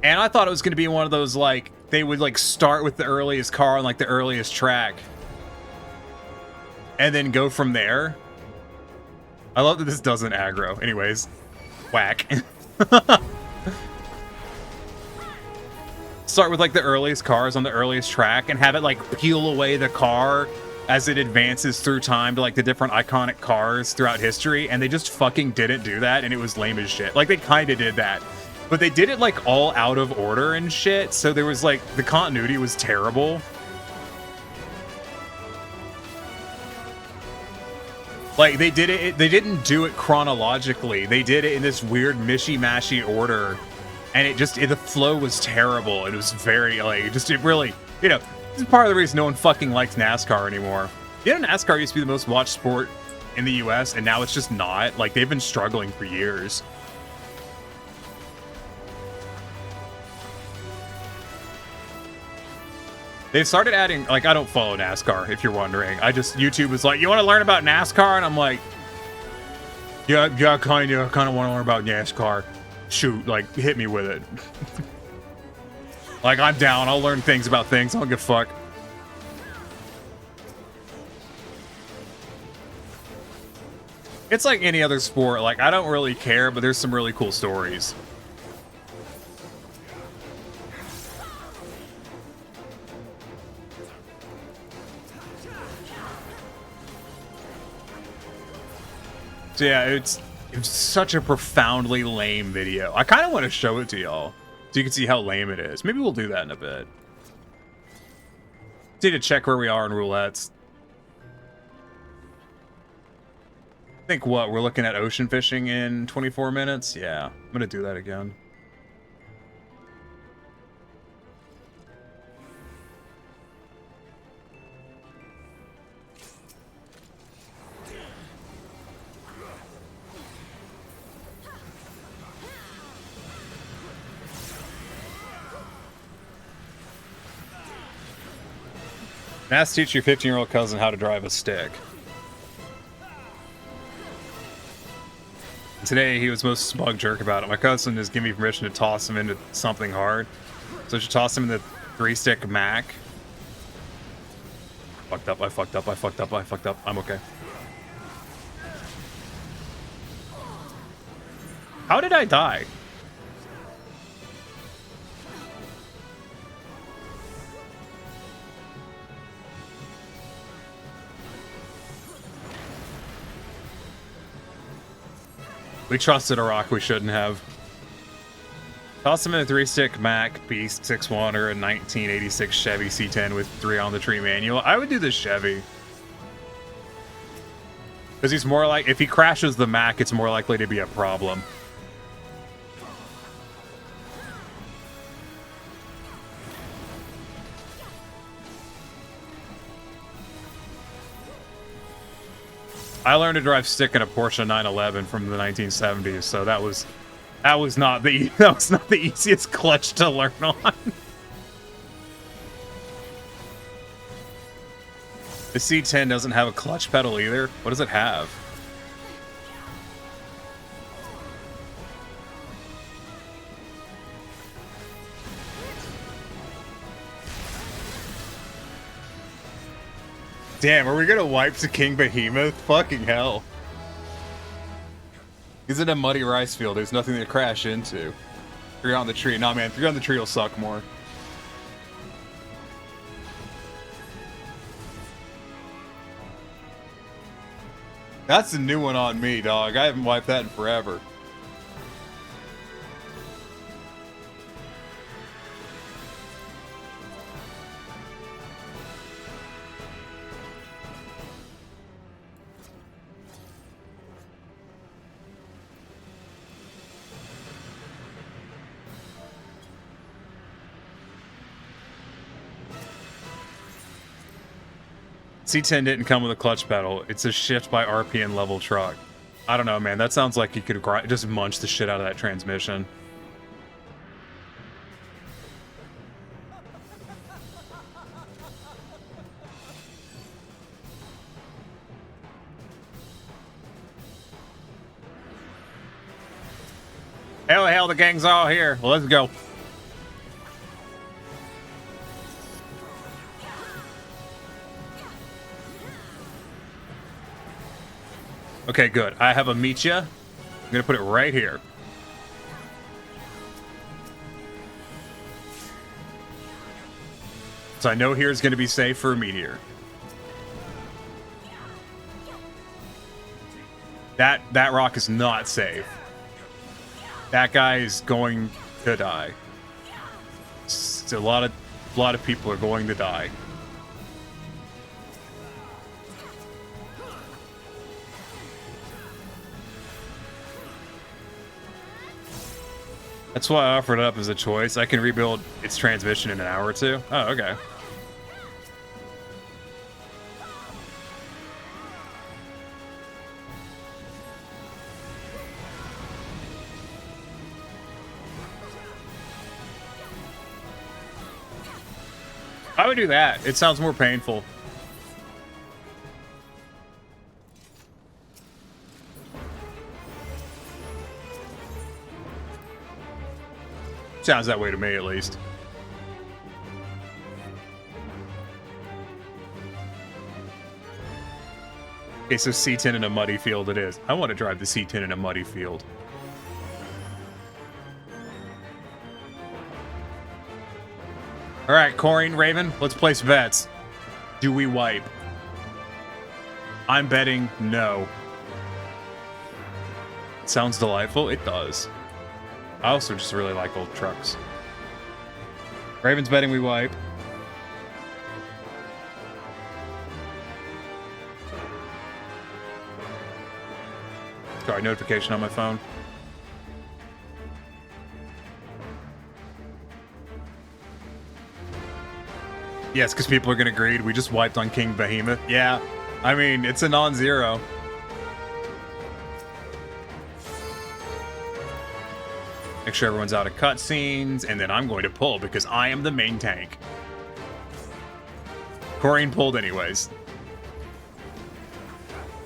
And I thought it was going to be one of those, like, they would, like, start with the earliest car on, like, the earliest track. And then go from there. I love that this doesn't aggro. Anyways. Whack. Start with, like, the earliest cars on the earliest track and have it, like, peel away the car as it advances through time to, like, the different iconic cars throughout history. And they just fucking didn't do that, and it was lame as shit. Like, they kind of did that. But they did it, like, all out of order and shit, so there was, like, the continuity was terrible. Like, they did it, they didn't do it chronologically. They did it in this weird mishy-mashy order, and the flow was terrible. It was very, like, it really, you know, this is part of the reason no one fucking likes NASCAR anymore. You know, NASCAR used to be the most watched sport in the US, and now it's just not. Like, they've been struggling for years. They've started adding, like, I don't follow NASCAR, if you're wondering. YouTube was like, you want to learn about NASCAR? And I'm like, yeah, kind of want to learn about NASCAR. Shoot, like, hit me with it. Like, I'm down. I'll learn things about things. I don't give a fuck. It's like any other sport. Like, I don't really care, but there's some really cool stories. So yeah, it's such a profoundly lame video. I kind of want to show it to y'all so you can see how lame it is. Maybe we'll do that in a bit. Need to check where we are in roulettes. think what, we're looking at ocean fishing in 24 minutes? Yeah, I'm gonna do that again. Mass teach your 15-year-old cousin how to drive a stick. Today, he was most smug jerk about it. My cousin is giving me permission to toss him into something hard. So I should toss him in the 3-stick Mac. Fucked up, I fucked up, I fucked up, I fucked up. I'm okay. How did I die? We trusted a rock we shouldn't have. Toss him in a 3-stick Mac, Beast, 6.1, or a 1986 Chevy C10 with 3 on the tree manual. I would do the Chevy. Because he's more like, if he crashes the Mac, it's more likely to be a problem. I learned to drive stick in a Porsche 911 from the 1970s, so that was not the easiest clutch to learn on. The C10 doesn't have a clutch pedal either. What does it have? Damn, are we gonna wipe to King Behemoth? Fucking hell. He's in a muddy rice field. There's nothing to crash into. 3 on the tree. Nah, man, 3 on the tree will suck more. That's a new one on me, dog. I haven't wiped that in forever. C10 didn't come with a clutch pedal. It's a shift by RPM level truck. I don't know, man. That sounds like you could just munch the shit out of that transmission. Hell, the gang's all here. Well, let's go. Okay, good. I have a Meetya. I'm gonna put it right here. So I know here's gonna be safe for a meteor. That rock is not safe. That guy is going to die. A lot of people are going to die. That's why I offered it up as a choice. I can rebuild its transmission in an hour or two. Oh, okay. I would do that. It sounds more painful. Sounds that way to me, at least. Okay, so C10 in a muddy field it is. I want to drive the C10 in a muddy field. All right, Corin, Raven, let's place bets. Do we wipe? I'm betting no. It sounds delightful. It does. I also just really like old trucks. Raven's betting we wipe. Sorry, notification on my phone. Yes, because people are going to greed. We just wiped on King Behemoth. Yeah, I mean, it's a non-zero. Make sure everyone's out of cutscenes, and then I'm going to pull because I am the main tank. Corrine pulled anyways.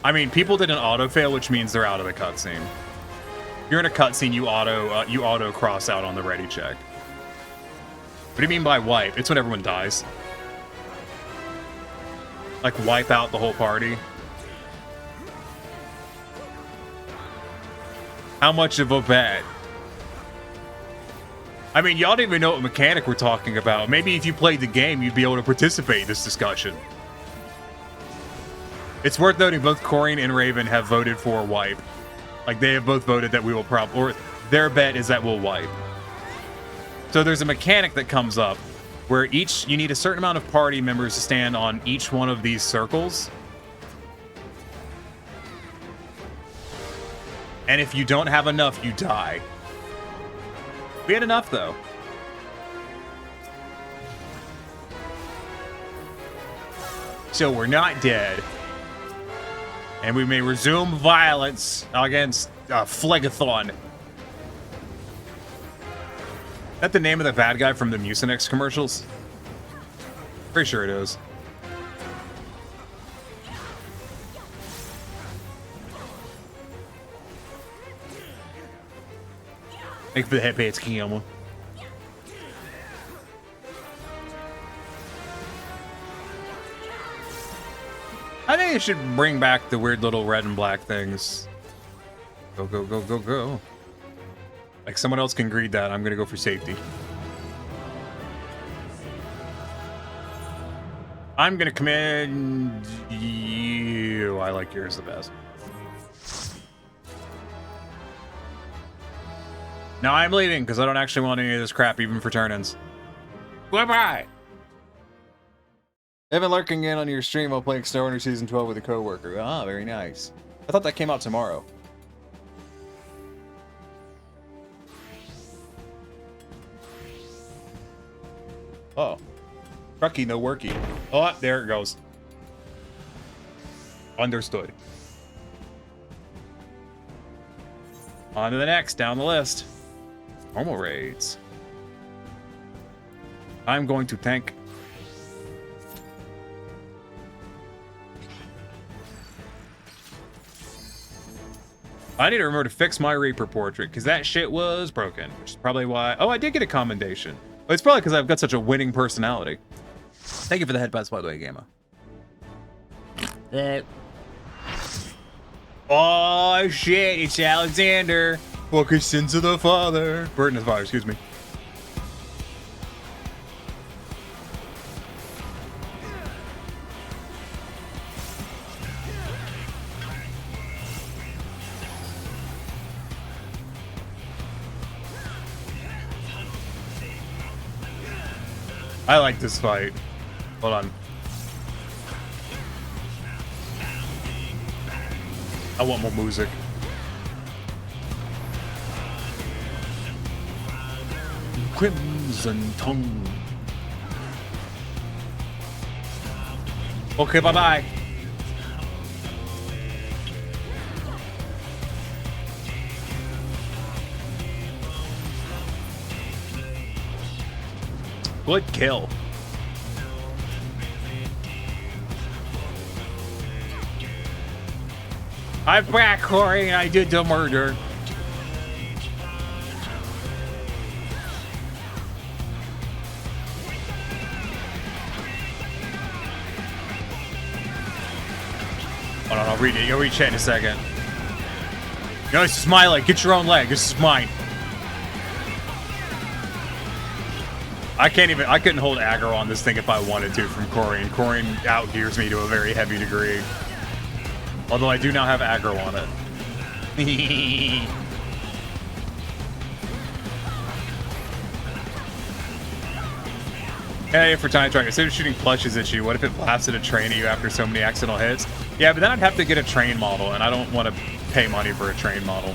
I mean, people did an auto-fail, which means they're out of the cutscene. If you're in a cutscene, you auto cross out on the ready check. What do you mean by wipe? It's when everyone dies. Like, wipe out the whole party. How much of a bet? I mean, y'all don't even know what mechanic we're talking about. Maybe if you played the game, you'd be able to participate in this discussion. It's worth noting both Corrine and Raven have voted for wipe. Like, they have both voted that we will or their bet is that we'll wipe. So there's a mechanic that comes up where you need a certain amount of party members to stand on each one of these circles. And if you don't have enough, you die. We had enough, though. So we're not dead. And we may resume violence against Phlegathon. Is that the name of the bad guy from the Mucinex commercials? Pretty sure it is. Thank you for the head pants, King Elmo. I think it should bring back the weird little red and black things. Go, go, go, go, go. Like someone else can greed that. I'm gonna go for safety. I'm gonna commend you. I like yours the best. Now I'm leaving because I don't actually want any of this crap even for turn-ins. Bye-bye! I've been lurking in on your stream while playing Snow Runner Season 12 with a coworker. Ah, very nice. I thought that came out tomorrow. Oh. Trucky, no worky. Oh, there it goes. Understood. On to the next, down the list. Normal raids. I'm going to tank. I need to remember to fix my Reaper portrait, because that shit was broken, which is probably why... Oh, I did get a commendation. But it's probably because I've got such a winning personality. Thank you for the headbuds, by the way, Gamma. Oh, shit, it's Alexander. Fucking sins of the father. Burden of the father, excuse me. I like this fight. Hold on. I want more music. Crimson Tongue. Okay, bye-bye. Good kill. I'm back, Corey, and I did the murder. Hold on, I'll read it. You'll read chat in a second. No, this is my leg. Get your own leg. This is mine. I couldn't hold aggro on this thing if I wanted to from Corrine. Corrine outgears me to a very heavy degree. Although I do now have aggro on it. Hey, for Tiny Truck, instead of shooting plushes at you, what if it blasted a train at you after so many accidental hits? Yeah, but then I'd have to get a train model, and I don't want to pay money for a train model.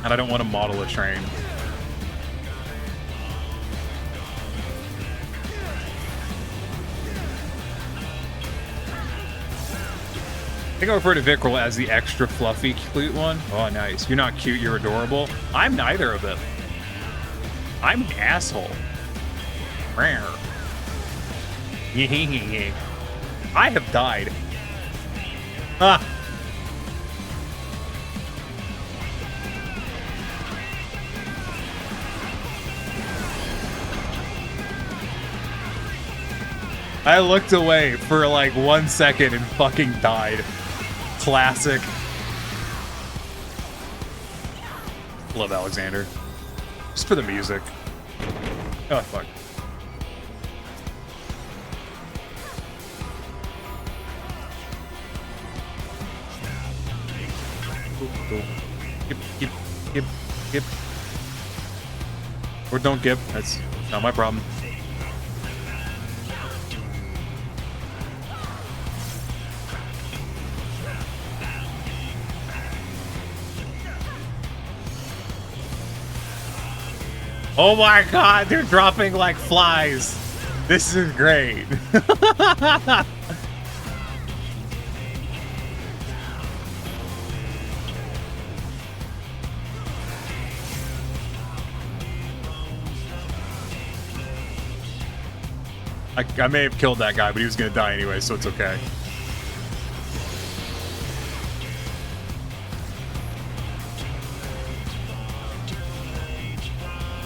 And I don't want to model a train. I think I refer to Vickrell as the extra fluffy, cute one. Oh, nice. You're not cute, you're adorable. I'm neither of them. I'm an asshole. Rare. I have died. Ah. I looked away for like 1 second and fucking died. Classic. Love Alexander. Just for the music. Oh, fuck. Gip. Or don't gip. That's not my problem. Oh my god, they're dropping like flies. This is great. I may have killed that guy, but he was going to die anyway, so it's okay.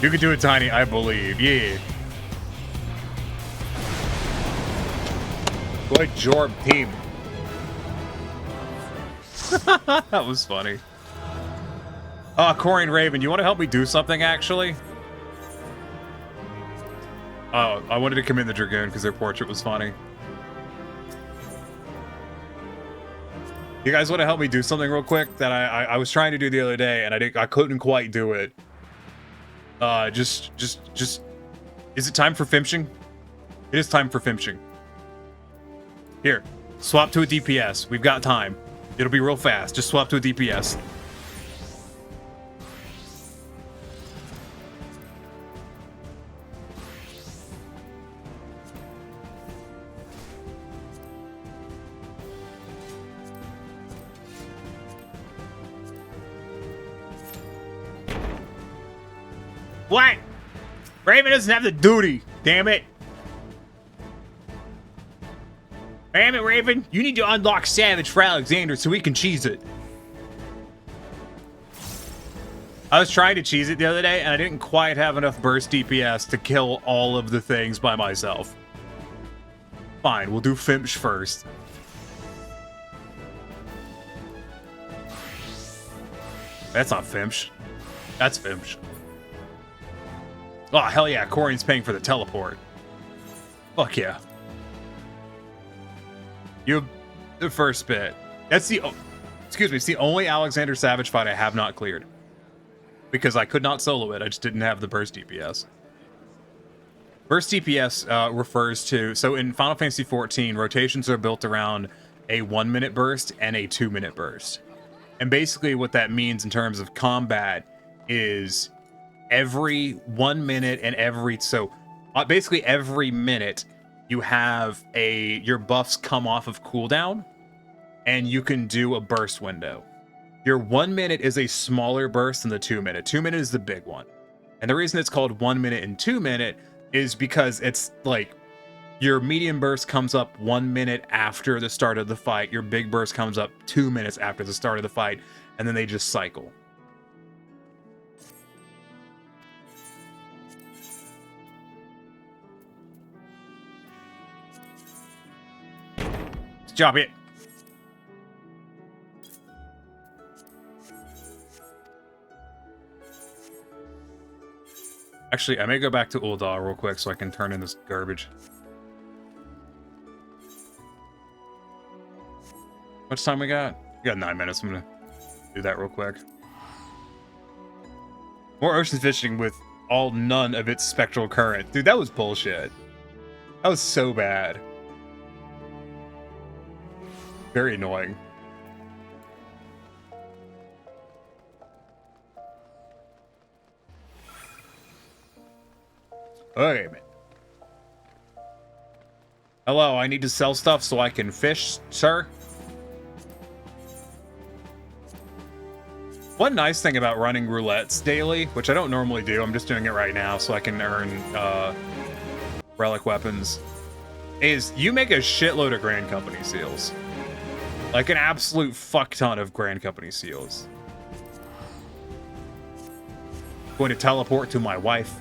You can do it, Tiny, I believe. Yeah. Good job, team. That was funny. Corey and Raven, you want to help me do something, actually? Oh, I wanted to commend the Dragoon because their portrait was funny. You guys want to help me do something real quick that I was trying to do the other day and I couldn't quite do it. Just is it time for fimshing? It is time for fimshing. Here, swap to a DPS. We've got time. It'll be real fast. Just swap to a DPS. What? Raven doesn't have the duty. Damn it. Damn it, Raven. You need to unlock Savage for Alexander so we can cheese it. I was trying to cheese it the other day, and I didn't quite have enough burst DPS to kill all of the things by myself. Fine, we'll do Fimsh first. That's not Fimsh. That's Fimsh. Oh, hell yeah, Corian's paying for the teleport. Fuck yeah. You have the first bit. That's the... excuse me, it's the only Alexander Savage fight I have not cleared. Because I could not solo it, I just didn't have the burst DPS. Burst DPS refers to... So in Final Fantasy XIV, rotations are built around a 1-minute burst and a 2-minute burst. And basically what that means in terms of combat is... every 1 minute and every basically every minute you have your buffs come off of cooldown and you can do a burst window. Your 1 minute is a smaller burst than the 2 minute. 2 minute is the big one. And the reason it's called 1 minute and 2 minute is because it's like your medium burst comes up 1 minute after the start of the fight. Your big burst comes up 2 minutes after the start of the fight, and then they just cycle. Drop it. Actually, I may go back to Ul'dah real quick so I can turn in this garbage. How much time we got? We got 9 minutes. I'm gonna do that real quick. More ocean fishing with none of its spectral current. Dude, that was bullshit. That was so bad. Very annoying. Okay, man. Hello, I need to sell stuff so I can fish, sir. One nice thing about running roulettes daily, which I don't normally do, I'm just doing it right now so I can earn relic weapons, is you make a shitload of Grand Company seals. Like an absolute fuck ton of Grand Company seals. Going to teleport to my wife.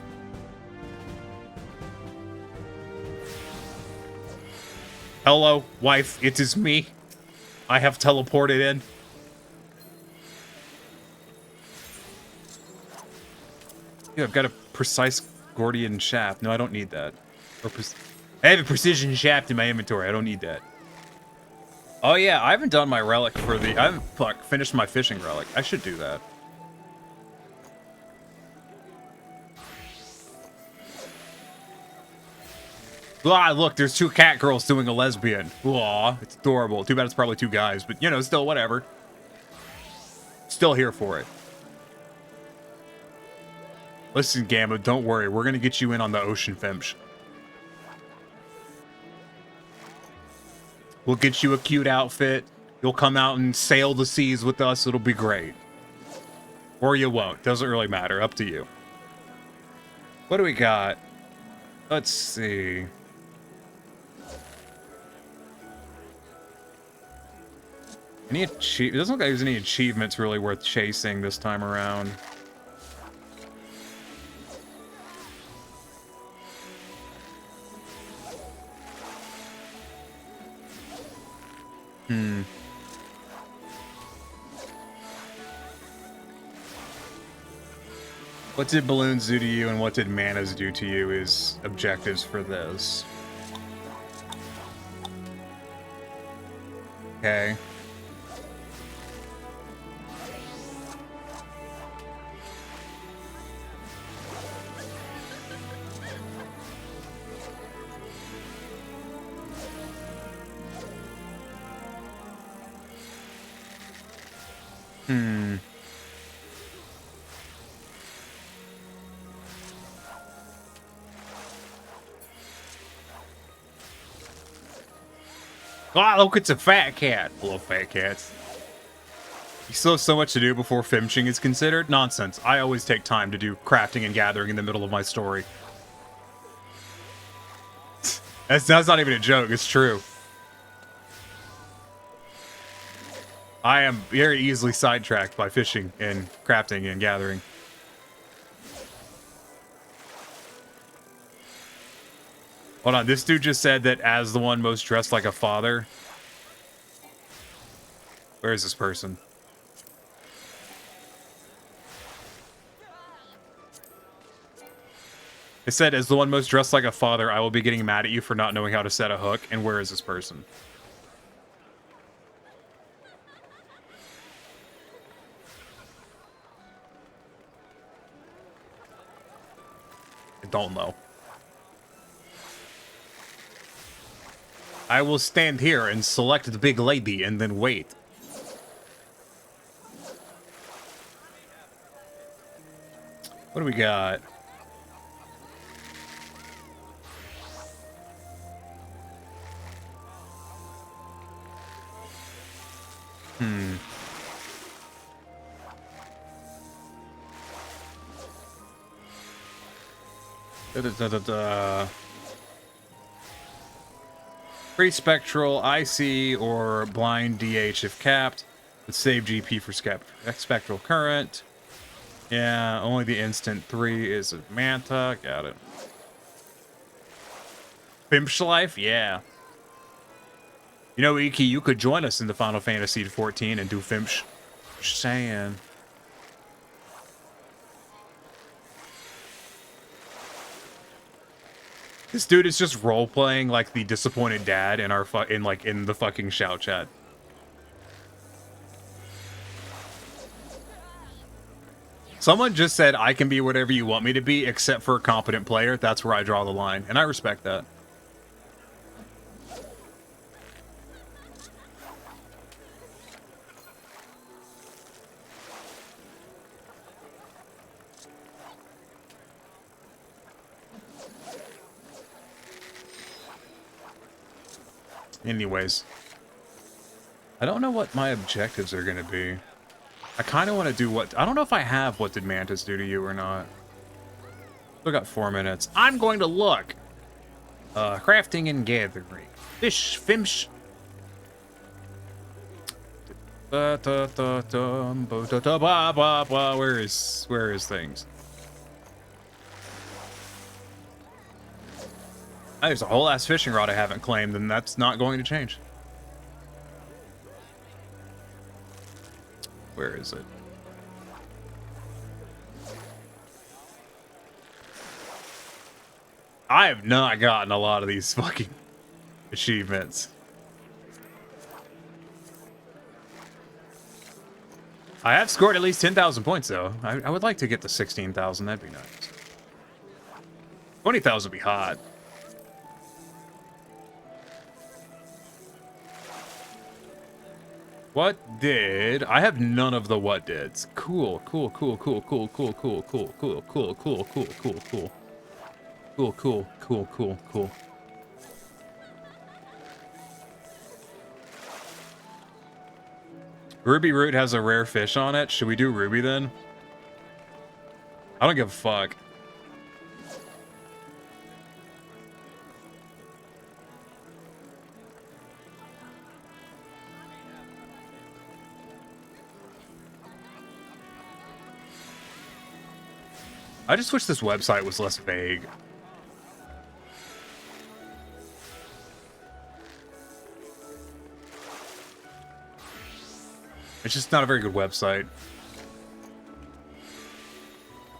Hello, wife, it is me. I have teleported in. Yeah, I've got a precise Gordian shaft. No, I don't need that. I have a precision shaft in my inventory. I don't need that. Oh yeah, I haven't done my relic for the... I haven't finished my fishing relic. I should do that. Ah, look, there's two cat girls doing a lesbian. Aw, it's adorable. Too bad it's probably two guys, but you know, still whatever. Still here for it. Listen, Gamma, don't worry. We're gonna get you in on the Ocean Femsh. We'll get you a cute outfit. You'll come out and sail the seas with us. It'll be great. Or you won't. Doesn't really matter. Up to you. What do we got? Let's see. It doesn't look like there's any achievements really worth chasing this time around. What did balloons do to you and what did manas do to you is objectives for this. Okay. Ah, look, it's a fat cat. I love fat cats. You still have so much to do before finishing is considered? Nonsense. I always take time to do crafting and gathering in the middle of my story. That's not even a joke. It's true. I am very easily sidetracked by fishing and crafting and gathering. Hold on, this dude just said that as the one most dressed like a father. Where is this person? It said, as the one most dressed like a father, I will be getting mad at you for not knowing how to set a hook. And where is this person? I don't know. I will stand here and select the big lady and then wait. What do we got? Free spectral, IC, or blind DH if capped. But save GP for spectral current. Yeah, only the instant 3 is a Manta. Got it. Fimsh Life? Yeah. You know, Iki, you could join us in the Final Fantasy XIV and do Fimsh. Just saying. This dude is just role-playing like the disappointed dad in our in the fucking shout chat. Someone just said I can be whatever you want me to be except for a competent player. That's where I draw the line, and I respect that. Anyways. I don't know what my objectives are going to be. I kind of want to do what... I don't know if I have what did Mantis do to you or not. Still got 4 minutes. I'm going to look. Crafting and gathering. Fish. Where is things? There's a whole ass fishing rod I haven't claimed, and that's not going to change. Where is it? I have not gotten a lot of these fucking achievements. I have scored at least 10,000 points, though. I would like to get to 16,000. That'd be nice. 20,000 would be hot. What did... I have none of the what dids. Cool. Ruby Root has a rare fish on it. Should we do Ruby then? I don't give a fuck. I just wish this website was less vague. It's just not a very good website.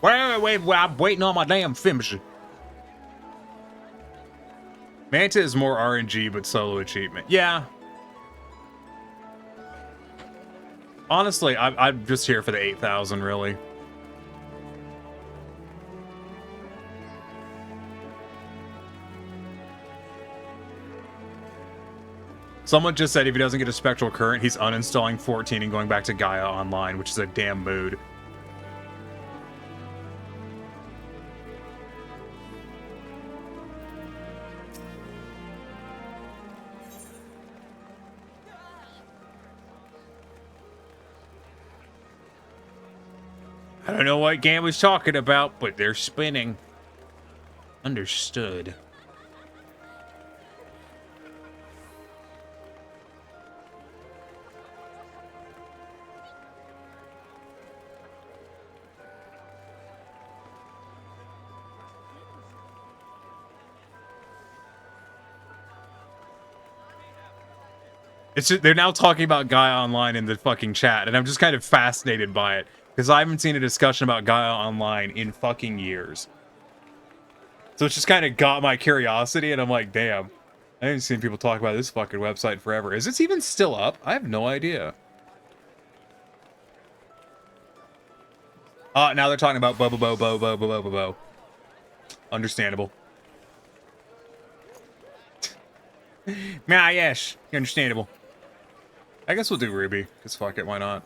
Wait, I'm waiting on my damn finish. Manta is more RNG, but solo achievement. Yeah. Honestly, I'm just here for the 8,000, really. Someone just said if he doesn't get a Spectral Current, he's uninstalling 14 and going back to Gaia Online, which is a damn mood. I don't know what game was talking about, but they're spinning. Understood. It's just, they're now talking about Gaia Online in the fucking chat, and I'm just kind of fascinated by it, because I haven't seen a discussion about Gaia Online in fucking years. So it's just kind of got my curiosity, and I'm like, damn, I haven't seen people talk about this fucking website forever. Is this even still up? I have no idea. Now they're talking about bo. Understandable. Yes, understandable. I guess we'll do Ruby, because fuck it, why not?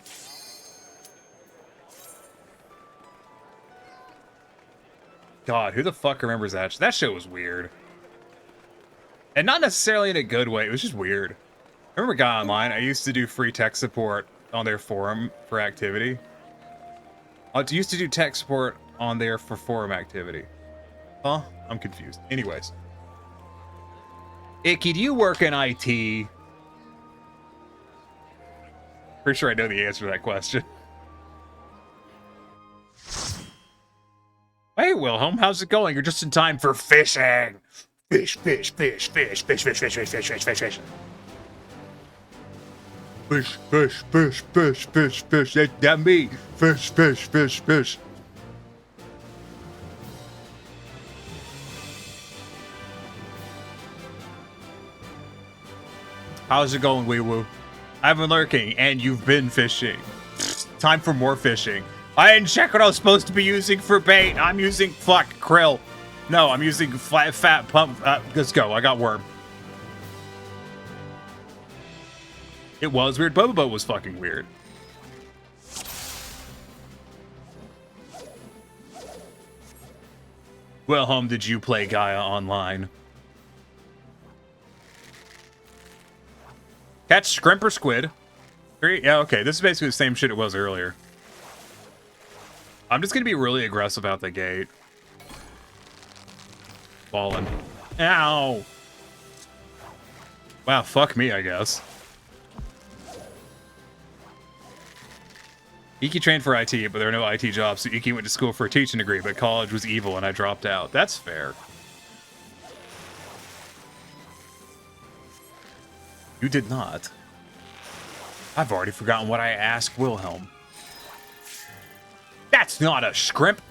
God, who the fuck remembers that? That show was weird. And not necessarily in a good way, it was just weird. I remember Gaia Online, I used to do free tech support on their forum for activity. I used to do tech support on there for forum activity. Huh? I'm confused. Anyways. Icky, do you work in IT? Pretty sure I know the answer to that question. Hey, Wilhelm, how's it going? You're just in time for fishing. Fish. Fish. That me. Fish. How's it going, wee woo? I've been lurking, and you've been fishing. Time for more fishing. I didn't check what I was supposed to be using for bait. I'm using krill. No, I'm using fat pump. Let's go. I got worm. It was weird. Boba Boat was fucking weird. Well, did you play Gaia Online? Catch shrimp or squid. 3, yeah, okay. This is basically the same shit it was earlier. I'm just gonna be really aggressive out the gate. Falling. Ow! Wow, fuck me, I guess. Iki trained for IT, but there were no IT jobs, so Iki went to school for a teaching degree, but college was evil and I dropped out. That's fair. You did not. I've already forgotten what I asked Wilhelm. That's not a shrimp!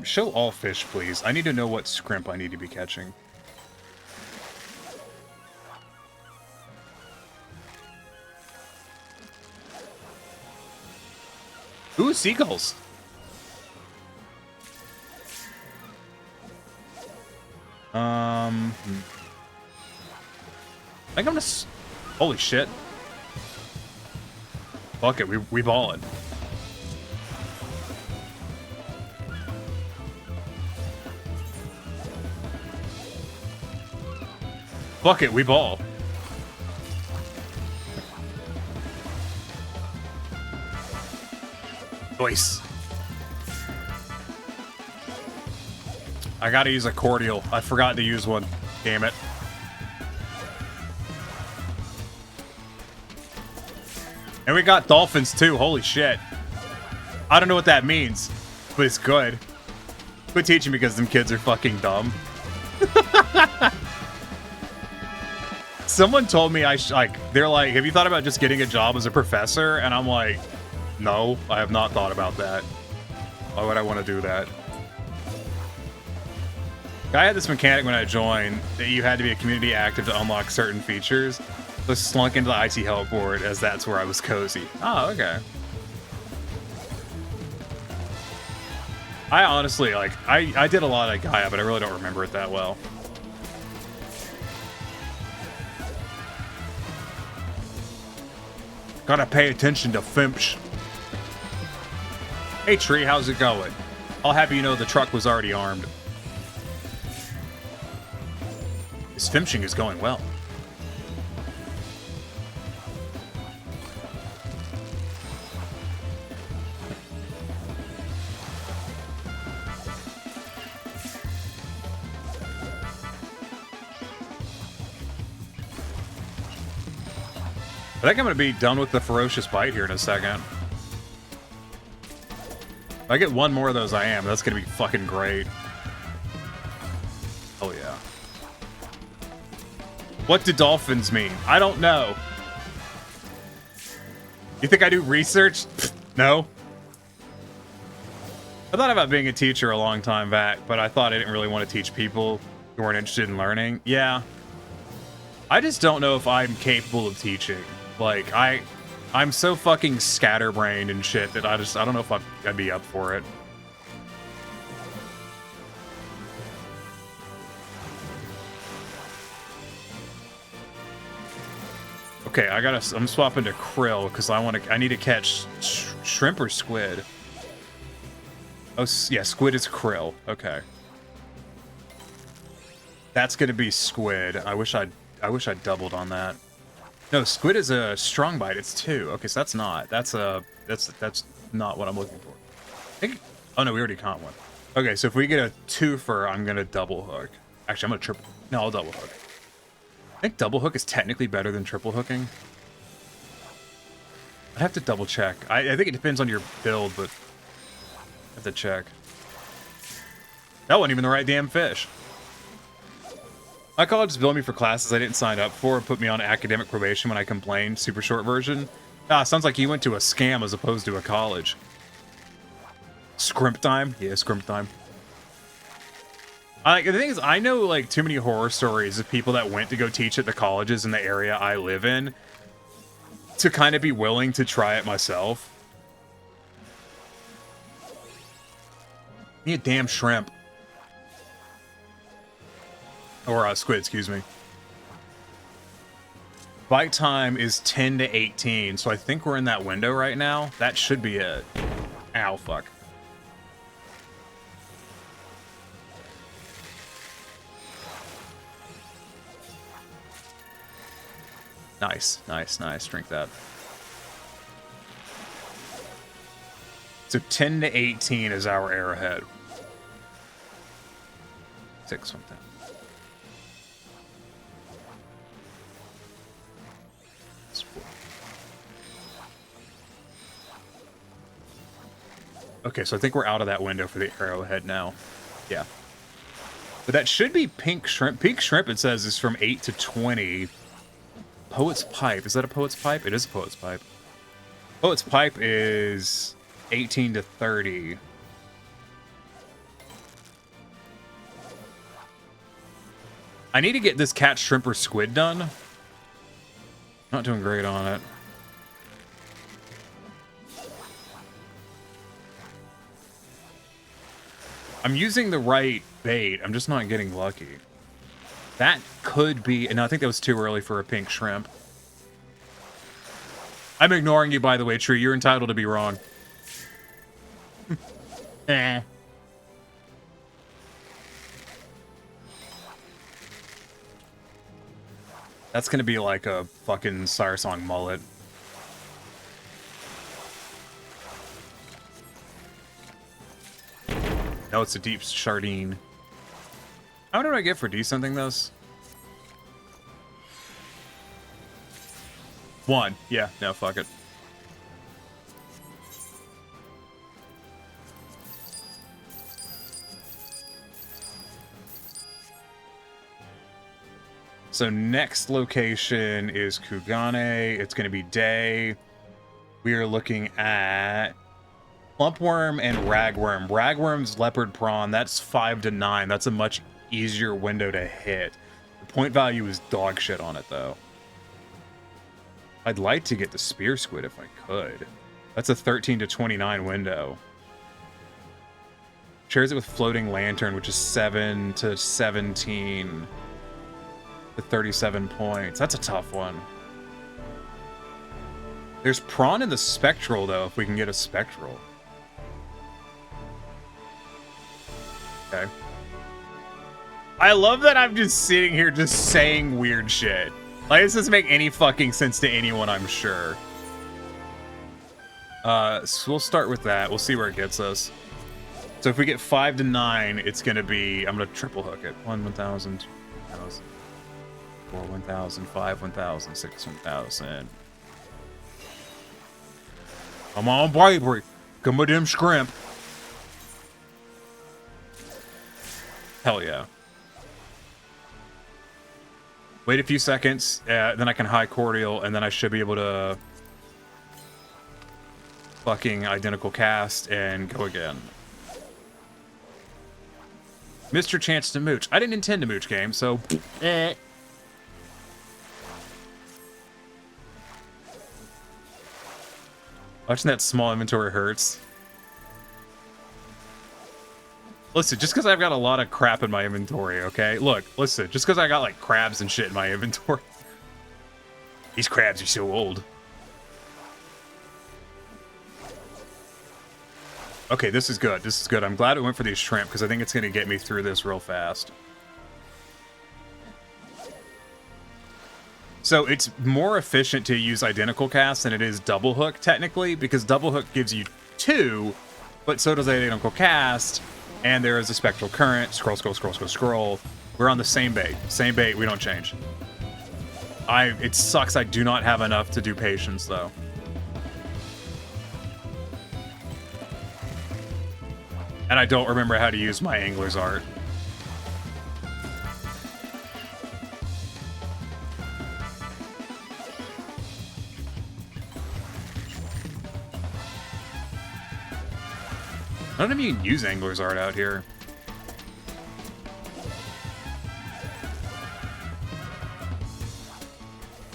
Show all fish, please. I need to know what shrimp I need to be catching. Ooh, seagulls. I think I'm just... Holy shit. Fuck it, we ballin'. Fuck it, we ball. Nice. I gotta use a cordial. I forgot to use one. Damn it. And we got dolphins too. Holy shit. I don't know what that means, but it's good. Quit teaching because them kids are fucking dumb. Someone told me they're like, have you thought about just getting a job as a professor? And I'm like, no, I have not thought about that. Why would I want to do that? I had this mechanic when I joined that you had to be a community active to unlock certain features. So I slunk into the IT help board as that's where I was cozy. Oh, okay. I honestly, I did a lot of Gaia, but I really don't remember it that well. Gotta pay attention to Fimch. Hey Tree, how's it going? I'll have you know the truck was already armed. This Fimching is going well. I think I'm going to be done with the ferocious bite here in a second. If I get one more of those, I am. That's going to be fucking great. Oh, yeah. What do dolphins mean? I don't know. You think I do research? No. I thought about being a teacher a long time back, but I thought I didn't really want to teach people who weren't interested in learning. Yeah. I just don't know if I'm capable of teaching. Like, I'm so fucking scatterbrained and shit that I don't know if I'd be up for it. Okay, I'm swapping to krill because I need to catch shrimp or squid. Oh, yeah, squid is krill. Okay. That's gonna be squid. I wish I'd doubled on that. No, squid is a strong bite. It's 2. Okay, so that's not. That's not what I'm looking for. I think. Oh no, we already caught one. Okay, so if we get a 2-fer, I'm gonna double hook. Actually, I'm gonna triple. No, I'll double hook. I think double hook is technically better than triple hooking. I'd have to double check. I think it depends on your build, but I have to check. That wasn't even the right damn fish. My college billed me for classes I didn't sign up for and put me on academic probation when I complained. Super short version. Ah, sounds like you went to a scam as opposed to a college. Scrimp time? Yeah, scrimp time. The thing is, I know like too many horror stories of people that went to go teach at the colleges in the area I live in to kind of be willing to try it myself. Need a damn shrimp. Or squid, excuse me. Bite time is 10 to 18, so I think we're in that window right now. That should be it. Ow, fuck. Nice, nice, nice. Drink that. So 10 to 18 is our arrowhead. 6 1 10. Okay, so I think we're out of that window for the arrowhead now. Yeah. But that should be pink shrimp. Pink shrimp, it says, is from 8 to 20. Poet's pipe. Is that a poet's pipe? It is a poet's pipe. Poet's pipe is 18 to 30. I need to get this cat, shrimp, or squid done. Not doing great on it. I'm using the right bait. I'm just not getting lucky. That could be... No, I think that was too early for a pink shrimp. I'm ignoring you, by the way, Tree. You're entitled to be wrong. Eh. That's gonna be like a fucking Sire Song mullet. No, it's a deep sardine. How did I get for descenting this? 1. Yeah, no, fuck it. So next location is Kugane. It's going to be day. We are looking at Plumpworm and Ragworm. Ragworm's Leopard Prawn. That's 5 to 9. That's a much easier window to hit. The point value is dog shit on it, though. I'd like to get the Spear Squid if I could. That's a 13 to 29 window. Shares it with Floating Lantern, which is 7 to 17 to 37 points. That's a tough one. There's Prawn in the Spectral, though, if we can get a Spectral. Okay. I love that I'm just sitting here just saying weird shit. Like, this doesn't make any fucking sense to anyone, I'm sure. So we'll start with that. We'll see where it gets us. So if we get 5 to 9, it's going to be... I'm going to triple hook it. 1, 1,000, 2, 1,000, 4, 1,000, 5, 1,000, 6, 1,000. Come on, baby. Come with them shrimp. Hell yeah. Wait a few seconds, then I can high cordial, and then I should be able to fucking identical cast and go again. Mr. Chance to mooch. I didn't intend to mooch, game, so... Watching that small inventory hurts. Listen, just because I've got a lot of crap in my inventory, okay? Look, listen, just because I got, like, crabs and shit in my inventory. These crabs are so old. Okay, this is good. This is good. I'm glad it went for these shrimp, because I think it's going to get me through this real fast. So it's more efficient to use identical cast than it is double hook, technically, because double hook gives you 2, but so does identical cast. And there is a spectral current. Scroll, scroll, scroll, scroll, scroll. We're on the same bait. Same bait. We don't change. It sucks I do not have enough to do patience, though. And I don't remember how to use my angler's art. I don't even use angler's art out here.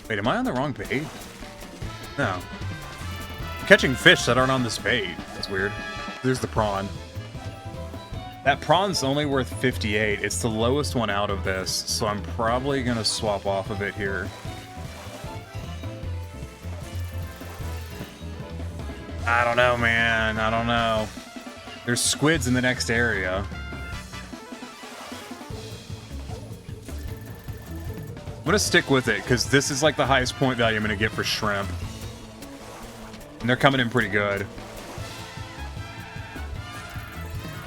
Wait, am I on the wrong bait? No. I'm catching fish that aren't on this bait. That's weird. There's the prawn. That prawn's only worth 58. It's the lowest one out of this, so I'm probably gonna swap off of it here. I don't know, man. I don't know. There's squids in the next area. gonna stick with it because this is like the highest point value I'm gonna get for shrimp. And they're coming in pretty good.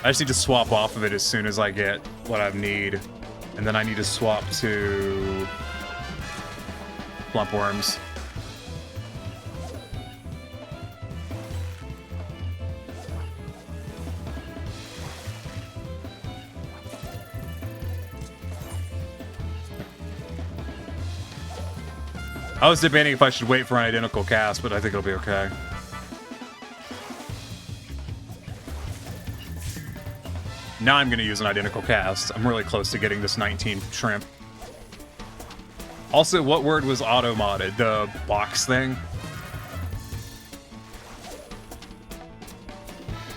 I just need to swap off of it as soon as I get what I need. And then I need to swap to plump worms. I was debating if I should wait for an identical cast, but I think it'll be okay. Now I'm going to use an identical cast. I'm really close to getting this 19 shrimp. Also, what word was auto-modded? The box thing?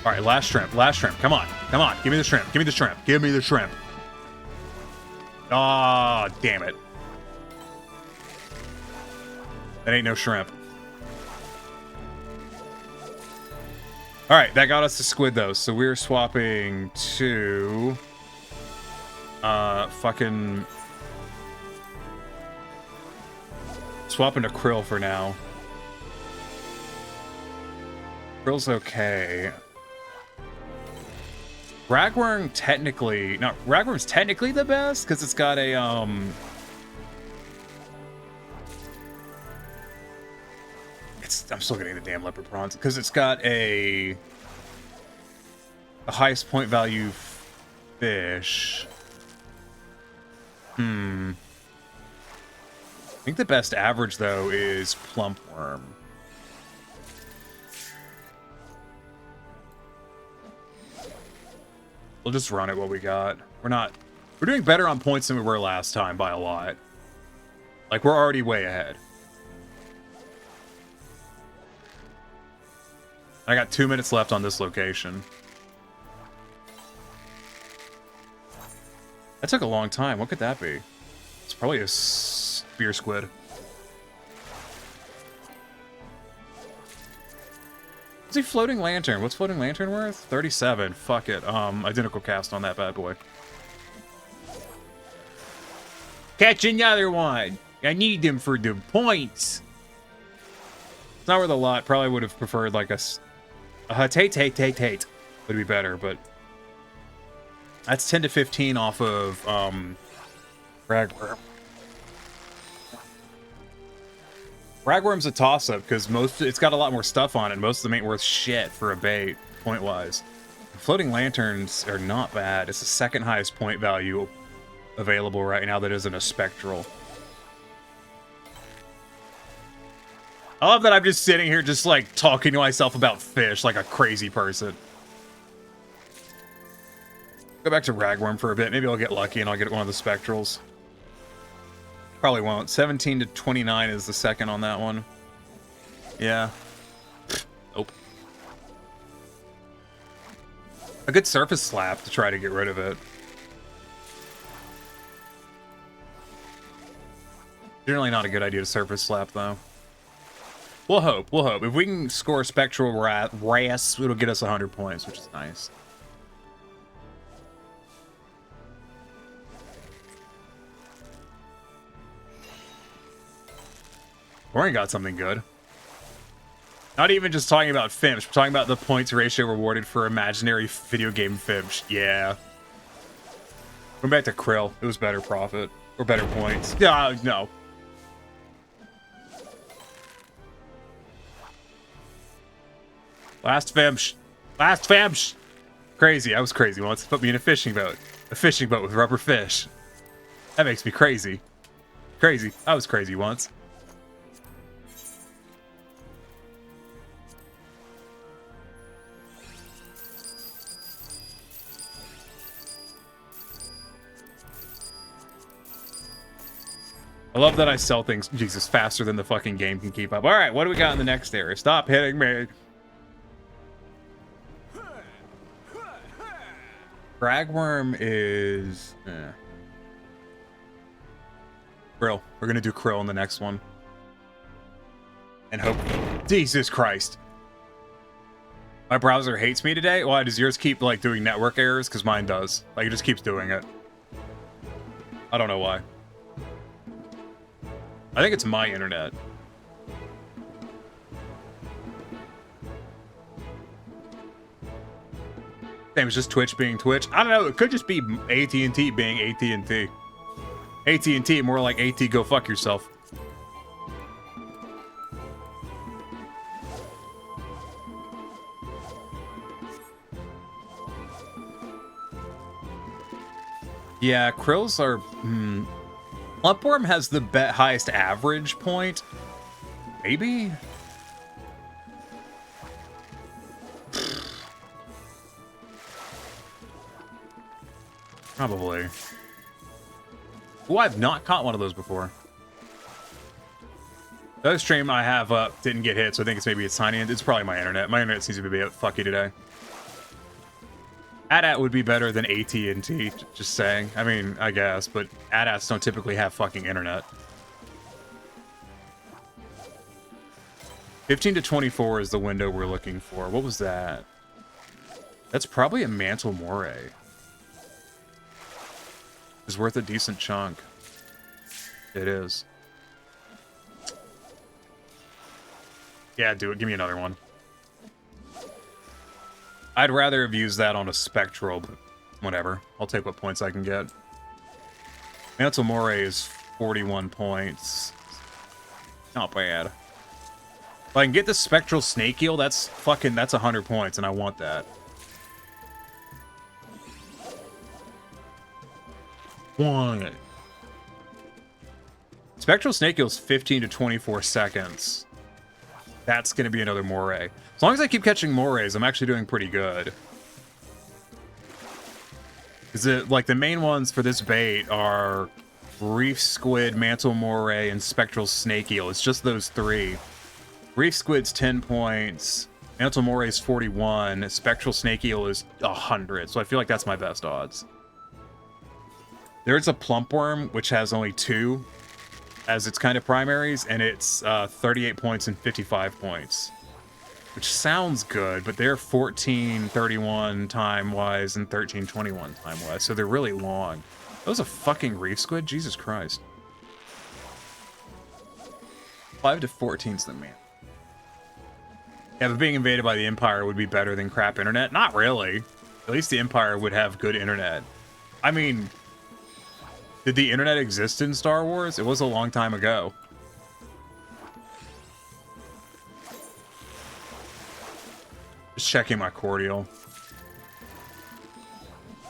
Alright, last shrimp. Last shrimp. Come on. Come on. Give me the shrimp. Give me the shrimp. Give me the shrimp. Ah, damn it. That ain't no shrimp. Alright, that got us to squid though. So we're swapping to fucking swapping to krill for now. Krill's okay. Ragworm technically, no, Ragworm's technically the best because it's got a I'm still getting the damn leopard prawns because it's got the highest point value fish. I think the best average though is plump worm. We'll just run it what we got. We're doing better on points than we were last time by a lot. Like we're already way ahead. I got 2 minutes left on this location. That took a long time. What could that be? It's probably a spear squid. What's a floating lantern? What's floating lantern worth? 37. Fuck it. Identical cast on that bad boy. Catch another one. I need them for the points. It's not worth a lot. Probably would have preferred like a Tate would be better, but that's 10 to 15 off of Ragworm. Ragworm's a toss-up because it's got a lot more stuff on it. Most of them ain't worth shit for a bait, point-wise. Floating lanterns are not bad. It's the second highest point value available right now that isn't a spectral. I love that I'm just sitting here just like talking to myself about fish like a crazy person. Go back to Ragworm for a bit. Maybe I'll get lucky and I'll get one of the spectrals. Probably won't. 17 to 29 is the second on that one. Yeah. Nope. A good surface slap to try to get rid of it. Generally not a good idea to surface slap though. We'll hope. We'll hope. If we can score Spectral Wrath, it'll get us 100 points, which is nice. Orin got something good. Not even just talking about Fimsh. We're talking about the points ratio rewarded for imaginary video game Fimsh. Yeah. Going back to Krill. It was better profit. Or better points. Yeah, no. Last Fimsh. Last Fimsh. Crazy. I was crazy once. Put me in a fishing boat. A fishing boat with rubber fish. That makes me crazy. Crazy. I was crazy once. I love that I sell things, Jesus, faster than the fucking game can keep up. All right, what do we got in the next area? Stop hitting me. Ragworm is... Krill. We're going to do Krill in the next one. And hope... Jesus Christ. My browser hates me today? Why, does yours keep, like, doing network errors? Because mine does. Like, it just keeps doing it. I don't know why. I think it's my internet. Same as just Twitch being Twitch. I don't know. It could just be AT&T being AT&T. AT&T, more like AT, go fuck yourself. Yeah, Krills are... Upworm has the highest average point. Maybe? Probably. Oh, I've not caught one of those before. The stream I have up didn't get hit, so I think it's tiny. It's probably my internet. My internet seems to be a bit fucky today. AT-AT would be better than AT&T, just saying. I mean, I guess, but AT-ATs don't typically have fucking internet. 15 to 24 is the window we're looking for. What was that? That's probably a Mantle Moray. It's worth a decent chunk. It is. Yeah, do it. Give me another one. I'd rather have used that on a Spectral, but whatever. I'll take what points I can get. Mantle Moray is 41 points. Not bad. If I can get the Spectral Snake Eel, that's 100 points, and I want that. Want it. Spectral Snake Eel's 15 to 24 seconds. That's going to be another Moray. As long as I keep catching Morays, I'm actually doing pretty good. Is it like the main ones for this bait are Reef Squid, Mantle Moray, and Spectral Snake Eel. It's just those three. Reef Squid's 10 points. Mantle Moray's 41. Spectral Snake Eel is 100. So I feel like that's my best odds. There's a Plump Worm, which has only 2 as its kind of primaries, and it's 38 points and 55 points. Which sounds good, but they're 14:31 time-wise and 13:21 time-wise, so they're really long. That was a fucking Reef Squid? Jesus Christ. 5 to 14's the man. Yeah, but being invaded by the Empire would be better than crap internet? Not really. At least the Empire would have good internet. I mean, did the internet exist in Star Wars? It was a long time ago. Just checking my cordial.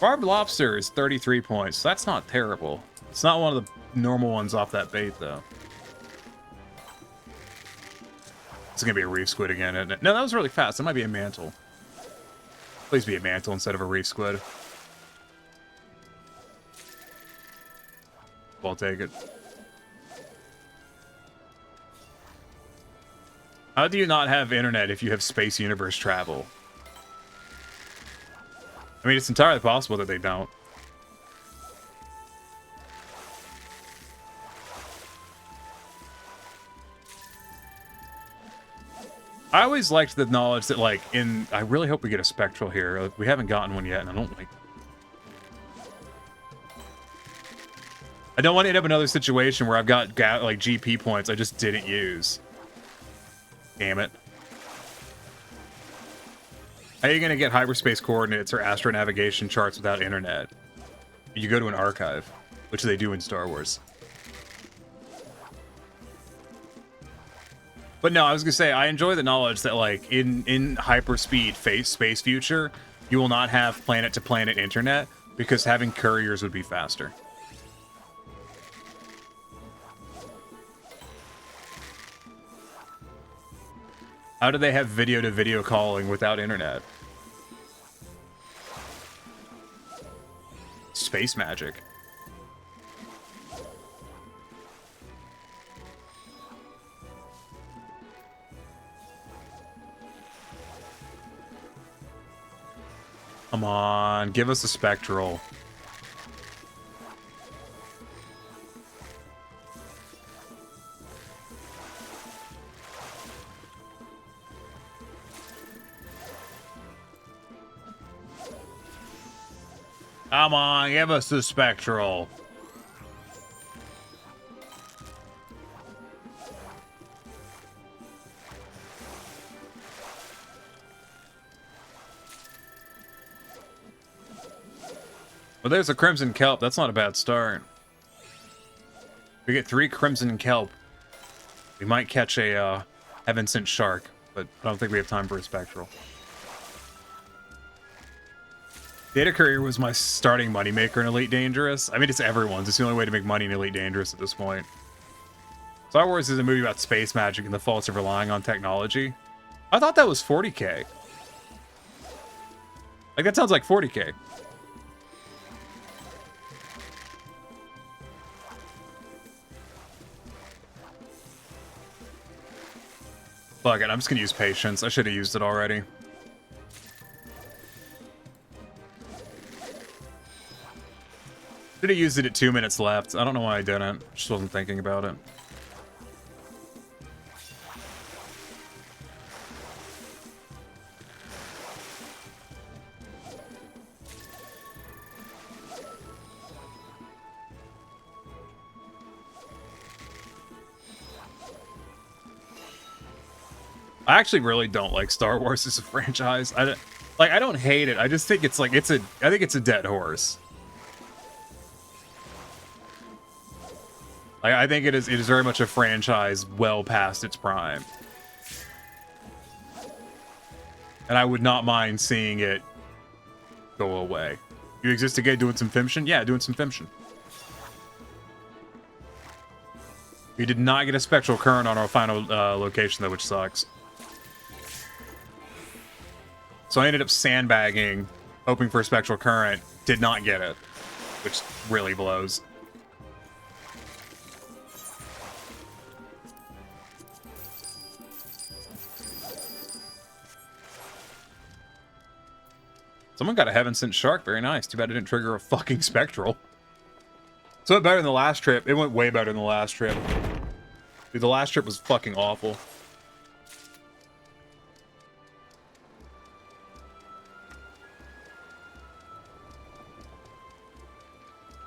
Barbed Lobster is 33 points. So that's not terrible. It's not one of the normal ones off that bait, though. It's gonna be a Reef Squid again, isn't it? No, that was really fast. It might be a Mantle. Please be a Mantle instead of a Reef Squid. I'll take it. How do you not have internet if you have space universe travel? I mean, it's entirely possible that they don't. I always liked the knowledge that, like, I really hope we get a Spectral here. Like, we haven't gotten one yet, and I don't like... I don't want to end up in another situation where I've got, like, GP points I just didn't use. Damn it. How are you going to get hyperspace coordinates or astronavigation charts without internet? You go to an archive, which they do in Star Wars. But no, I was going to say, I enjoy the knowledge that, like, in hyperspeed space future, you will not have planet-to-planet internet, because having couriers would be faster. How do they have video-to-video calling without internet? Space magic. Come on, give us a Spectral. Come on, give us the Spectral. Well, there's a Crimson Kelp. That's not a bad start. We get 3 Crimson Kelp. We might catch a Heaven Sent Shark, but I don't think we have time for a Spectral. Data Courier was my starting moneymaker in Elite Dangerous. I mean, it's everyone's. It's the only way to make money in Elite Dangerous at this point. Star Wars is a movie about space magic and the faults of relying on technology. I thought that was 40K. Like, that sounds like 40K. Fuck it, I'm just gonna use Patience. I should have used it already. Should have used it at 2 minutes left. I don't know why I didn't. Just wasn't thinking about it. I actually really don't like Star Wars as a franchise. I don't hate it. I just think it's like I think it's a dead horse. Like, I think it is very much a franchise well past its prime. And I would not mind seeing it go away. You exist again doing some Fimtion? Yeah, doing some Fimtion. We did not get a Spectral Current on our final location, though, which sucks. So I ended up sandbagging, hoping for a Spectral Current. Did not get it, which really blows. Someone got a Heaven Sent Shark. Very nice. Too bad it didn't trigger a fucking Spectral. So it went better than the last trip. It went way better than the last trip. Dude, the last trip was fucking awful.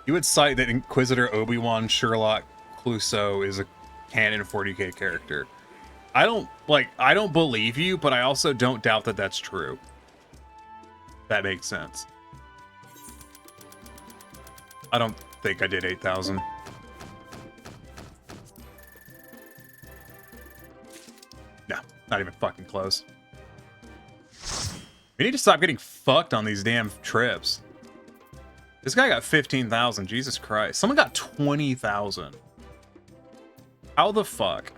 You would cite that Inquisitor Obi-Wan Sherlock Clouseau is a canon 40K character. I don't believe you, but I also don't doubt that that's true. That makes sense. I don't think I did 8,000. No, not even fucking close. We need to stop getting fucked on these damn trips. This guy got 15,000. Jesus Christ. Someone got 20,000. How the fuck?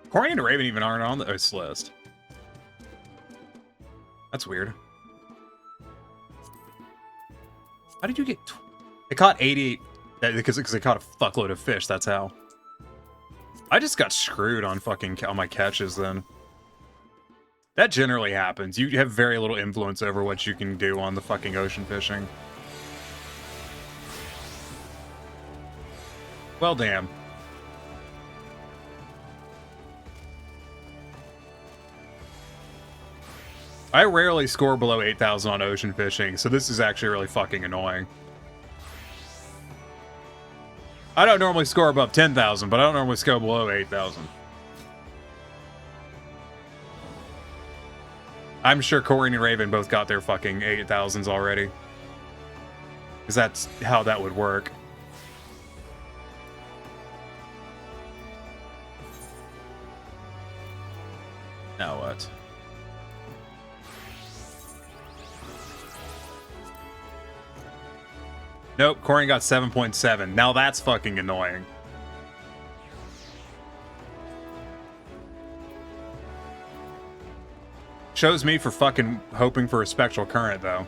Corey and Raven even aren't on this list. That's weird. How did you get... They caught 88... Because they caught a fuckload of fish, that's how. I just got screwed on fucking... on my catches, then. That generally happens. You have very little influence over what you can do on the fucking ocean fishing. Well, damn. I rarely score below 8,000 on ocean fishing, so this is actually really fucking annoying. I don't normally score above 10,000, but I don't normally score below 8,000. I'm sure Corey and Raven both got their fucking 8,000s already. Because that's how that would work. Now what? Nope, Corian got 7.7. Now that's fucking annoying. Shows me for fucking hoping for a Spectral Current, though.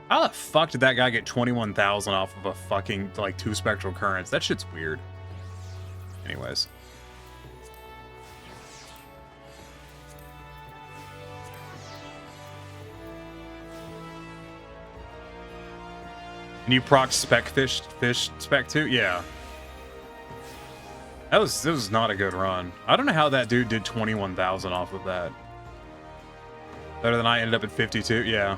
How the fuck did that guy get 21,000 off of a fucking, like, 2 Spectral Currents? That shit's weird. Anyways. Can you proc spec fish spec too? Yeah. That was not a good run. I don't know how that dude did 21,000 off of that. Better than I ended up at 52. Yeah.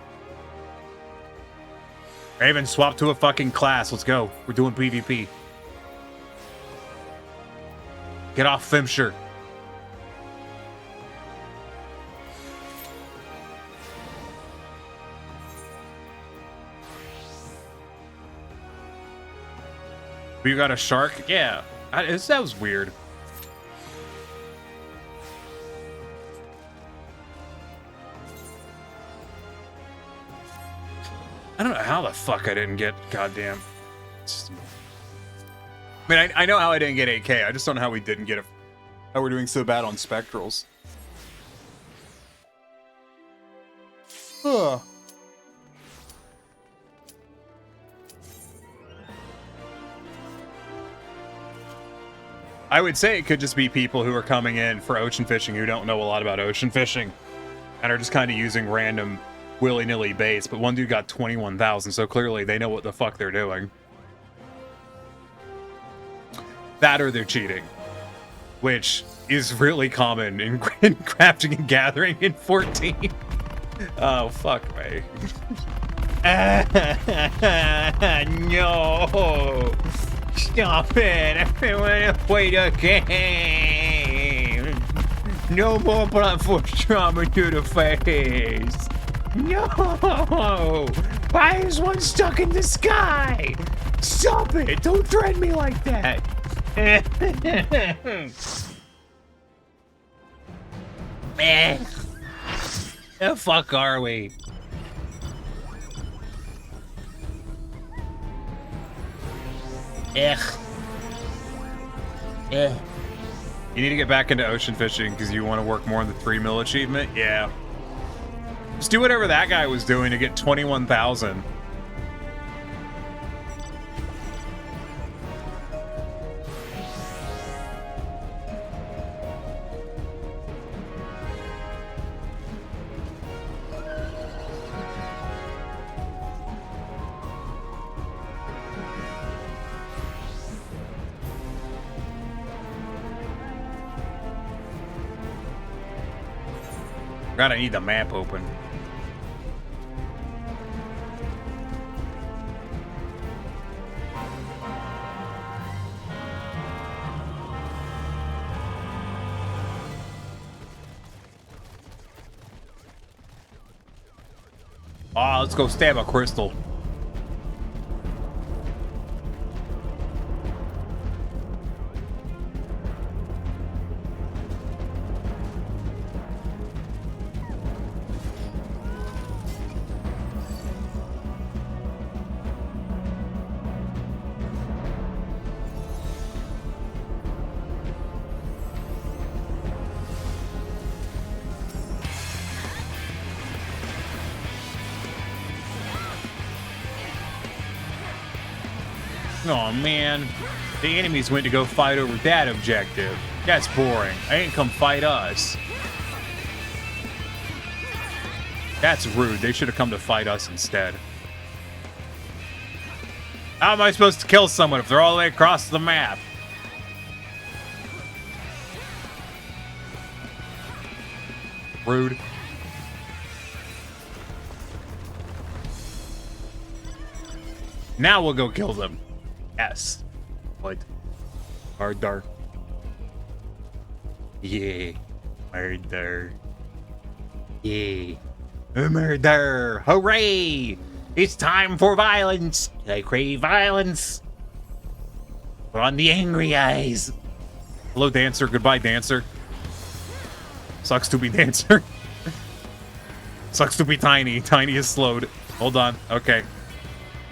Raven, swap to a fucking class. Let's go. We're doing PvP. Get off Fimshire. You got a shark? Yeah. That was weird. I don't know how the fuck I didn't get goddamn. I mean, I know how I didn't get 8K. I just don't know how we didn't get it. How we're doing so bad on spectrals. Huh. I would say it could just be people who are coming in for ocean fishing who don't know a lot about ocean fishing and are just kind of using random willy-nilly baits. But one dude got 21,000, so clearly they know what the fuck they're doing. That or they're cheating, which is really common in crafting and gathering in 14. Oh, fuck me. No! Stop it! I want to play the game! No more blunt force trauma to the face! No! Why is one stuck in the sky? Stop it! Don't threaten me like that! Man! The fuck are we? Ugh. You need to get back into ocean fishing because you want to work more on the 3 mil achievement? Yeah. Just do whatever that guy was doing to get 21,000. God, I need the map open. Ah, let's go stab a crystal. Oh man, the enemies went to go fight over that objective. That's boring. They ain't come fight us. That's rude. They should have come to fight us instead. How am I supposed to kill someone if they're all the way across the map? Rude. Now we'll go kill them. Yes. What? Murder. Yeah. Murder. Yeah. Murder. Hooray! It's time for violence. I crave violence. Put on the angry eyes. Hello, Dancer. Goodbye, Dancer. Sucks to be Dancer. Sucks to be Tiny. Tiny is slowed. Hold on. Okay.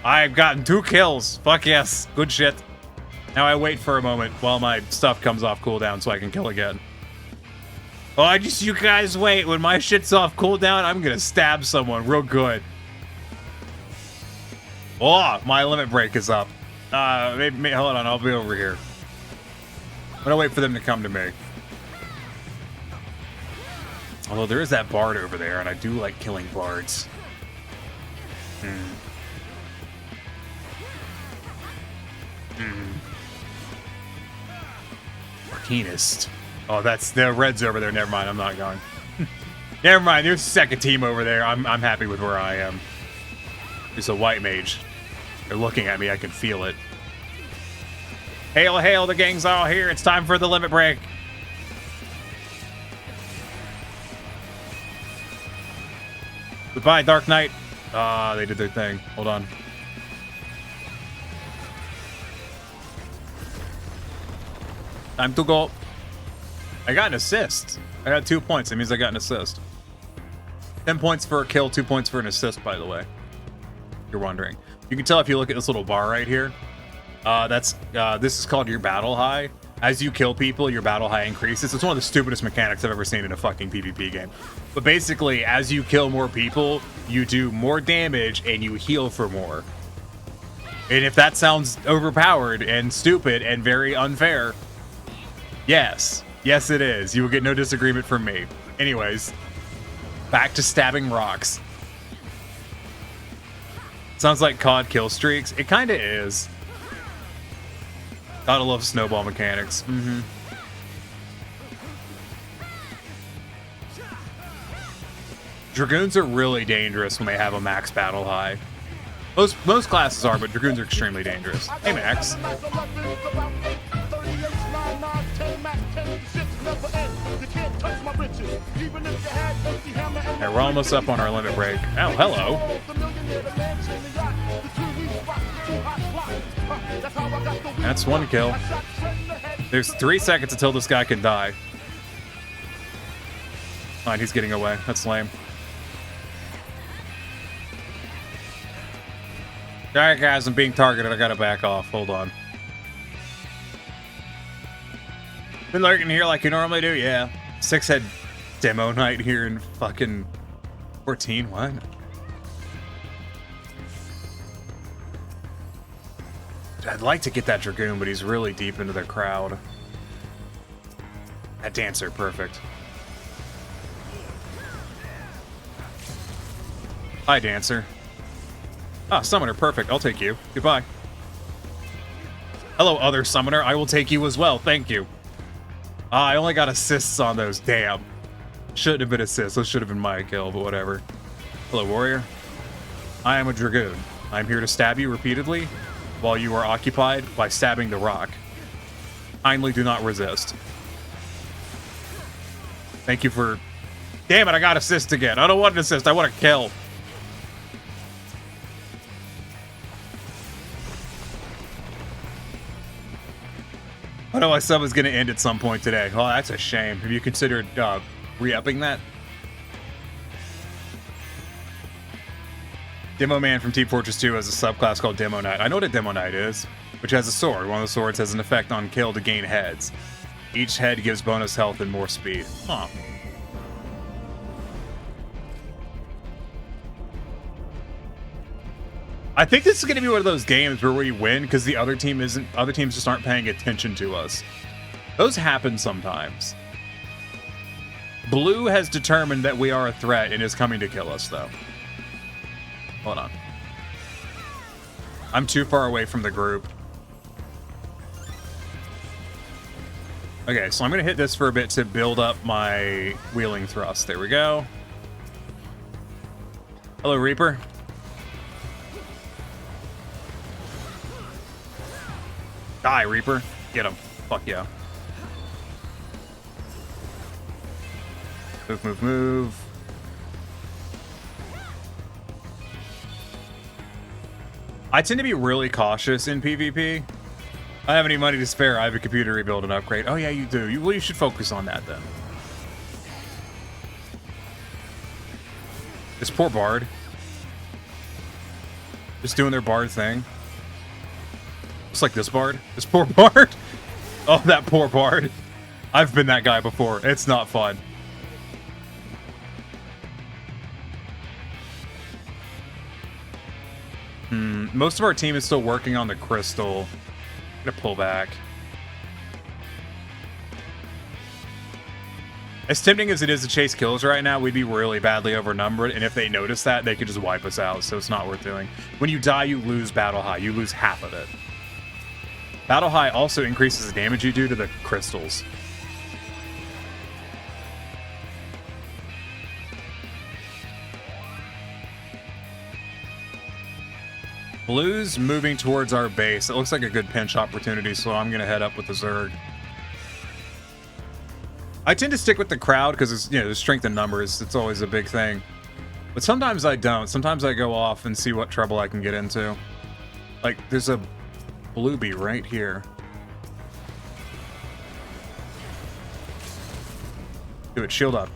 I've gotten 2 kills. Fuck yes. Good shit. Now I wait for a moment while my stuff comes off cooldown so I can kill again. Oh, you guys wait. When my shit's off cooldown, I'm gonna stab someone real good. Oh, my limit break is up. Hold on. I'll be over here. I'm gonna wait for them to come to me. Although there is that bard over there, and I do like killing bards. Arcanist. Oh, that's the red's over there. Never mind, I'm not going. Never mind, there's a second team over there. I'm happy with where I am. There's a white mage. They're looking at me, I can feel it. Hail, hail, the gang's all here. It's time for the limit break. Goodbye, Dark Knight. Ah, they did their thing. Hold on. Time to go. I got an assist. I got 2 points. That means I got an assist. 10 points for a kill, 2 points for an assist, by the way. If you're wondering. You can tell if you look at this little bar right here. This is called your battle high. As you kill people, your battle high increases. It's one of the stupidest mechanics I've ever seen in a fucking PvP game. But basically, as you kill more people, you do more damage and you heal for more. And if that sounds overpowered and stupid and very unfair, yes. Yes, it is. You will get no disagreement from me. Anyways, back to stabbing rocks. Sounds like COD kill streaks. It kind of is. Gotta love snowball mechanics. Dragoons are really dangerous when they have a max battle high. Most classes are, but Dragoons are extremely dangerous. Hey, Max. Hey, we're almost up on our limit break. Oh, hello. That's one kill. There's 3 seconds until this guy can die. Fine, he's getting away. That's lame. Alright, guys, I'm being targeted. I gotta back off. Hold on. Been lurking here like you normally do? Yeah. 6-head demo night here in fucking 14. What? I'd like to get that Dragoon, but he's really deep into the crowd. That Dancer, perfect. Hi, Dancer. Ah, Summoner, perfect. I'll take you. Goodbye. Hello, other Summoner. I will take you as well. Thank you. Ah, I only got assists on those. Damn. Shouldn't have been assists. Those should have been my kill, but whatever. Hello, Warrior. I am a Dragoon. I'm here to stab you repeatedly while you are occupied by stabbing the rock. Kindly do not resist. Thank you for... Damn it, I got assist again. I don't want an assist. I want a kill. I know my sub is going to end at some point today. Oh, that's a shame. Have you considered re-upping that? Demo Man from Team Fortress 2 has a subclass called Demo Knight. I know what a Demo Knight is, which has a sword. One of the swords has an effect on kill to gain heads. Each head gives bonus health and more speed. Huh. I think this is going to be one of those games where we win because the other teams just aren't paying attention to us. Those happen sometimes. Blue has determined that we are a threat and is coming to kill us, though. Hold on. I'm too far away from the group. Okay, so I'm going to hit this for a bit to build up my wheeling thrust. There we go. Hello, Reaper. Die, Reaper. Get him. Fuck yeah. Move, move, move. I tend to be really cautious in PvP. I don't have any money to spare. I have a computer to rebuild and upgrade. Oh, yeah, you do. You should focus on that, then. This poor Bard. Just doing their Bard thing. Just like this Bard. This poor Bard. Oh, that poor Bard. I've been that guy before. It's not fun. Most of our team is still working on the crystal. I'm gonna pull back. As tempting as it is to chase kills right now, we'd be really badly outnumbered, and if they notice that, they could just wipe us out, so it's not worth doing. When you die, you lose Battle High. You lose half of it. Battle High also increases the damage you do to the crystals. Blue's moving towards our base. It looks like a good pinch opportunity, so I'm going to head up with the Zerg. I tend to stick with the crowd because it's, you know, the strength in numbers. It's always a big thing. But sometimes I don't. Sometimes I go off and see what trouble I can get into. Like, there's a Bluebee right here. Do it. Shield up.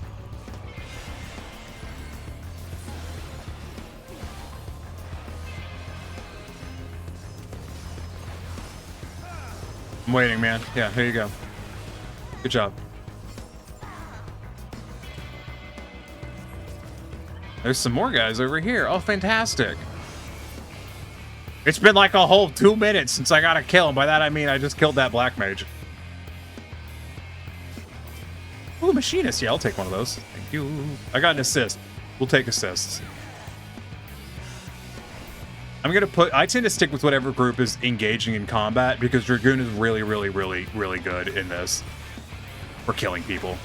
I'm waiting, man. Yeah, here you go. Good job. There's some more guys over here. Oh, fantastic. It's been like a whole 2 minutes since I got a kill, and by that I mean I just killed that black mage. Ooh, machinist. Yeah, I'll take one of those. Thank you. I got an assist. We'll take assists. I tend to stick with whatever group is engaging in combat because Dragoon is really, really, really, really good in this. For killing people.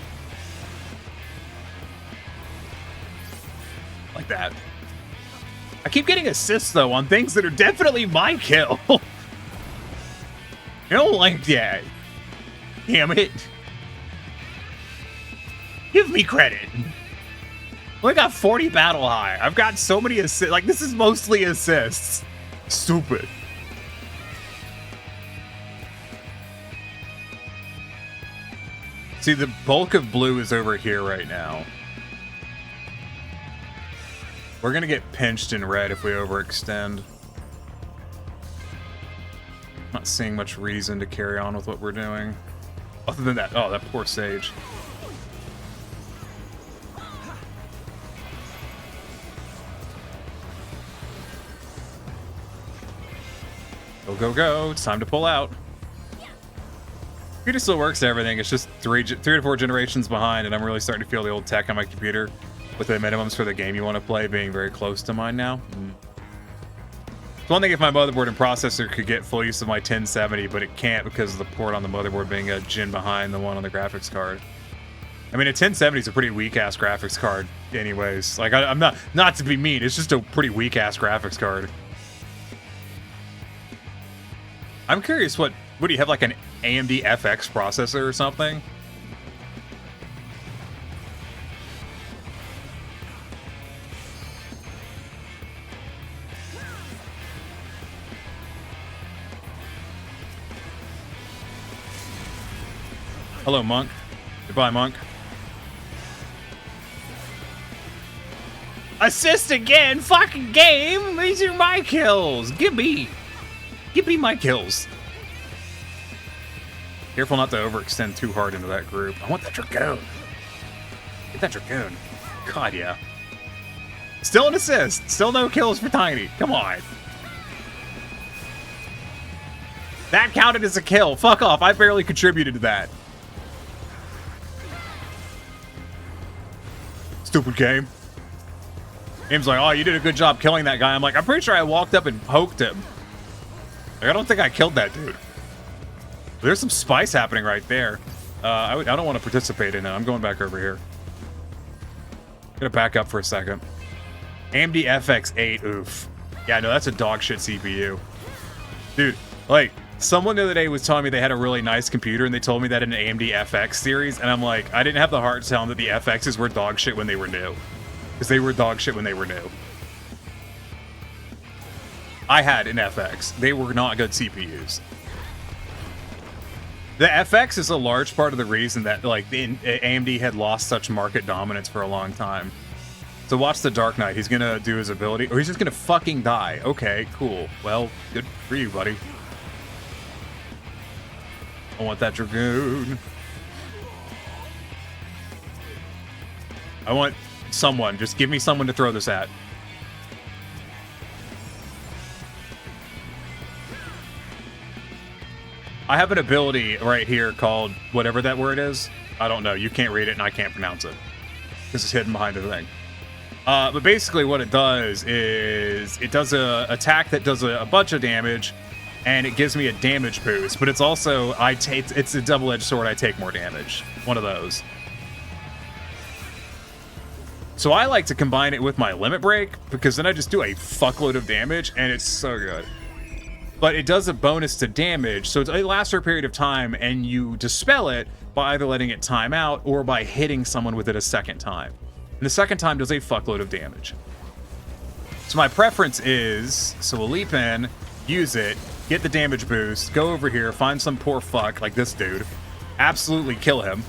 Like that. I keep getting assists, though, on things that are definitely my kill. You don't like that. Damn it. Give me credit. I got 40 battle high. I've got so many assists. Like, this is mostly assists. Stupid. See, the bulk of blue is over here right now. We're gonna get pinched in red if we overextend. Not seeing much reason to carry on with what we're doing. Other than that, oh, that poor Sage. Go, go, go. It's time to pull out. Computer still works everything. It's just three to four generations behind, and I'm really starting to feel the old tech on my computer with the minimums for the game you want to play being very close to mine now. It's one thing if my motherboard and processor could get full use of my 1070, but it can't because of the port on the motherboard being a gen behind the one on the graphics card. I mean, a 1070 is a pretty weak-ass graphics card anyways. Like, I'm not to be mean, it's just a pretty weak-ass graphics card. I'm curious, what do you have, like an AMD FX processor or something? Hello, Monk. Goodbye, Monk. Assist again! Fucking game! These are my kills! Give me my kills. Careful not to overextend too hard into that group. I want that Dragoon. Get that Dragoon. God, yeah. Still an assist. Still no kills for Tiny. Come on. That counted as a kill. Fuck off. I barely contributed to that. Stupid game. Game's like, oh, you did a good job killing that guy. I'm like, I'm pretty sure I walked up and poked him. Like, I don't think I killed that dude. There's some spice happening right there. I don't want to participate in it. I'm going back over here. Gonna back up for a second. AMD FFXIV. Oof. Yeah, no, that's a dog shit CPU. Dude, like, someone the other day was telling me they had a really nice computer and they told me that in an AMD FX series, and I'm like, I didn't have the heart to tell them that the FXs were dog shit when they were new. Because they were dog shit when they were new. I had an FX. They were not good CPUs. The FX is a large part of the reason that, like, AMD had lost such market dominance for a long time. So watch the Dark Knight. He's gonna do his ability, or he's just gonna fucking die. Okay, cool. Well, good for you, buddy. I want that Dragoon. I want someone. Just give me someone to throw this at. I have an ability right here called whatever that word is. I don't know. You can't read it and I can't pronounce it. This is hidden behind the thing. But basically what it does is it does a attack that does a bunch of damage and it gives me a damage boost, but it's also, it's a double-edged sword. I take more damage. One of those. So I like to combine it with my limit break because then I just do a fuckload of damage and it's so good. But it does a bonus to damage, so it lasts for a period of time, and you dispel it by either letting it time out or by hitting someone with it a second time. And the second time does a fuckload of damage. So my preference is, so we'll leap in, use it, get the damage boost, go over here, find some poor fuck like this dude, absolutely kill him,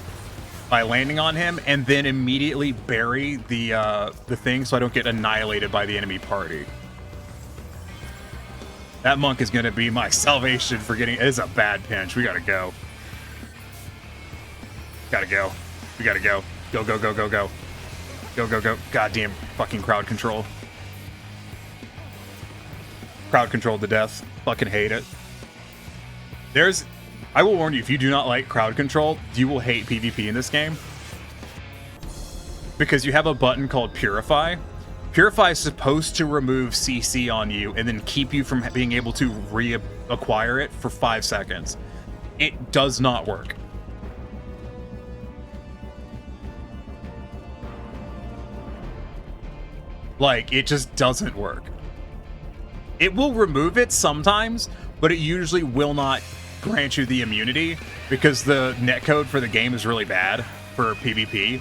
by landing on him, and then immediately bury the thing so I don't get annihilated by the enemy party. That monk is going to be my salvation for getting... It is a bad pinch. We got to go. Gotta go. We gotta go. Go, go, go, go, go. Go, go, go. Goddamn fucking crowd control. Crowd controlled to death. Fucking hate it. I will warn you, if you do not like crowd control, you will hate PvP in this game. Because you have a button called Purify. Purify is supposed to remove CC on you and then keep you from being able to reacquire it for 5 seconds. It does not work. Like, it just doesn't work. It will remove it sometimes, but it usually will not grant you the immunity because the netcode for the game is really bad for PvP.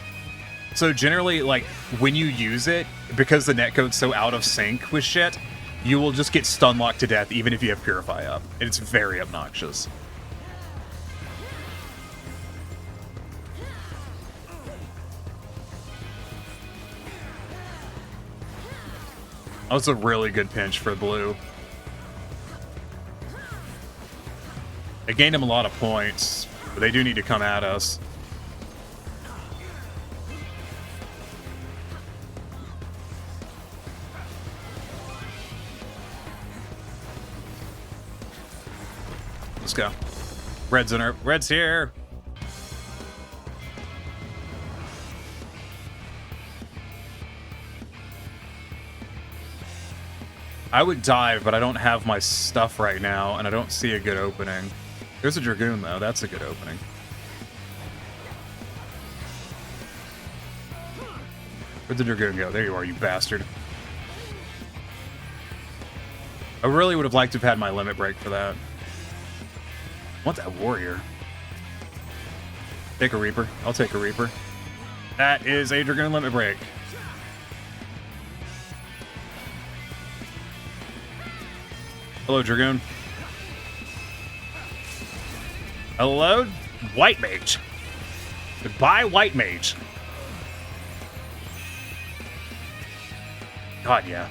So generally, like, when you use it, because the netcode's so out of sync with shit, you will just get stun locked to death even if you have Purify up. It's very obnoxious. That was a really good pinch for blue. They gained him a lot of points, but they do need to come at us. Let's go. Red's here. I would dive, but I don't have my stuff right now, and I don't see a good opening. There's a Dragoon, though. That's a good opening. Where'd the Dragoon go? There you are, you bastard. I really would have liked to have had my limit break for that. I want that warrior. Take a Reaper. I'll take a Reaper. That is a Dragoon limit break. Hello, Dragoon. Hello, White Mage. Goodbye, White Mage. God, yeah.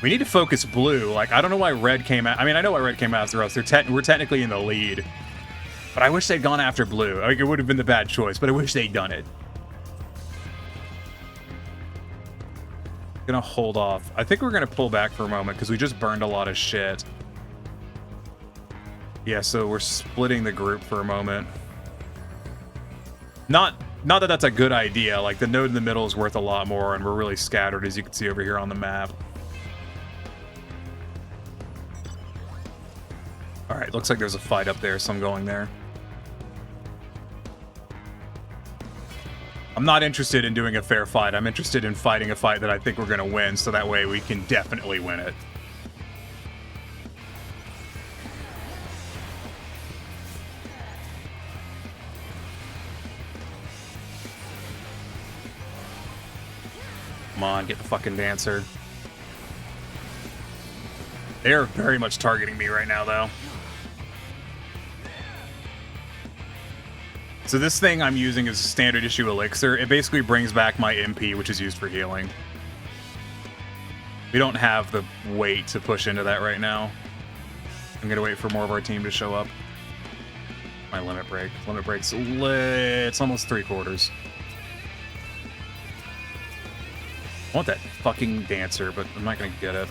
We need to focus blue. Like, I don't know why red came out. I mean, I know why red came out after us. We're technically in the lead. But I wish they'd gone after blue. Like, it would have been the bad choice, but I wish they'd done it. Gonna hold off. I think we're gonna pull back for a moment because we just burned a lot of shit. Yeah, so we're splitting the group for a moment. Not that that's a good idea. Like, the node in the middle is worth a lot more, and we're really scattered, as you can see over here on the map. All right, looks like there's a fight up there, so I'm going there. I'm not interested in doing a fair fight. I'm interested in fighting a fight that I think we're going to win, so that way we can definitely win it. Come on, get the fucking dancer. They're very much targeting me right now, though. So this thing I'm using is a standard issue elixir. It basically brings back my MP, which is used for healing. We don't have the weight to push into that right now. I'm gonna wait for more of our team to show up. My limit break. Limit break's it's almost 3/4. I want that fucking dancer, but I'm not gonna get it.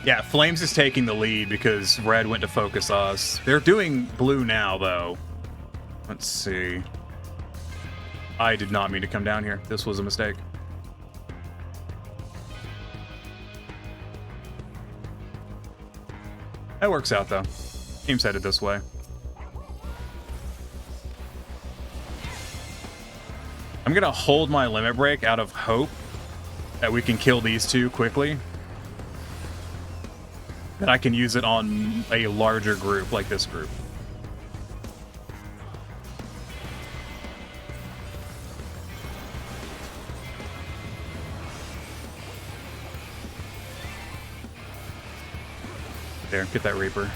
Yeah, Flames is taking the lead because Red went to focus us. They're doing blue now, though. Let's see. I did not mean to come down here. This was a mistake. That works out, though. Team's headed this way. I'm going to hold my limit break out of hope that we can kill these two quickly. Then I can use it on a larger group like this group. There, get that Reaper.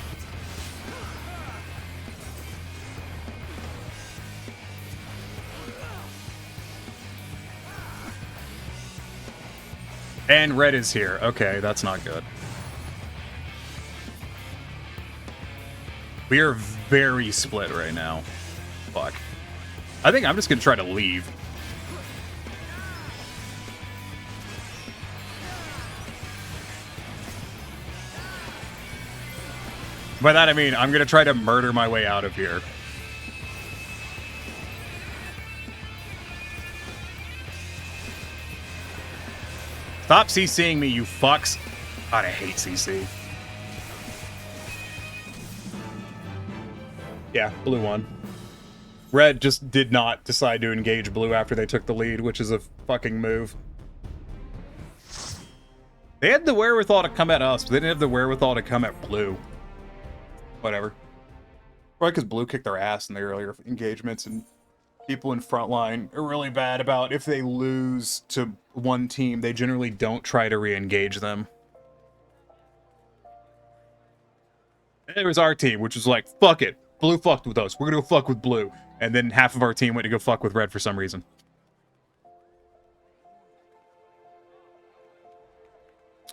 And red is here. Okay, that's not good. We are very split right now. Fuck. I think I'm just gonna try to leave. By that I mean, I'm gonna try to murder my way out of here. Stop CCing me, you fucks. God, I hate CC. Yeah, blue won. Red just did not decide to engage blue after they took the lead, which is a fucking move. They had the wherewithal to come at us, but they didn't have the wherewithal to come at blue. Whatever. Probably because blue kicked their ass in the earlier engagements, and people in frontline are really bad about if they lose to one team, they generally don't try to re-engage them. It was our team, which was like, fuck it. Blue fucked with us. We're gonna go fuck with blue. And then half of our team went to go fuck with red for some reason.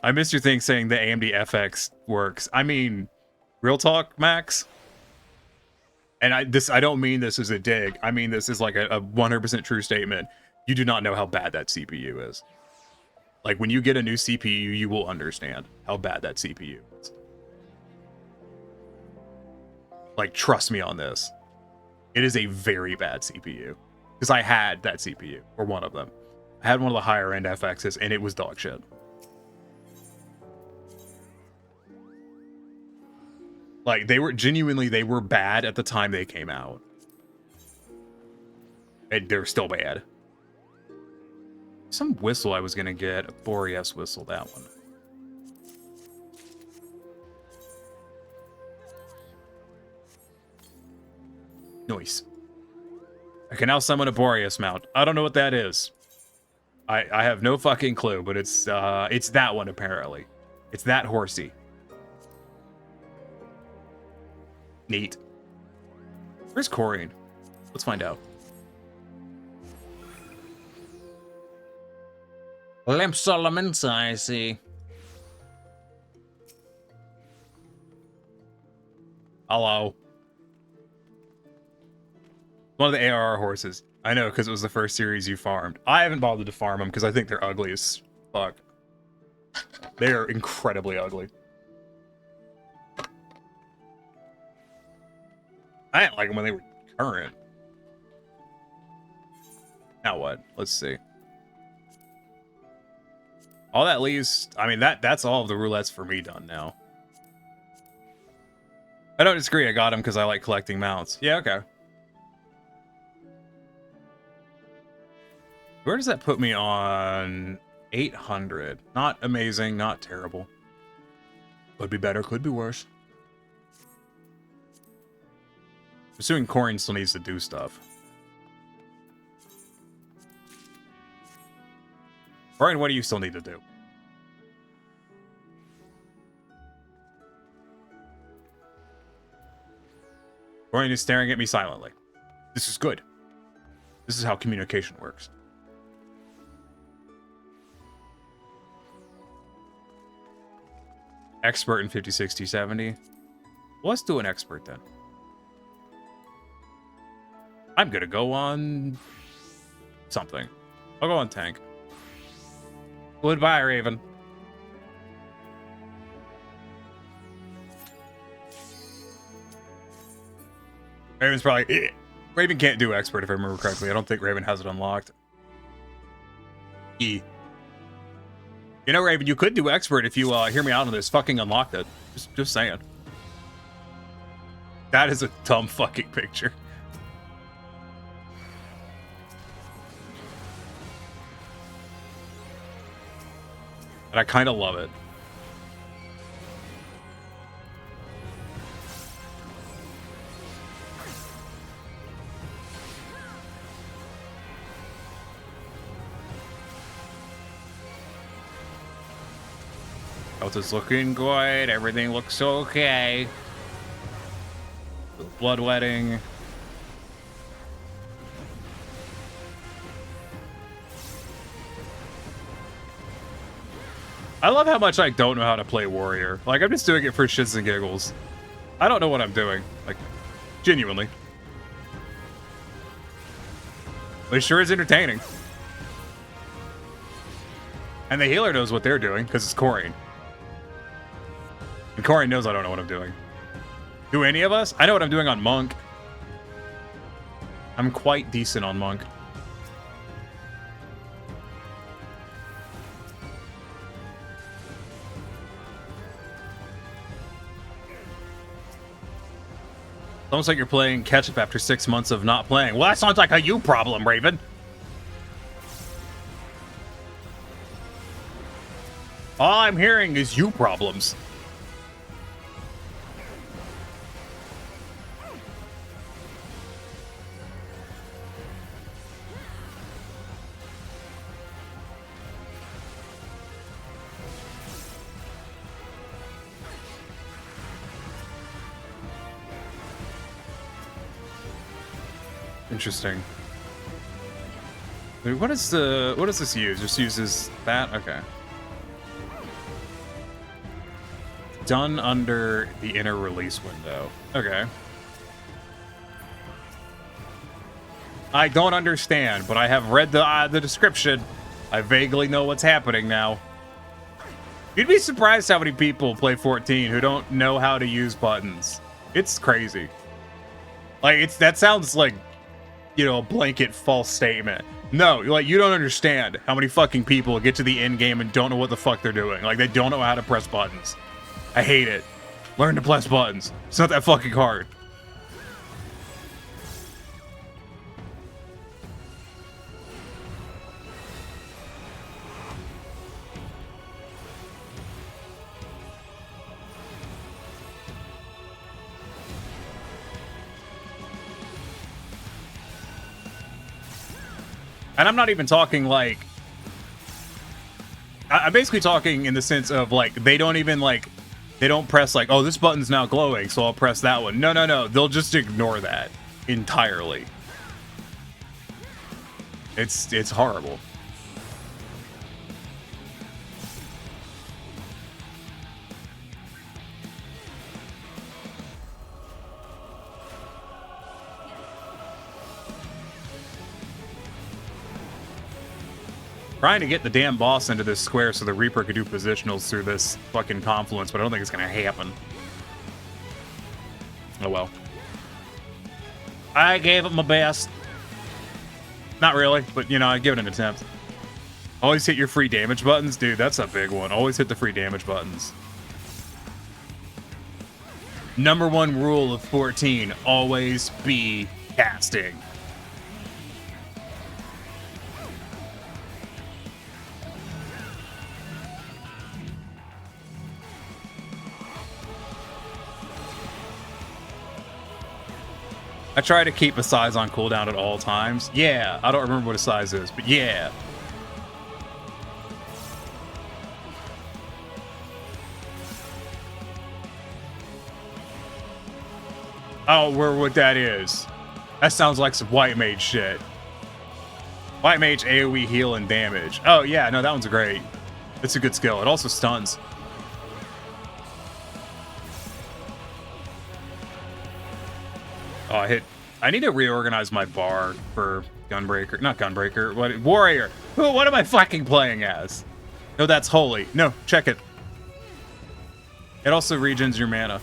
I missed your thing saying the AMD FX works. I mean, real talk, Max? And I don't mean this as a dig. I mean this is like a 100% true statement. You do not know how bad that CPU is. Like, when you get a new CPU, you will understand how bad that CPU is. Like, trust me on this. It is a very bad CPU. Because I had that CPU, or one of them. I had one of the higher end FXs, and it was dog shit. Like, they were bad at the time they came out. And they're still bad. Some whistle I was gonna get, a Boreas whistle, that one. Nice. I can now summon a Boreas mount. I don't know what that is. I have no fucking clue, but it's that one apparently. It's that horsey. Neat. Where's Corian? Let's find out. Limp Solomonsa, I see. Hello. One of the ARR horses. I know, because it was the first series you farmed. I haven't bothered to farm them because I think they're ugly as fuck. They are incredibly ugly. I didn't like them when they were current. Now what? Let's see. All that leaves... I mean, that's all of the roulettes for me done now. I don't disagree. I got them because I like collecting mounts. Yeah, okay. Where does that put me on 800? Not amazing, not terrible. Could be better, could be worse. I'm assuming Corian still needs to do stuff. Corian, what do you still need to do? Corian is staring at me silently. This is good. This is how communication works. Expert in 50, 60, 70. Well, let's do an expert then. I'm gonna go on something. I'll go on tank. Goodbye, Raven. Raven's probably... Raven can't do expert if I remember correctly. I don't think Raven has it unlocked. You know, Raven, you could do expert if you hear me out on this. Fucking unlock it. Just saying. That is a dumb fucking picture. And I kind of love it. Health is looking good. Everything looks okay. Bloodletting. I love how much I don't know how to play warrior. Like, I'm just doing it for shits and giggles. I don't know what I'm doing. Like, genuinely. But it sure is entertaining. And the healer knows what they're doing, because it's Corey. And Corey knows I don't know what I'm doing. Do any of us? I know what I'm doing on Monk. I'm quite decent on Monk. It's almost like you're playing catch-up after 6 months of not playing. Well, that sounds like a you problem, Raven. All I'm hearing is you problems. Interesting. Wait, what does this use? Just uses that? Okay. Done under the inner release window. Okay. I don't understand, but I have read the description. I vaguely know what's happening now. You'd be surprised how many people play 14 who don't know how to use buttons. It's crazy. Like, that sounds like, you know, a blanket false statement. No, like, you don't understand how many fucking people get to the end game and don't know what the fuck they're doing. Like, they don't know how to press buttons. I hate it. Learn to press buttons. It's not that fucking hard. And I'm not even talking like... I'm basically talking in the sense of, like, they don't even, like... They don't press, like, oh, this button's now glowing, so I'll press that one. No, no, no. They'll just ignore that entirely. It's horrible. Trying to get the damn boss into this square so the Reaper could do positionals through this fucking confluence, but I don't think it's gonna happen. Oh well. I gave it my best. Not really, but you know, I give it an attempt. Always hit your free damage buttons. Dude, that's a big one. Always hit the free damage buttons. Number one rule of 14, always be casting. I try to keep a size on cooldown at all times. Yeah, I don't remember what a size is, but yeah. Oh, what that is. That sounds like some white mage shit. White mage AoE heal and damage. Oh yeah, no, that one's great. It's a good skill. It also stuns. Oh, I need to reorganize my bar for Gunbreaker. Not Gunbreaker. What? Warrior. What am I fucking playing as? No, that's Holy. No, check it. It also regens your mana.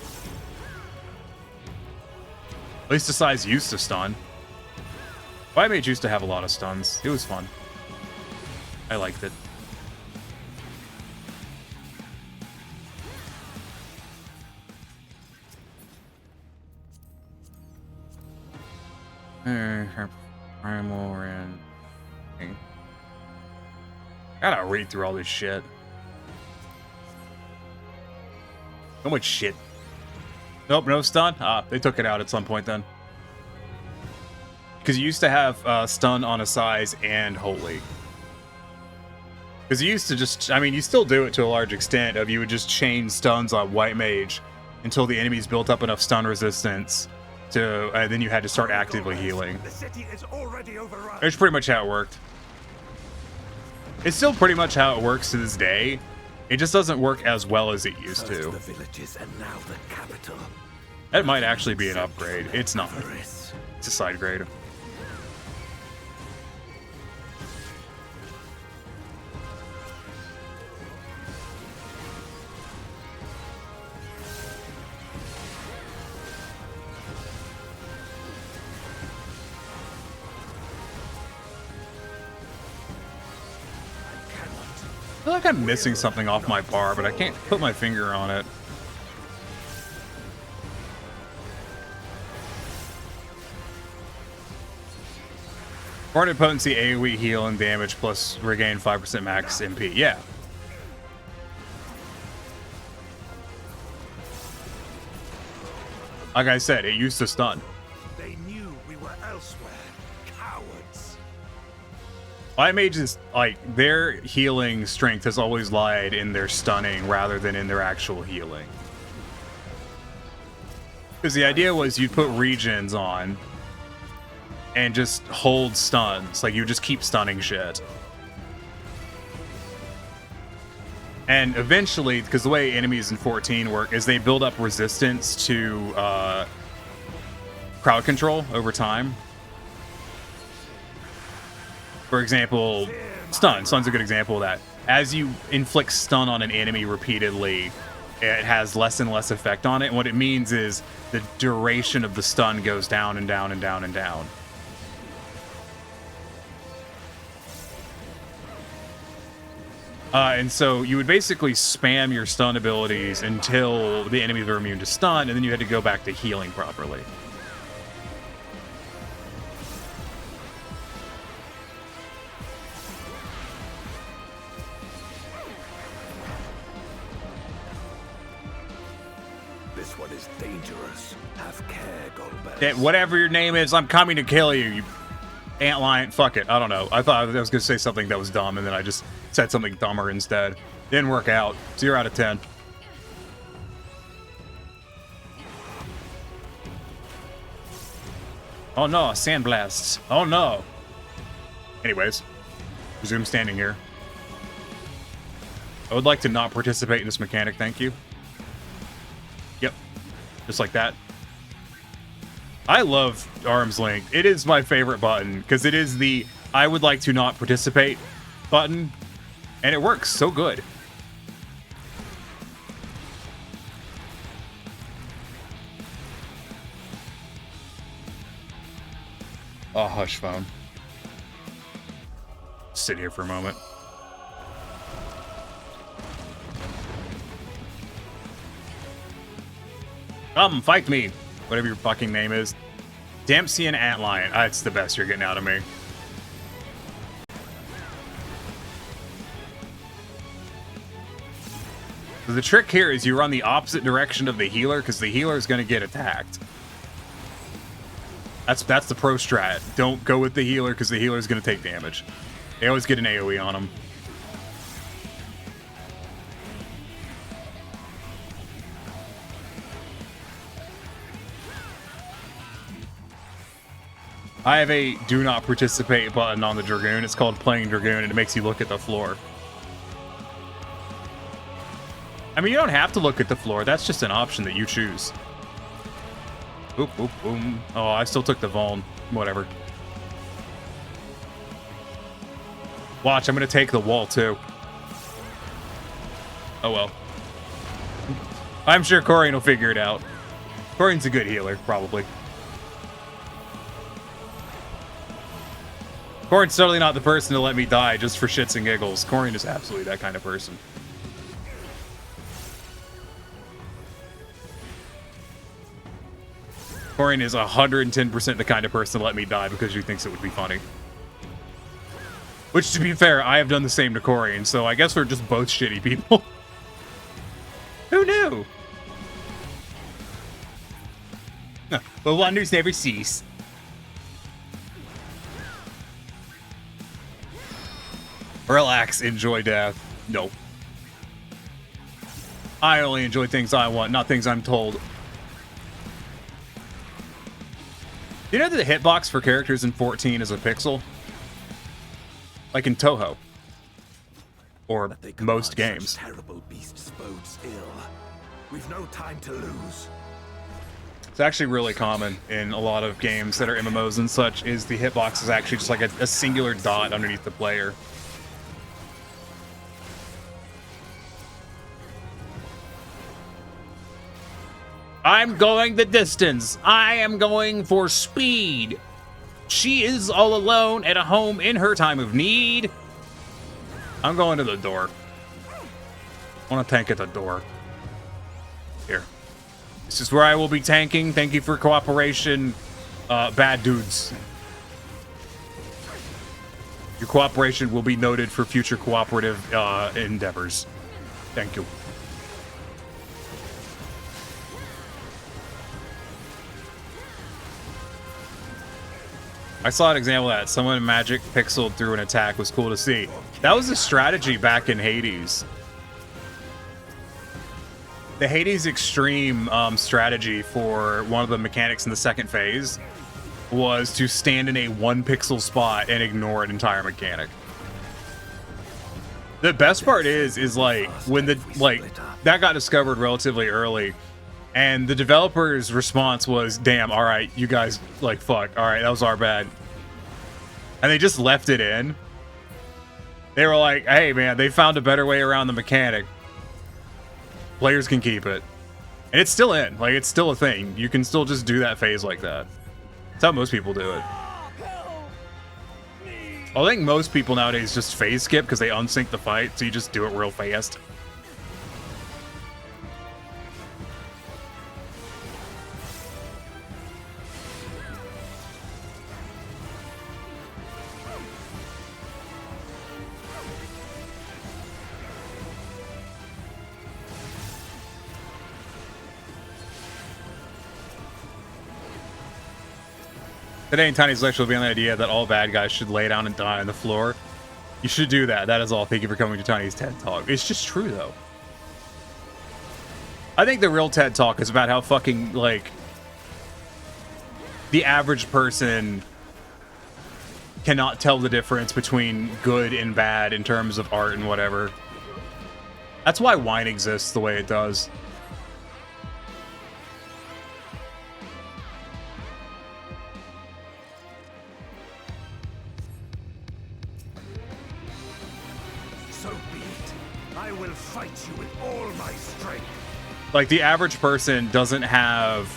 At least the size used to stun. White Mage used to have a lot of stuns. It was fun. I liked it. Primal and gotta read through all this shit. So much shit. Nope, no stun. Ah, they took it out at some point then. Because you used to have stun on a size and holy. Because you used to just, I mean, you still do it to a large extent, of you would just chain stuns on White Mage until the enemies built up enough stun resistance to, then you had to start actively healing. The city is already overrun. It's pretty much how it worked. It's still pretty much how it works to this day. It just doesn't work as well as it used to. The villages and now the capital. That might actually be an upgrade. It's not. It's a side grade. I feel like I'm missing something off my bar, but I can't put my finger on it. Guarded potency, AoE heal and damage plus regain 5% max MP. Yeah. Like I said, it used to stun. They knew we were elsewhere. Cowards. White mages, like, their healing strength has always lied in their stunning rather than in their actual healing. Because the idea was you'd put regions on and just hold stuns. Like, you just keep stunning shit. And eventually, because the way enemies in 14 work is they build up resistance to crowd control over time. For example, stun. Stun's a good example of that. As you inflict stun on an enemy repeatedly, it has less and less effect on it. And what it means is the duration of the stun goes down and down and down and down. And so you would basically spam your stun abilities until the enemies are immune to stun, and then you had to go back to healing properly. This one is dangerous. Have care, Golbez. That whatever your name is, I'm coming to kill you, you antlion. Fuck it. I don't know. I thought I was going to say something that was dumb, and then I just said something dumber instead. Didn't work out. 0 out of 10. Oh no, sandblasts. Oh no. Anyways, resume standing here. I would like to not participate in this mechanic, thank you. Yep. Just like that. I love arm's length. It is my favorite button because it is the I would like to not participate button, and it works so good. Oh, hush phone. Sit here for a moment. Come, fight me. Whatever your fucking name is. Dempsey and Antlion. That's the best you're getting out of me. So the trick here is you run the opposite direction of the healer because the healer is going to get attacked. That's the pro strat. Don't go with the healer because the healer is going to take damage. They always get an AoE on them. I have a do not participate button on the Dragoon. It's called playing Dragoon, and it makes you look at the floor. I mean, you don't have to look at the floor. That's just an option that you choose. Oop, oop, boom. Oh, I still took the Vuln. Whatever. Watch, I'm going to take the wall, too. Oh, well. I'm sure Corian will figure it out. Corian's a good healer, probably. Corian's certainly not the person to let me die just for shits and giggles. Corian is absolutely that kind of person. Corian is 110% the kind of person to let me die because she thinks it would be funny. Which, to be fair, I have done the same to Corian, so I guess we're just both shitty people. Who knew? But wonders never cease. Relax, enjoy death. No. I only enjoy things I want, not things I'm told. You know that the hitbox for characters in 14 is a pixel? Like in Toho. Or most games. Terrible beasts bodes ill. We've no time to lose. It's actually really common in a lot of games that are MMOs and such, is the hitbox is actually just like a singular dot underneath the player. I'm going the distance. I am going for speed. She is all alone at a home in her time of need. I'm going to the door. I want to tank at the door. Here. This is where I will be tanking. Thank you for cooperation, bad dudes. Your cooperation will be noted for future cooperative endeavors. Thank you. I saw an example of that. Someone in Magic pixeled through an attack. Was cool to see. That was a strategy back in Hades. The Hades Extreme strategy for one of the mechanics in the second phase was to stand in a 1 pixel spot and ignore an entire mechanic. The best part is like when that got discovered relatively early, and the developer's response was, damn, all right, you guys, like, fuck, all right, that was our bad. And they just left it in. They were like, hey, man, they found a better way around the mechanic. Players can keep it. And it's still in. Like, it's still a thing. You can still just do that phase like that. That's how most people do it. I think most people nowadays just phase skip because they unsync the fight, so you just do it real fast. Today in Tiny's lecture will be on the idea that all bad guys should lay down and die on the floor. You should do that. That is all. Thank you for coming to Tiny's TED Talk. It's just true, though. I think the real TED Talk is about how fucking, like, the average person cannot tell the difference between good and bad in terms of art and whatever. That's why wine exists the way it does. Fight you with all my strength. Like, the average person doesn't have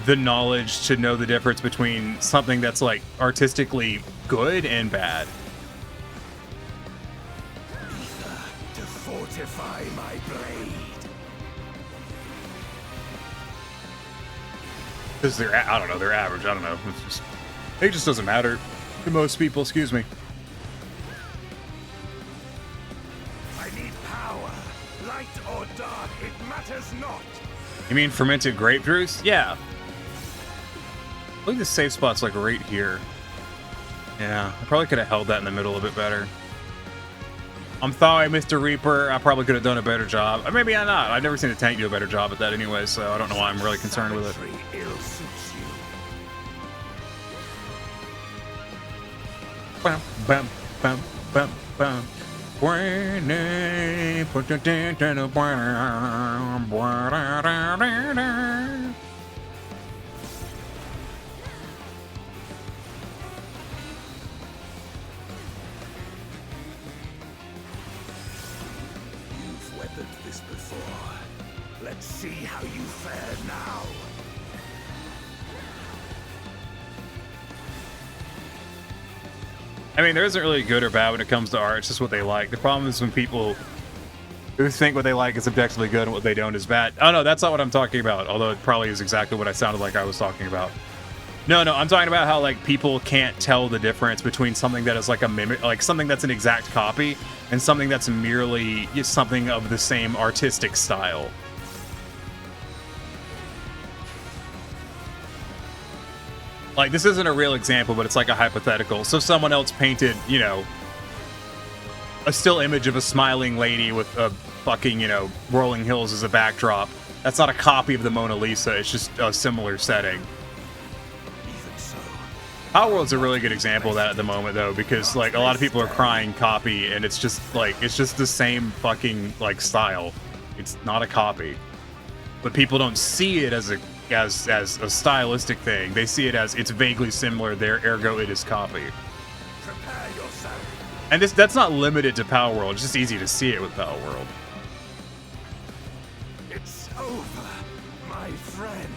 the knowledge to know the difference between something that's, like, artistically good and bad. Ether to fortify my blade. Because they're, I don't know, they're average. I don't know. It's just, it just doesn't matter to most people. Excuse me. Or dark, it matters not. You mean fermented grape juice? Yeah. I think the safe spot's like right here. Yeah, I probably could have held that in the middle a bit better. I'm sorry, Mr. Reaper. I probably could have done a better job. Or maybe I'm not. I've never seen a tank do a better job at that anyway, so I don't know why I'm really concerned with it. Bam, bam, bam, bam, bam. You've weathered this before. Let's see how you fare now. I mean, there isn't really good or bad when it comes to art. It's just what they like. The problem is when people who think what they like is objectively good and what they don't is bad. Oh, no, that's not what I'm talking about. Although it probably is exactly what I sounded like I was talking about. No, I'm talking about how, like, people can't tell the difference between something that is like a mimic, like something that's an exact copy, and something that's merely something of the same artistic style. Like, this isn't a real example, but it's like a hypothetical. So someone else painted, you know, a still image of a smiling lady with a fucking, you know, rolling hills as a backdrop. That's not a copy of the Mona Lisa. It's just a similar setting. Power World's a really good example of that at the moment, though, because like a lot of people are crying copy, and it's just the same fucking like style. It's not a copy, but people don't see it as a stylistic thing. They see it as it's vaguely similar. There, ergo, it is copy. And that's not limited to Power World. It's just easy to see it with Power World. It's over, my friend.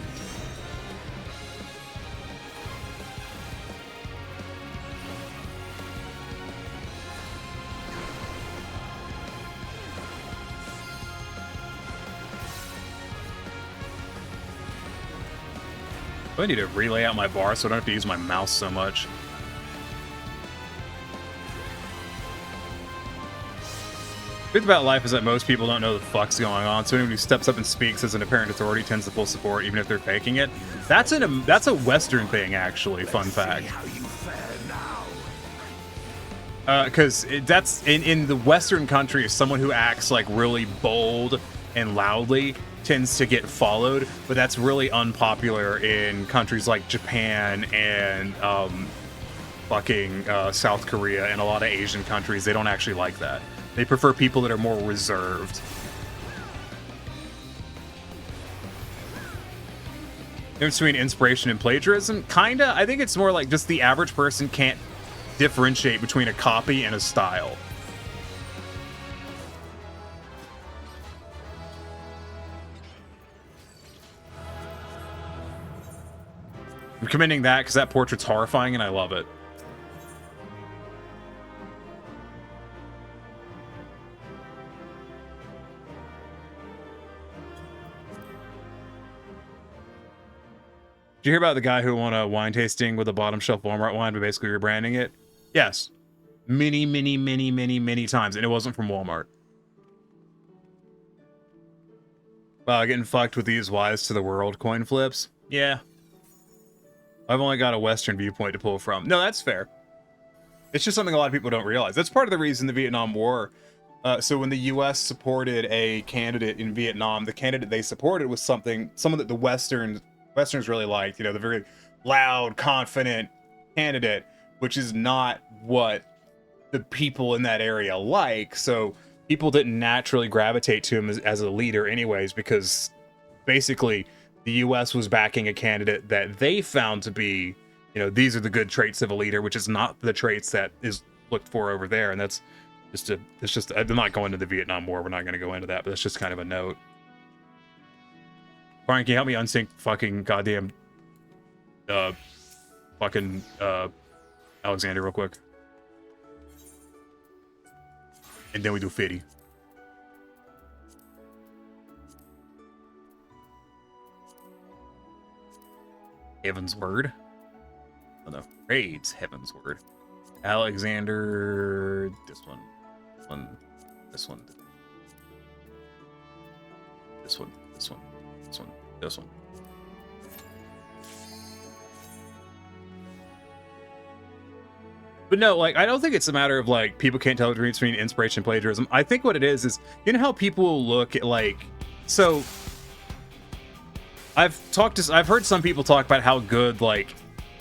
I need to relay out my bar so I don't have to use my mouse so much. The truth about life is that most people don't know the fuck's going on, so anyone who steps up and speaks as an apparent authority tends to pull support, even if they're faking it. That's a Western thing, actually. Fun fact. Because that's in the Western countries, someone who acts like really bold and loudly tends to get followed, but that's really unpopular in countries like Japan and South Korea and a lot of Asian countries. They don't actually like that. They prefer people that are more reserved. Difference between inspiration and plagiarism? Kinda. I think it's more like just the average person can't differentiate between a copy and a style. I'm commending that because that portrait's horrifying and I love it. Did you hear about the guy who won a wine tasting with a bottom shelf Walmart wine, but basically rebranding it? Yes. Many times, and it wasn't from Walmart. Wow, getting fucked with these wise to the world coin flips? Yeah. I've only got a Western viewpoint to pull from. No, that's fair. It's just something a lot of people don't realize. That's part of the reason the Vietnam War. So when the U.S. supported a candidate in Vietnam, the candidate they supported was someone that the Westerners really liked. You know, the very loud, confident candidate, which is not what the people in that area like. So people didn't naturally gravitate to him as a leader anyways, because basically the U.S. was backing a candidate that they found to be, you know, these are the good traits of a leader, which is not the traits that is looked for over there. And that's just I'm not going to the Vietnam War. We're not going to go into that, but that's just kind of a note. Brian, can you help me unsync fucking goddamn Alexander real quick? And then we do 50. Heaven's Word? Oh no, Raids Heaven's Word. Alexander, this one, this one, this one, this one, this one, this one, this one. But no, like, I don't think it's a matter of, like, people can't tell the difference between inspiration and plagiarism. I think what it is, you know how people look at, like, so I've heard some people talk about how good, like,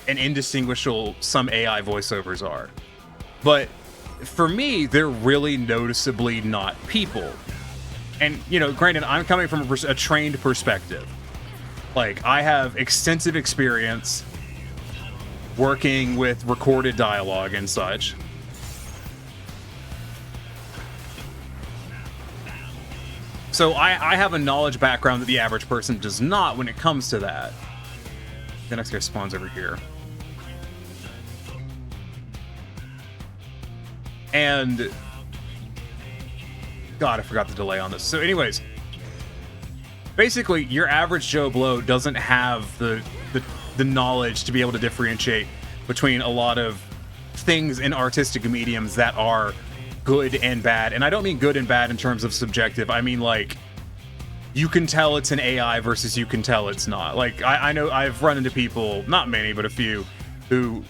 and indistinguishable some AI voiceovers are. But for me, they're really noticeably not people. And, you know, granted, I'm coming from a trained perspective. Like, I have extensive experience working with recorded dialogue and such. So I have a knowledge background that the average person does not when it comes to that. The next guy spawns over here. And God, I forgot the delay on this. So anyways, basically your average Joe Blow doesn't have the knowledge to be able to differentiate between a lot of things in artistic mediums that are good and bad. And I don't mean good and bad in terms of subjective. I mean, like, you can tell it's an AI versus you can tell it's not. Like, I know I've run into people, not many, but a few, who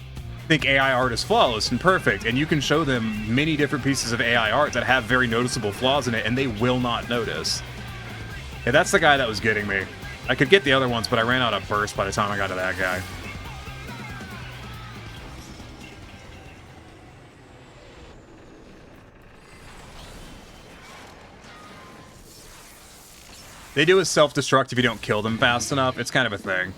think AI art is flawless and perfect, and you can show them many different pieces of AI art that have very noticeable flaws in it, and they will not notice. Yeah, that's the guy that was getting me. I could get the other ones, but I ran out of burst by the time I got to that guy. They do a self-destruct if you don't kill them fast enough. It's kind of a thing.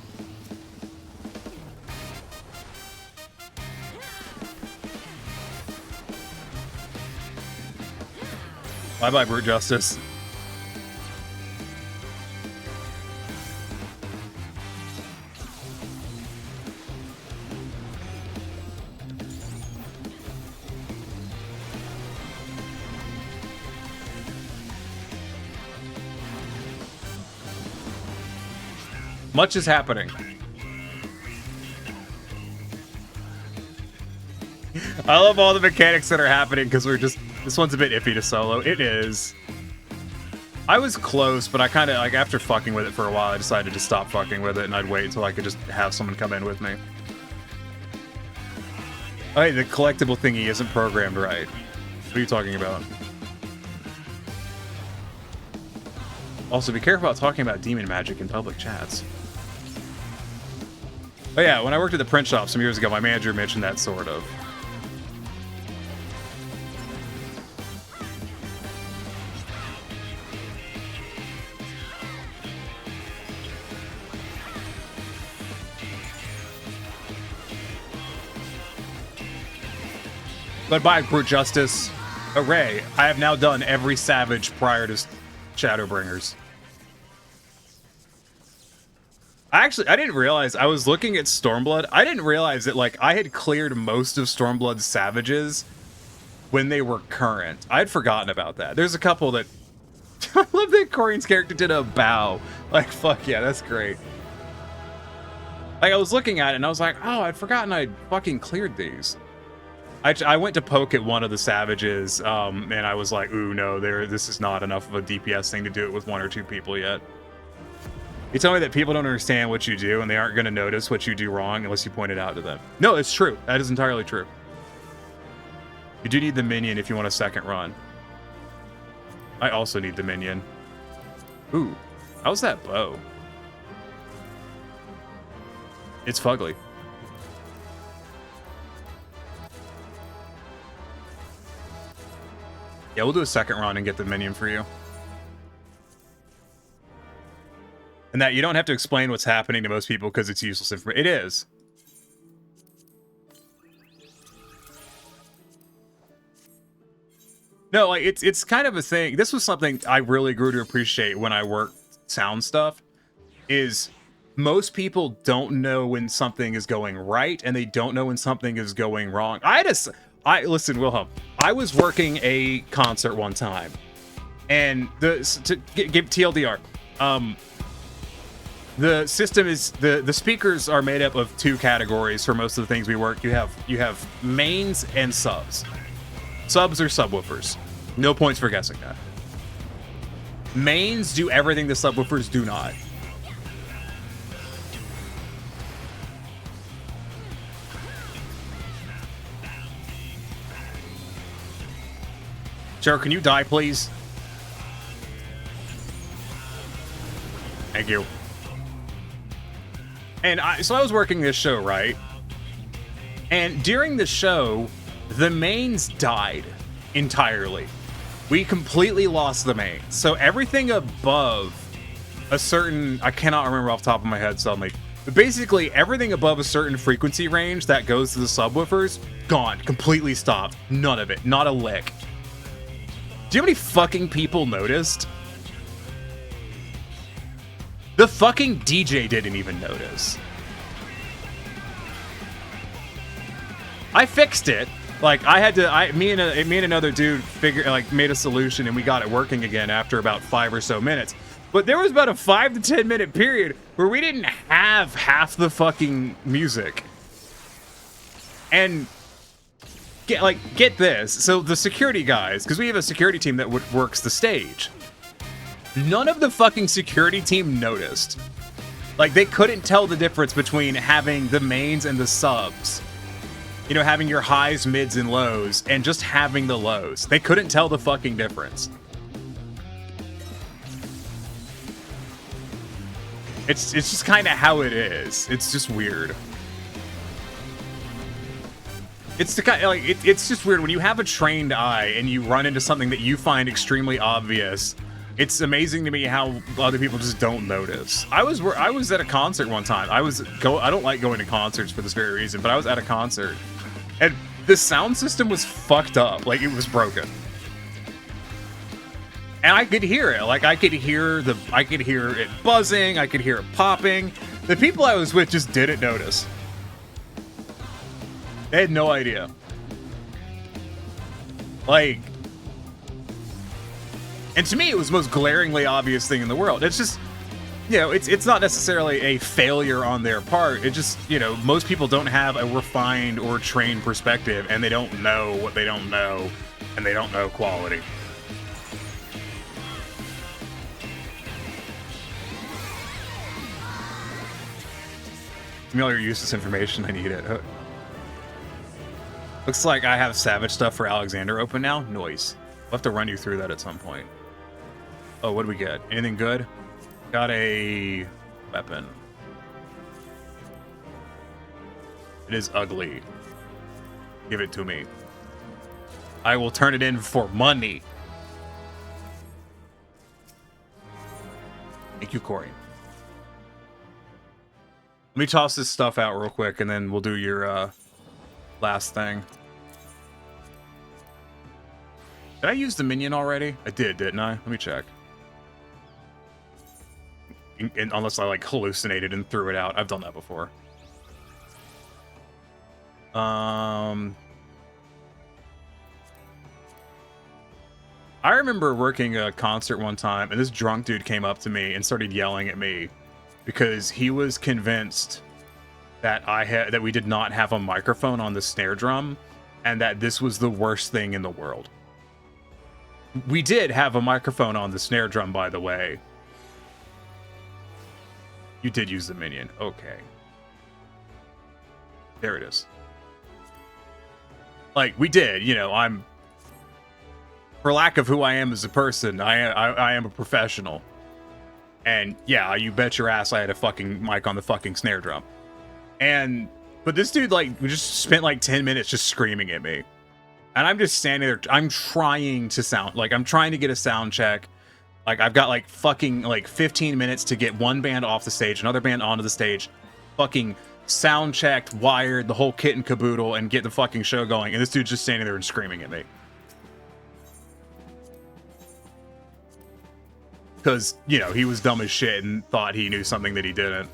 Bye-bye, Brute Justice. Much is happening. I love all the mechanics that are happening because we're just... This one's a bit iffy to solo. It is. I was close, but I kind of, like, after fucking with it for a while, I decided to stop fucking with it, and I'd wait until I could just have someone come in with me. Oh, hey, the collectible thingy isn't programmed right. What are you talking about? Also, be careful about talking about demon magic in public chats. Oh yeah, when I worked at the print shop some years ago, my manager mentioned that, sort of. But by Brute Justice, hooray, I have now done every Savage prior to Shadowbringers. I didn't realize, I was looking at Stormblood, I didn't realize that, like, I had cleared most of Stormblood's Savages when they were current. I had forgotten about that. There's a couple that... I love that Corian's character did a bow. Like, fuck yeah, that's great. Like, I was looking at it and I was like, oh, I'd forgotten I'd fucking cleared these. I went to poke at one of the Savages, and I was like, ooh, no, this is not enough of a DPS thing to do it with 1 or 2 people yet. You tell me that people don't understand what you do, and they aren't going to notice what you do wrong unless you point it out to them. No, it's true. That is entirely true. You do need the minion if you want a second run. I also need the minion. Ooh, how's that bow? It's fugly. Yeah, we'll do a second run and get the minion for you. And that you don't have to explain what's happening to most people because it's useless information. It is. No, like, it's kind of a thing. This was something I really grew to appreciate when I worked sound stuff, is most people don't know when something is going right, and they don't know when something is going wrong. Listen, Wilhelm, I was working a concert one time, and to give TLDR, the system is the speakers are made up of 2 categories for most of the things we work. You have mains and subs. Subs are subwoofers. No points for guessing that. Mains do everything the subwoofers do not. Sir, can you die, please? Thank you. And so I was working this show, right? And during the show, the mains died entirely. We completely lost the mains. So everything above a certain... I cannot remember off the top of my head suddenly. But basically, everything above a certain frequency range that goes to the subwoofers, gone. Completely stopped. None of it. Not a lick. Do you know how many fucking people noticed? The fucking DJ didn't even notice. I fixed it. Like, me and another dude made a solution, and we got it working again after about 5 or so minutes. But there was about a 5 to 10 minute period where we didn't have half the fucking music. And get this. So the security guys, because we have a security team that works the stage. None of the fucking security team noticed. Like, they couldn't tell the difference between having the mains and the subs. you know, having your highs, mids, and lows, and just having the lows. They couldn't tell the fucking difference. It's just kind of how it is. It's just weird. It's the kind like it's just weird when you have a trained eye and you run into something that you find extremely obvious. It's amazing to me how other people just don't notice. I was at a concert one time. I don't like going to concerts for this very reason, but I was at a concert and the sound system was fucked up. Like, it was broken. And I could hear it. Like, I could hear it buzzing, I could hear it popping. The people I was with just didn't notice. They had no idea. Like, and to me, it was the most glaringly obvious thing in the world. It's just, you know, it's not necessarily a failure on their part. It just, you know, most people don't have a refined or trained perspective, and they don't know what they don't know, and they don't know quality. Familiar useless information, I need it. Looks like I have Savage stuff for Alexander open now. Noise. I'll have to run you through that at some point. Oh, what do we get? Anything good? Got a weapon. It is ugly. Give it to me. I will turn it in for money. Thank you, Corey. Let me toss this stuff out real quick, and then we'll do your last thing. Did I use the minion already? I did, didn't I? Let me check. Unless I, like, hallucinated and threw it out. I've done that before. I remember working a concert one time, and this drunk dude came up to me and started yelling at me because he was convinced that that we did not have a microphone on the snare drum, and that this was the worst thing in the world. We did have a microphone on the snare drum, by the way. You did use the minion. Okay. There it is. Like, we did, you know, for lack of who I am as a person, I am a professional. And yeah, you bet your ass I had a fucking mic on the fucking snare drum. But this dude, like, we just spent like 10 minutes just screaming at me. And I'm just standing there, I'm trying to get a sound check. Like, I've got like fucking like 15 minutes to get one band off the stage, another band onto the stage, fucking sound checked, wired, the whole kit and caboodle, and get the fucking show going. And this dude's just standing there and screaming at me. Because, you know, he was dumb as shit and thought he knew something that he didn't.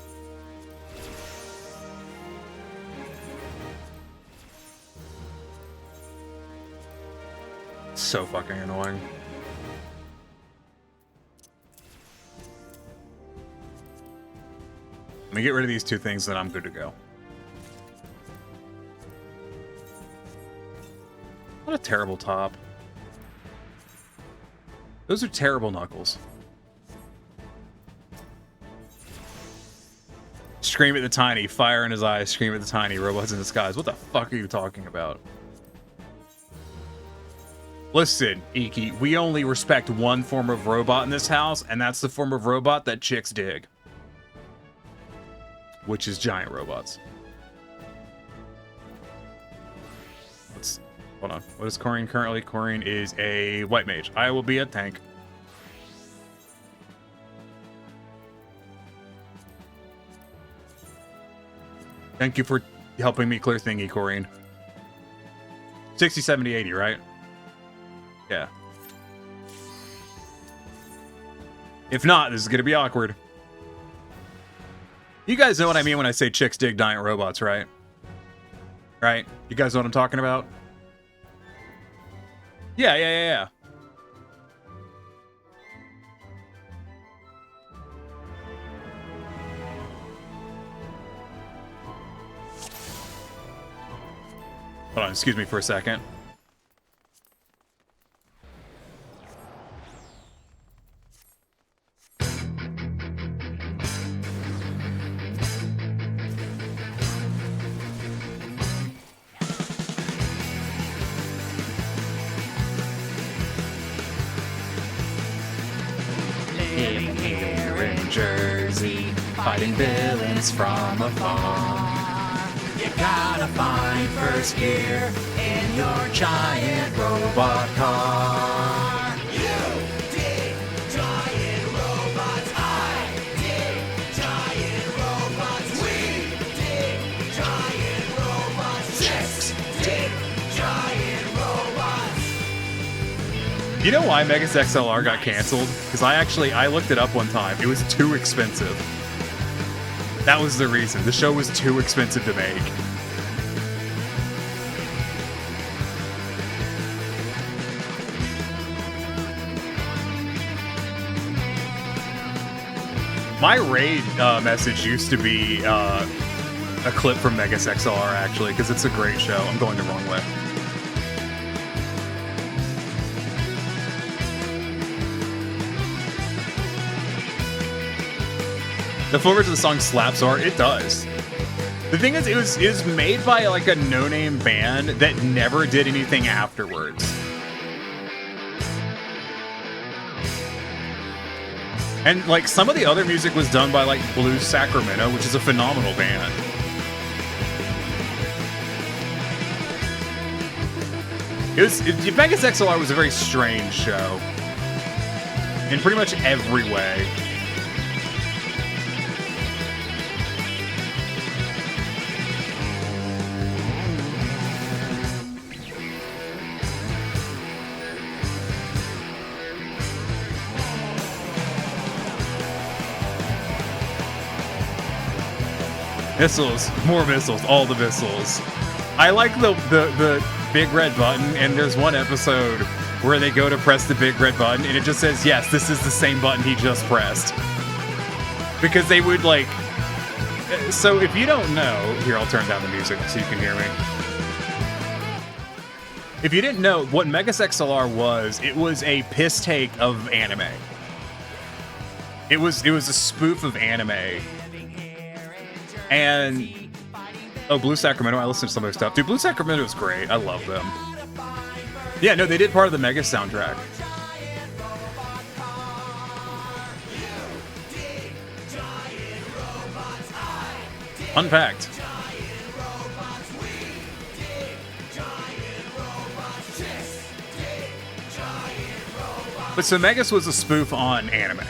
So fucking annoying. Let me get rid of these two things, then I'm good to go. What a terrible top. Those are terrible knuckles. Scream at the tiny, fire in his eyes, scream at the tiny, robots in disguise. What the fuck are you talking about? Listen, Iki, we only respect one form of robot in this house, and that's the form of robot that chicks dig. Which is giant robots. Hold on. What is Corrine currently? Corrine is a white mage. I will be a tank. Thank you for helping me clear thingy, Corrine. 60, 70, 80, right? Yeah. If not, this is going to be awkward. You guys know what I mean when I say chicks dig giant robots, right? Right? You guys know what I'm talking about? Yeah. Hold on, excuse me for a second. Living here in Jersey, fighting villains from afar. You gotta find first gear in your giant robot car. You dig giant robots. I dig giant robots. We dig giant robots. Chicks dig giant robots. You know why Megas XLR got canceled? Because I looked it up one time. It was too expensive. That was the reason. The show was too expensive to make. My raid message used to be a clip from Megas XLR, actually, because it's a great show. I'm going the wrong way. The forward to the song slaps hard. It does. The thing is, it was made by like a no-name band that never did anything afterwards. And like some of the other music was done by like Blue Sacramento, which is a phenomenal band. Vegas XLR was a very strange show in pretty much every way. Missiles, more missiles, all the missiles. I like the big red button, and there's one episode where they go to press the big red button, and it just says, yes, this is the same button he just pressed. Because they would like... So if you don't know... Here, I'll turn down the music so you can hear me. If you didn't know, what Megas XLR was, it was a piss take of anime. It was a spoof of anime. And Blue Sacramento, I listened to some of their stuff. Dude, Blue Sacramento is great. I love them. Yeah, no, they did part of the Mega soundtrack. Unpacked. But so Megas was a spoof on anime.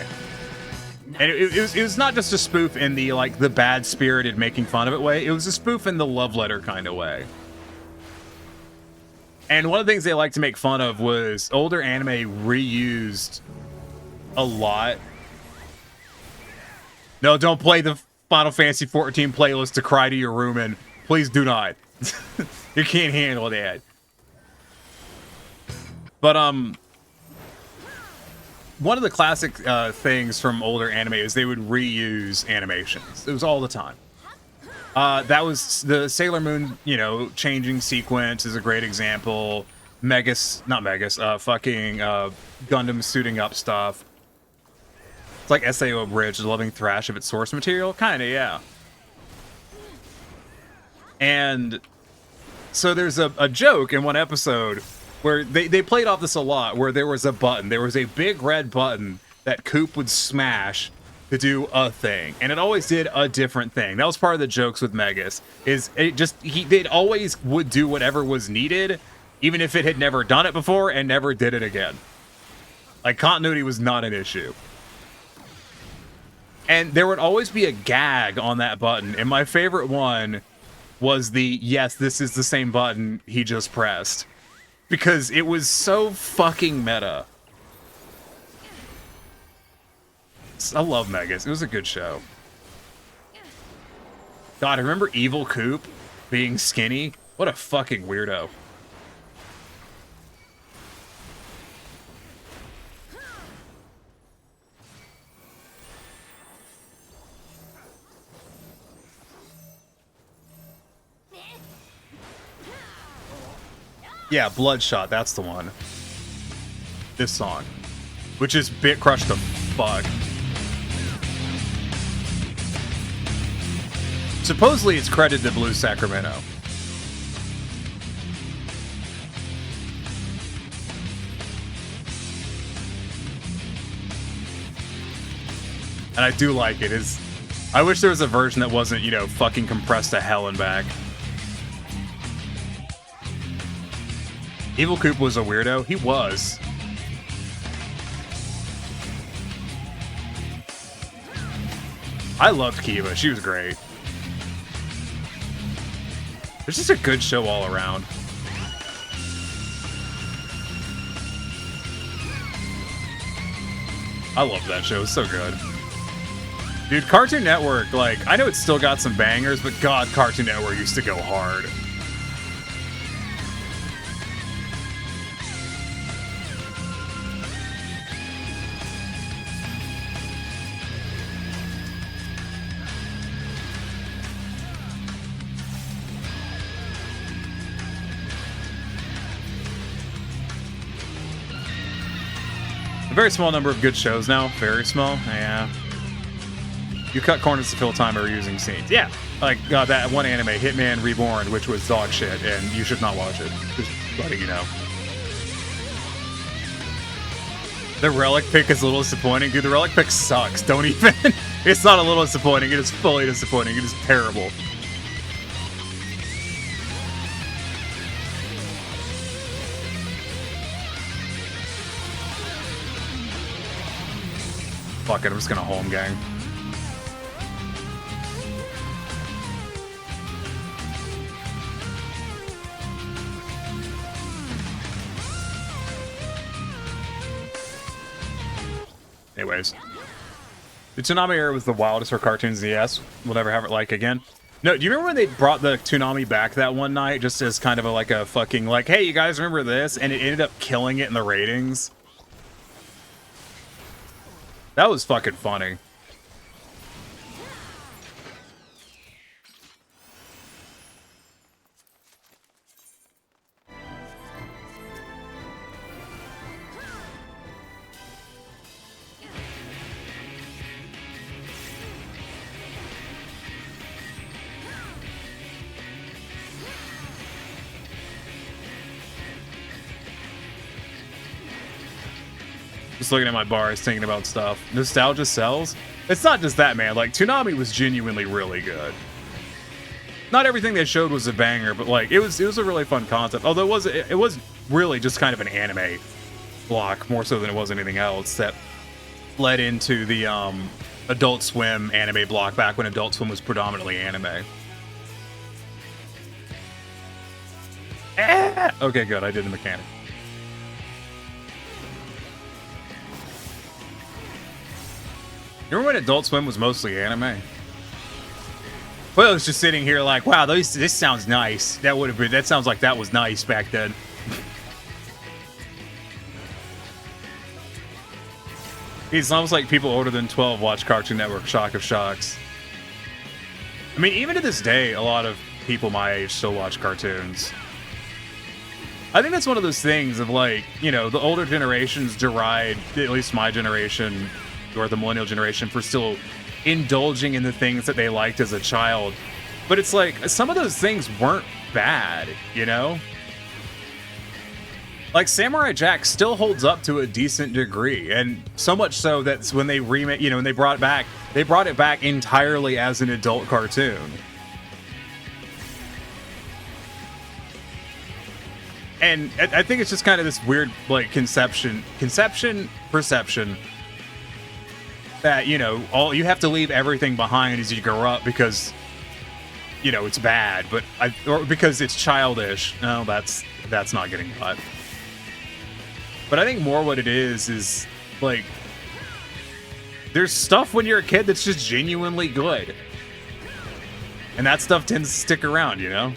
And it was not just a spoof in the like the bad-spirited making fun of it way. It was a spoof in the love letter kind of way. And one of the things they liked to make fun of was older anime reused a lot. No, don't play the Final Fantasy XIV playlist to cry to your room in. Please do not. You can't handle that. But one of the classic things from older anime is they would reuse animations. It was all the time. That was the Sailor Moon, changing sequence is a great example. Fucking Gundam suiting up stuff. It's like SAO Abridged, the loving thrash of its source material. Kinda, yeah. And so there's a joke in one episode where they played off this a lot, where there was a button. There was a big red button that Coop would smash to do a thing. And it always did a different thing. That was part of the jokes with Megas. They always would do whatever was needed, even if it had never done it before and never did it again. Like, continuity was not an issue. And there would always be a gag on that button. And my favorite one was the, yes, this is the same button he just pressed. Because it was so fucking meta. I love Megas. It was a good show. God, I remember Evil Coop being skinny. What a fucking weirdo. Yeah, Bloodshot, that's the one. This song. Which is bit crushed to fuck. Supposedly it's credited to Blue Sacramento. And I do like it. I wish there was a version that wasn't, you know, fucking compressed to hell and back. Evil Coop was a weirdo. He was. I loved Kiva. She was great. It's just a good show all around. I love that show. It's so good. Dude, Cartoon Network, like, I know it's still got some bangers, but God, Cartoon Network used to go hard. A very small number of good shows now. Very small. Yeah. You cut corners to fill time by reusing scenes. Yeah. Like, that one anime, Hitman Reborn, which was dog shit, and you should not watch it. Just letting you know. The Relic pick is a little disappointing. Dude, the Relic pick sucks. Don't even. It's not a little disappointing. It is fully disappointing. It is terrible. Fuck it, I'm just gonna home gang. Anyways. The Toonami era was the wildest for cartoons. Yes, we'll never have it like again. No, do you remember when they brought the Toonami back that one night just as kind of like a fucking like, hey, you guys remember this? And it ended up killing it in the ratings. That was fucking funny. Just looking at my bars, thinking about stuff. Nostalgia sells? It's not just that, man. Like, Toonami was genuinely really good. Not everything they showed was a banger, but like, it was a really fun concept. Although it was really just kind of an anime block, more so than it was anything else, that led into the Adult Swim anime block back when Adult Swim was predominantly anime. Okay, good. I did the mechanic. You remember when Adult Swim was mostly anime? Well, I was just sitting here like, wow, this sounds nice. That sounds like that was nice back then. It's almost like people older than 12 watch Cartoon Network. Shock of shocks. I mean, even to this day, a lot of people my age still watch cartoons. I think that's one of those things of like, you know, the older generations deride, at least my generation, or the millennial generation, for still indulging in the things that they liked as a child. But it's like, some of those things weren't bad, you know? Like, Samurai Jack still holds up to a decent degree, and so much so that when they remake, you know, when they brought it back entirely as an adult cartoon. And I think it's just kind of this weird, like, perception that, you know, you have to leave everything behind as you grow up because, you know, it's bad, or because it's childish. No, that's not getting caught. But I think more what it is like, there's stuff when you're a kid that's just genuinely good. And that stuff tends to stick around, you know?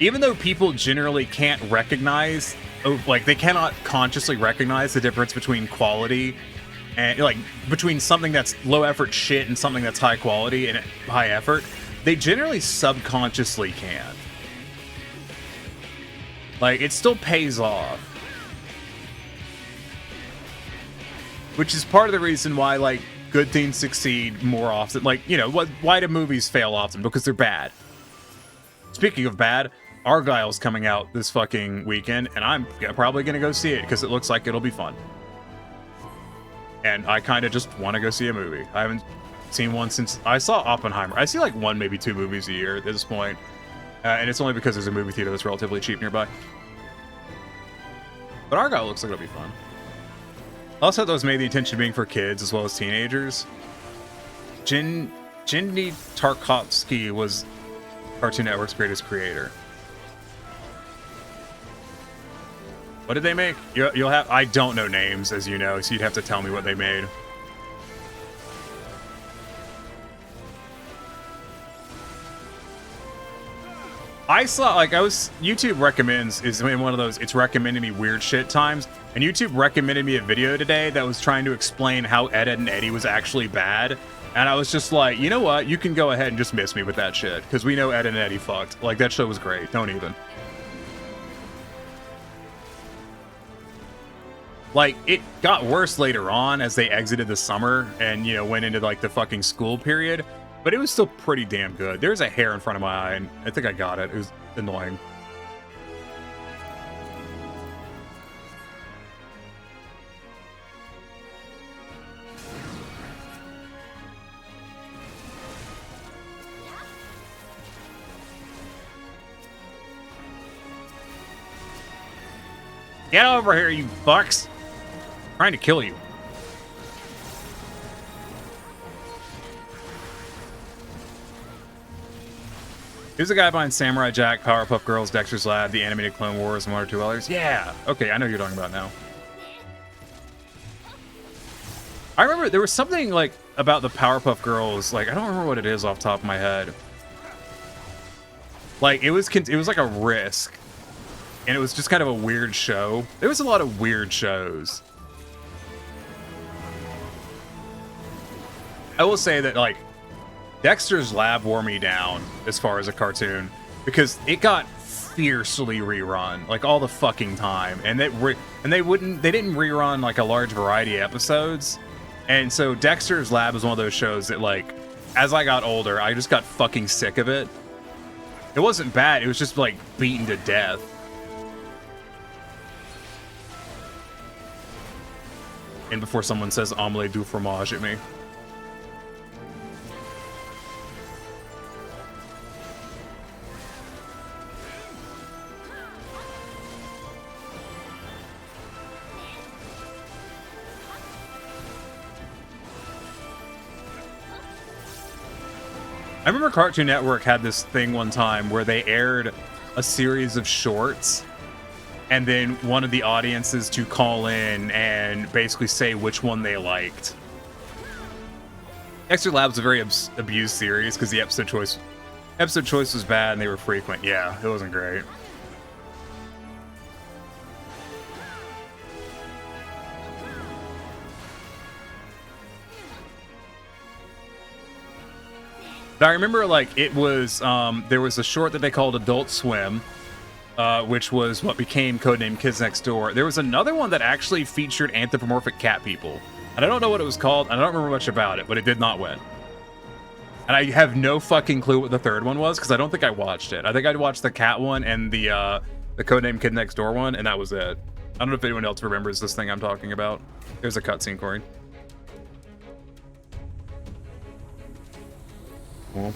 Even though people generally can't recognize, like, they cannot consciously recognize the difference between quality and, like, between something that's low effort shit and something that's high quality and high effort, they generally subconsciously can. Like, it still pays off. Which is part of the reason why, like, good things succeed more often. Like, you know, why do movies fail often? Because they're bad. Speaking of bad, Argyle's coming out this fucking weekend, and I'm probably going to go see it because it looks like it'll be fun. and I kind of just want to go see a movie. I haven't seen one since I saw Oppenheimer. I see like one, maybe two movies a year at this point, and it's only because there's a movie theater that's relatively cheap nearby. But Argyle looks like it'll be fun. I also thought those made the intention being for kids as well as teenagers. Jindy Tarkovsky was Cartoon Network's greatest creator. What did they make? You'll have. I don't know names, as you know, so you'd have to tell me what they made. I saw, like, YouTube recommends is in one of those, it's recommending me weird shit times, and YouTube recommended me a video today that was trying to explain how Ed, Edd n Eddy was actually bad, and I was just like, you know what, you can go ahead and just miss me with that shit, because we know Ed, Edd n Eddy fucked. Like, that show was great. Don't even. Like, it got worse later on as they exited the summer and, you know, went into, like, the fucking school period. But it was still pretty damn good. There's a hair in front of my eye, and I think I got it. It was annoying. Get over here, you fucks! I'm trying to kill you. Who's the guy behind Samurai Jack, Powerpuff Girls, Dexter's Lab, the animated Clone Wars, and one or two others? Yeah! Okay, I know who you're talking about now. I remember there was something, like, about the Powerpuff Girls, like, I don't remember what it is off the top of my head. Like, it was like a Risk. And it was just kind of a weird show. There was a lot of weird shows. I will say that, like, Dexter's Lab wore me down as far as a cartoon because it got fiercely rerun like all the fucking time, and they didn't rerun like a large variety of episodes, and so Dexter's Lab was one of those shows that, like, as I got older, I just got fucking sick of it. It wasn't bad, it was just like beaten to death. And before someone says omelette du fromage at me. I remember Cartoon Network had this thing one time where they aired a series of shorts and then wanted the audiences to call in and basically say which one they liked. Dexter Lab was a very abused series because the episode choice was bad and they were frequent. Yeah, it wasn't great. I remember, like, it was, there was a short that they called Adult Swim, which was what became codenamed Kids Next Door. There was another one that actually featured anthropomorphic cat people. And I don't know what it was called, and I don't remember much about it, but it did not win. And I have no fucking clue what the third one was, because I don't think I watched it. I think I'd watched the cat one and the codenamed Kid Next Door one, and that was it. I don't know if anyone else remembers this thing I'm talking about. There's a cutscene, Corey. I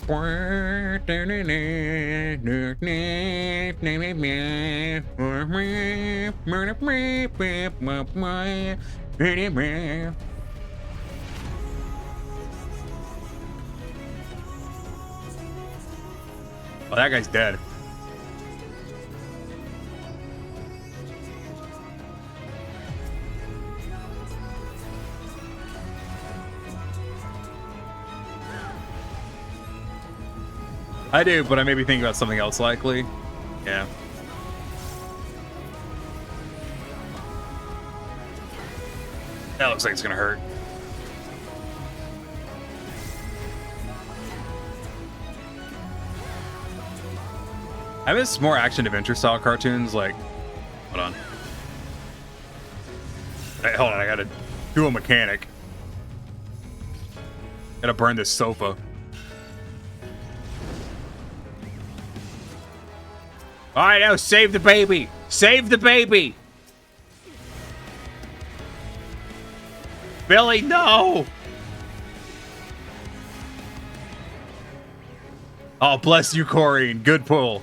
Oh, that guy's dead. I do, but I may be thinking about something else likely. Yeah. That looks like it's gonna hurt. I miss more action-adventure style cartoons, like... Hold on. Hey, hold on, I gotta do a mechanic. Gotta burn this sofa. Alright, now save the baby! Save the baby! Billy, no! Oh, bless you, Corrine. Good pull.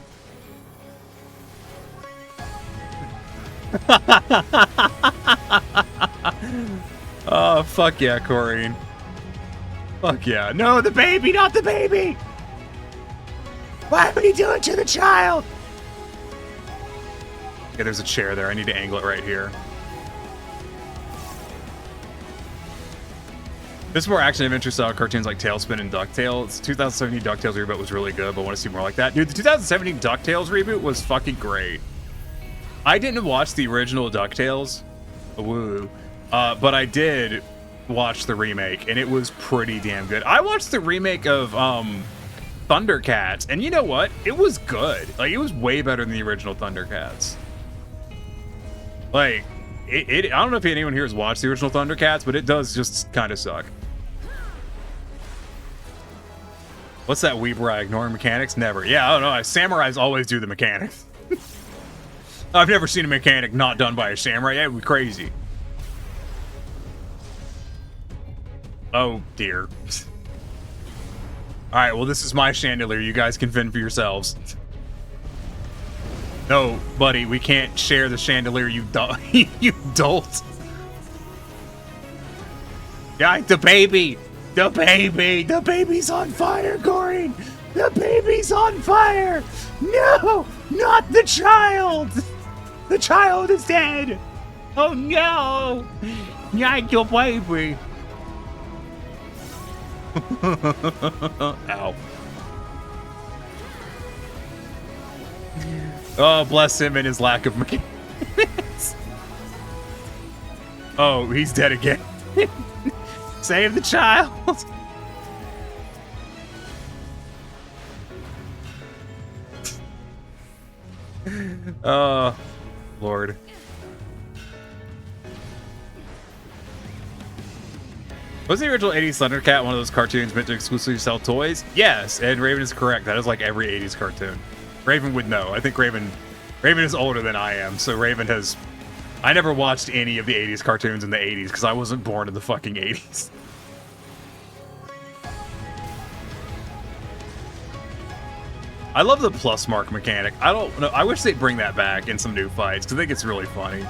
Oh, fuck yeah, Corrine. Fuck yeah. No, the baby, not the baby! Why would he do it to the child? Okay, there's a chair there. I need to angle it right here. This is more action-adventure style cartoons like Tailspin and DuckTales. 2017 DuckTales reboot was really good, but I want to see more like that. Dude, the 2017 DuckTales reboot was fucking great. I didn't watch the original DuckTales. Woo. But I did watch the remake, and it was pretty damn good. I watched the remake of Thundercats, and you know what? It was good. Like, it was way better than the original Thundercats. Like, I don't know if anyone here has watched the original Thundercats, but it does just kind of suck. What's that weeb where I ignore mechanics? Never. Yeah, I don't know. Samurais always do the mechanics. I've never seen a mechanic not done by a samurai. That would be crazy. Oh, dear. Alright, well, this is my chandelier. You guys can fend for yourselves. No, buddy, we can't share the chandelier, you you dolt. Yeah, the baby! The baby! The baby's on fire, Corrine! The baby's on fire! No! Not the child! The child is dead! Oh no! Not your baby! Ow. Oh, bless him and his lack of mechanics. Oh, he's dead again. Save the child. Oh, Lord. Was the original 80s Thundercat one of those cartoons meant to exclusively sell toys? Yes, and Raven is correct. That is like every 80s cartoon. Raven would know. I think Raven is older than I am, so Raven has... I never watched any of the 80s cartoons in the 80s because I wasn't born in the fucking 80s. I love the plus mark mechanic. I don't know. I wish they'd bring that back in some new fights because I think it's really funny.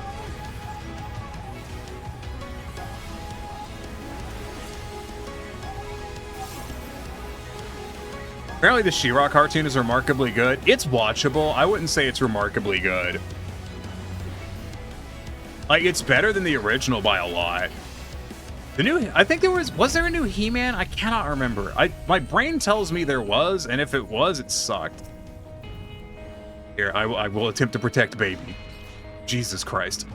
Apparently the She-Ra cartoon is remarkably good. It's watchable. I wouldn't say it's remarkably good. Like, it's better than the original by a lot. The new, I think there was there a new He-Man? I cannot remember. My brain tells me there was, and if it was, it sucked. Here, I will attempt to protect baby. Jesus Christ.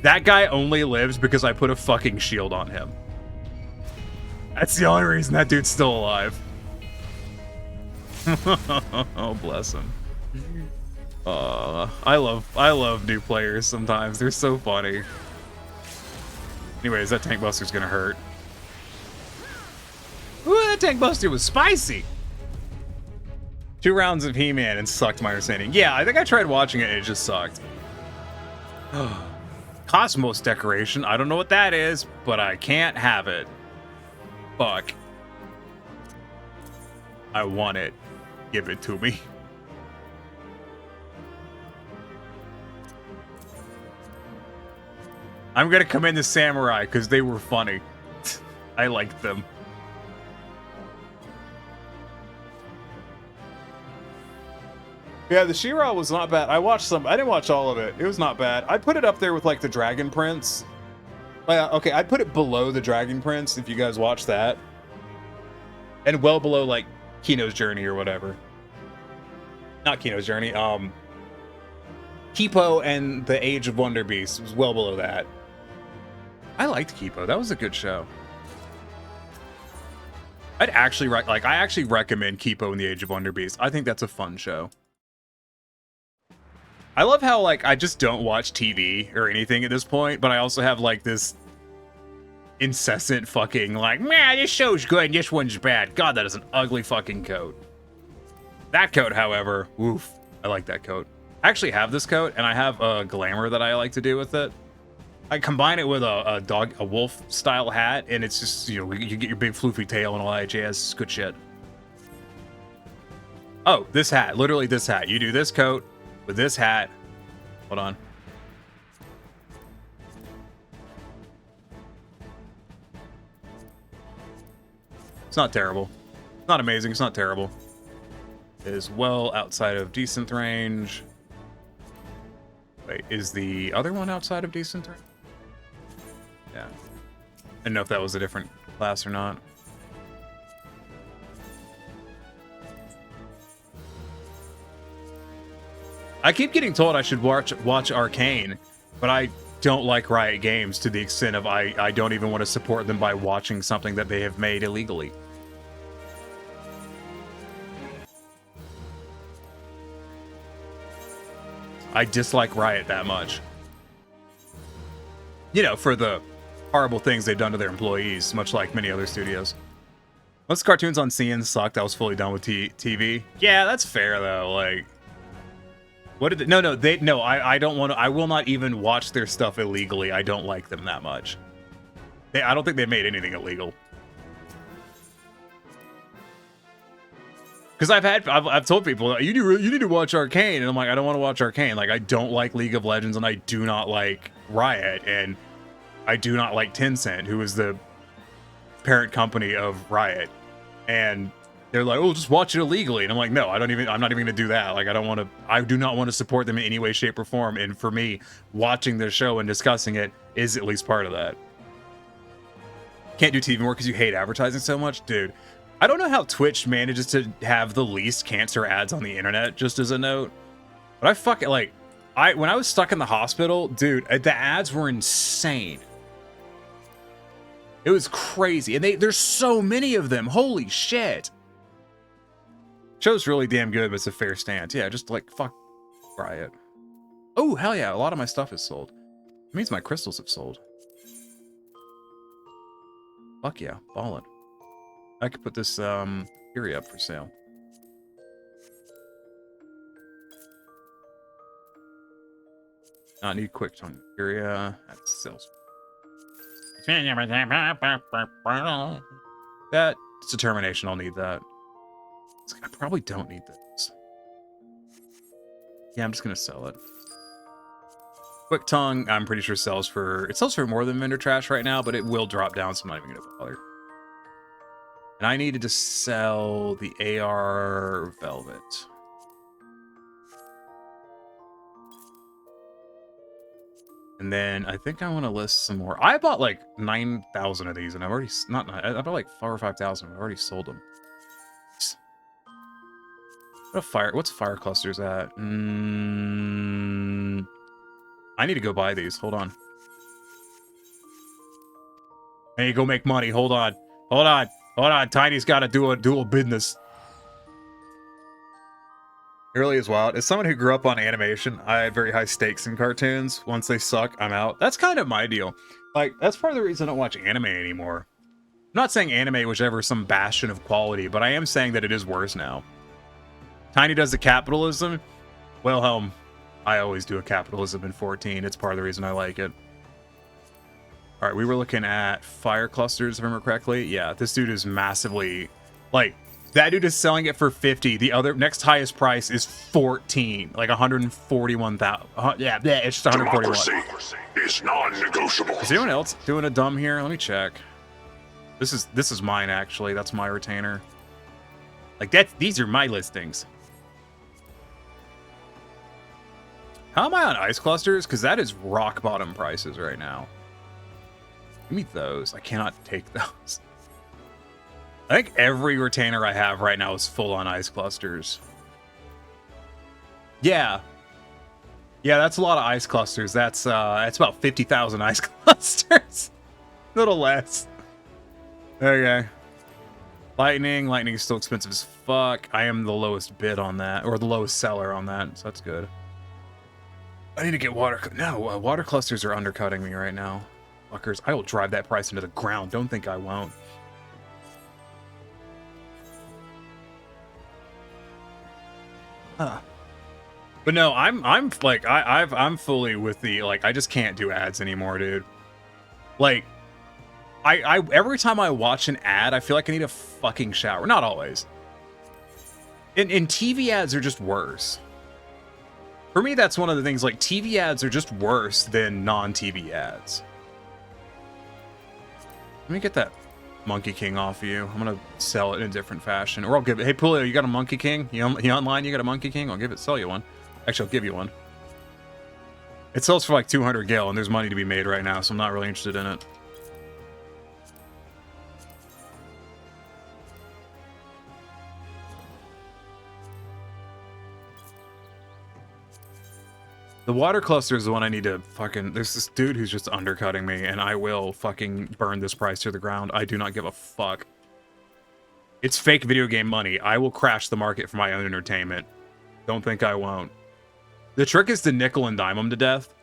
That guy only lives because I put a fucking shield on him. That's the only reason that dude's still alive. Oh, bless him. I love new players sometimes. They're so funny. Anyways, that Tank Buster's gonna hurt. Ooh, that Tank Buster was spicy. 2 rounds of He-Man and sucked, my understanding. Yeah, I think I tried watching it and it just sucked. Cosmos decoration. I don't know what that is, but I can't have it. Fuck. I want it. Give it to me. I'm gonna come in the Samurai because they were funny. I liked them. Yeah, the She-Ra was not bad. I watched some. I didn't watch all of it. It was not bad. I put it up there with like the Dragon Prince. Okay, I'd put it below the Dragon Prince if you guys watch that. And well below like Kino's Journey or whatever. Not Kino's Journey. Kipo and the Age of Wonder Beast was well below that. I liked Kipo. That was a good show. I actually recommend Kipo and the Age of Wonder Beast. I think that's a fun show. I love how, like, I just don't watch TV or anything at this point, but I also have, like, this incessant fucking, like, man, this show's good and this one's bad. God, that is an ugly fucking coat. That coat, however, woof. I like that coat. I actually have this coat, and I have a glamour that I like to do with it. I combine it with a wolf style hat, and it's just, you know, you get your big floofy tail and all that jazz. It's good shit. Oh, this hat, literally this hat. You do this coat with this hat. Hold on. It's not terrible. It's not amazing. It's not terrible. It is well outside of decent range. Wait, is the other one outside of decent range? Yeah. I didn't know if that was a different class or not. I keep getting told I should watch Arcane, but I don't like Riot Games to the extent of I don't even want to support them by watching something that they have made illegally. I dislike Riot that much. You know, for the horrible things they've done to their employees, much like many other studios. Most cartoons on CN sucked. I was fully done with TV. Yeah, that's fair though. Like, what did they, no, I don't want to. I will not even watch their stuff illegally. I don't like them that much. I don't think they made anything illegal. Because I've told people you need to watch Arcane, and I'm like, I don't want to watch Arcane. Like, I don't like League of Legends, and I do not like Riot, and I do not like Tencent, who is the parent company of Riot. And they're like, oh, just watch it illegally, and I'm like, no, I'm not even gonna do that. Like, I do not want to support them in any way, shape, or form. And for me, watching their show and discussing it is at least part of that. Can't do TV more because you hate advertising so much, dude. I don't know how Twitch manages to have the least cancer ads on the internet, just as a note. But I fucking, like, when I was stuck in the hospital, dude, the ads were insane. It was crazy. And there's so many of them. Holy shit. Show's really damn good, but it's a fair stance. Yeah, just like, fuck Riot. Oh, hell yeah. A lot of my stuff is sold. It means my crystals have sold. Fuck yeah. Ballin'. I could put this Fury up for sale. Not need quick tongue Furia. That sells. That determination, I'll need that. I probably don't need this. Yeah, I'm just gonna sell it. Quick tongue, I'm pretty sure sells for more than vendor trash right now, but it will drop down, so I'm not even gonna bother. And I needed to sell the AR Velvet. And then I think I want to list some more. I bought like 9,000 of these, and I've already I bought like 4,000 or 5,000. I've already sold them. What's fire clusters at? I need to go buy these. Hold on. I need to go make money. Hold on. Hold on. Hold on. Tiny's got to do a dual business. It really is wild. As someone who grew up on animation, I have very high stakes in cartoons. Once they suck, I'm out. That's kind of my deal. Like, that's part of the reason I don't watch anime anymore. I'm not saying anime was ever some bastion of quality, but I am saying that it is worse now. Tiny does the capitalism. Wilhelm, I always do a capitalism in 14. It's part of the reason I like it. All right, we were looking at fire clusters, if I remember correctly. Yeah, this dude is massively, like, that dude is selling it for 50. The other next highest price is 14, like 141,000. Yeah, it's just 141. Democracy is non-negotiable. Is anyone else doing a dumb here? Let me check. This is mine actually. That's my retainer. Like these are my listings. How am I on ice clusters? Because that is rock bottom prices right now. Give me those. I cannot take those. I think every retainer I have right now is full on ice clusters. Yeah. Yeah, that's a lot of ice clusters. That's about 50,000 ice clusters. A little less. Okay. Lightning is still expensive as fuck. I am the lowest bid on that, or the lowest seller on that, so that's good. I need to get water. No, water clusters are undercutting me right now. Fuckers, I will drive that price into the ground. Don't think I won't. Huh. But no, I'm like I'm fully with the like I just can't do ads anymore, dude. Like I every time I watch an ad, I feel like I need a fucking shower. Not always. And TV ads are just worse. For me, that's one of the things, like, TV ads are just worse than non-TV ads. Let me get that Monkey King off of you. I'm gonna sell it in a different fashion. Or I'll give it, hey, Pulio, you got a Monkey King? You online, you got a Monkey King? I'll sell you one. Actually, I'll give you one. It sells for like 200 gil, and there's money to be made right now, so I'm not really interested in it. The water cluster is the one I need to fucking... There's this dude who's just undercutting me, and I will fucking burn this price to the ground. I do not give a fuck. It's fake video game money. I will crash the market for my own entertainment. Don't think I won't. The trick is to nickel and dime them to death.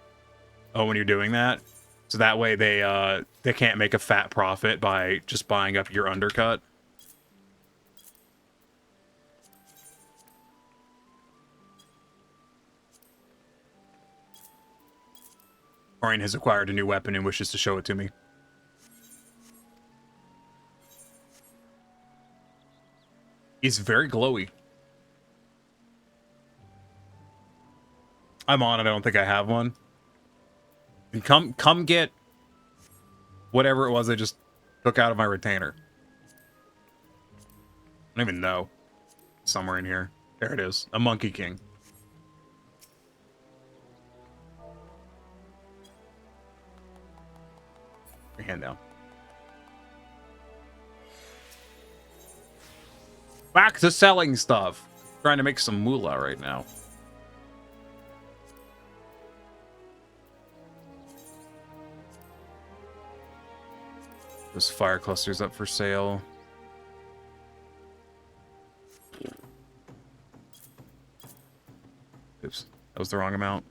Oh, when you're doing that. So that way they can't make a fat profit by just buying up your undercut. Orion has acquired a new weapon and wishes to show it to me. He's very glowy. I'm on it. I don't think I have one. And come get whatever it was I just took out of my retainer. I don't even know. Somewhere in here. There it is. A Monkey King. Your hand down. Back to selling stuff. Trying to make some moolah right now. Those fire clusters up for sale. Oops, that was the wrong amount.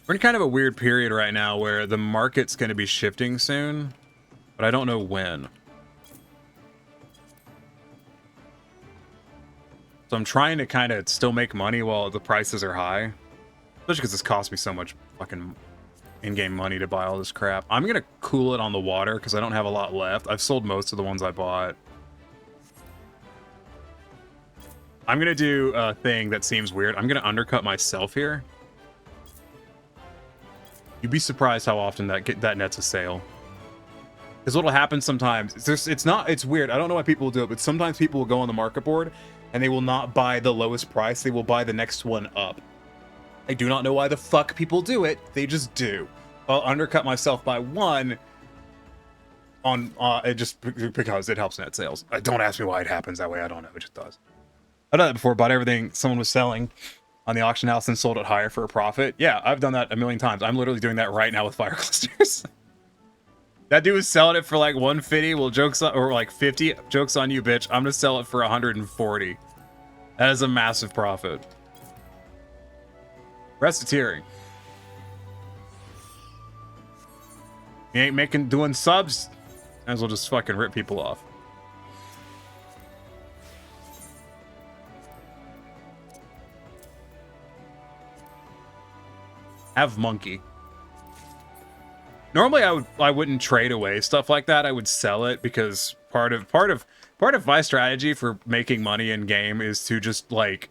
We're in kind of a weird period right now where the market's going to be shifting soon, but I don't know when. So I'm trying to kind of still make money while the prices are high. Especially because this cost me so much fucking in-game money to buy all this crap. I'm going to cool it on the water because I don't have a lot left. I've sold most of the ones I bought. I'm going to do a thing that seems weird. I'm going to undercut myself here. You'd be surprised how often that nets a sale. Because what'll happen sometimes, it's weird. I don't know why people will do it, but sometimes people will go on the market board and they will not buy the lowest price. They will buy the next one up. I do not know why the fuck people do it. They just do. I'll undercut myself by one on just because it helps net sales. Don't ask me why it happens that way. I don't know. It just does. I've done that before. Bought everything someone was selling on the auction house and sold it higher for a profit. Yeah, I've done that a million times. I'm literally doing that right now with fire clusters. That dude was selling it for like 150. Well, jokes on, or like 50. Jokes on you, bitch. I'm gonna sell it for 140. That is a massive profit. Reciteering. You ain't doing subs. Might as well just fucking rip people off. Have monkey. Normally I wouldn't trade away stuff like that. I would sell it because part of my strategy for making money in game is to just like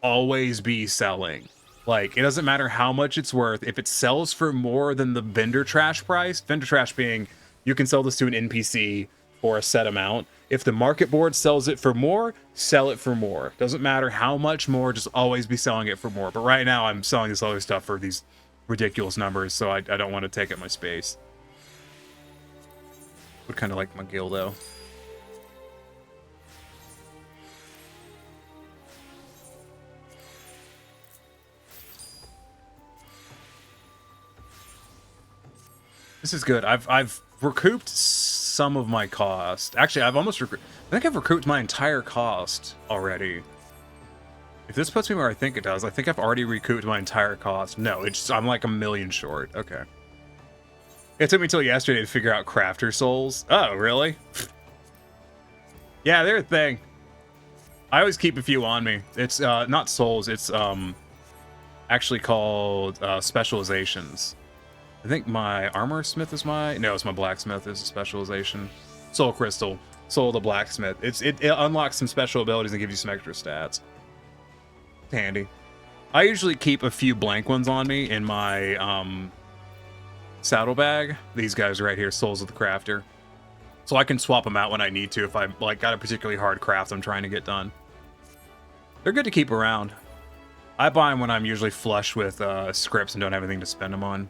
always be selling. Like, it doesn't matter how much it's worth. If it sells for more than the vendor trash price, vendor trash being you can sell this to an NPC for a set amount. If the market board sells it for more, sell it for more. Doesn't matter how much more, just always be selling it for more. But right now I'm selling this other stuff for these ridiculous numbers, so I don't want to take up my space. Would kind of like my guild though. This is good. I've recouped some of my cost. Actually, I've almost I think I've recouped my entire cost already. If this puts me where I think it does, I think I've already recouped my entire cost. No, I'm like $1 million short. Okay. It took me till yesterday to figure out crafter souls. Oh, really? Yeah, they're a thing. I always keep a few on me. It's not souls. It's actually called specializations. I think my armor smith is it's my blacksmith is a specialization. Soul crystal, soul of the blacksmith. It unlocks some special abilities and gives you some extra stats. It's handy. I usually keep a few blank ones on me in my saddle bag. These guys right here, souls of the crafter. So I can swap them out when I need to if I like got a particularly hard craft I'm trying to get done. They're good to keep around. I buy them when I'm usually flush with scripts and don't have anything to spend them on.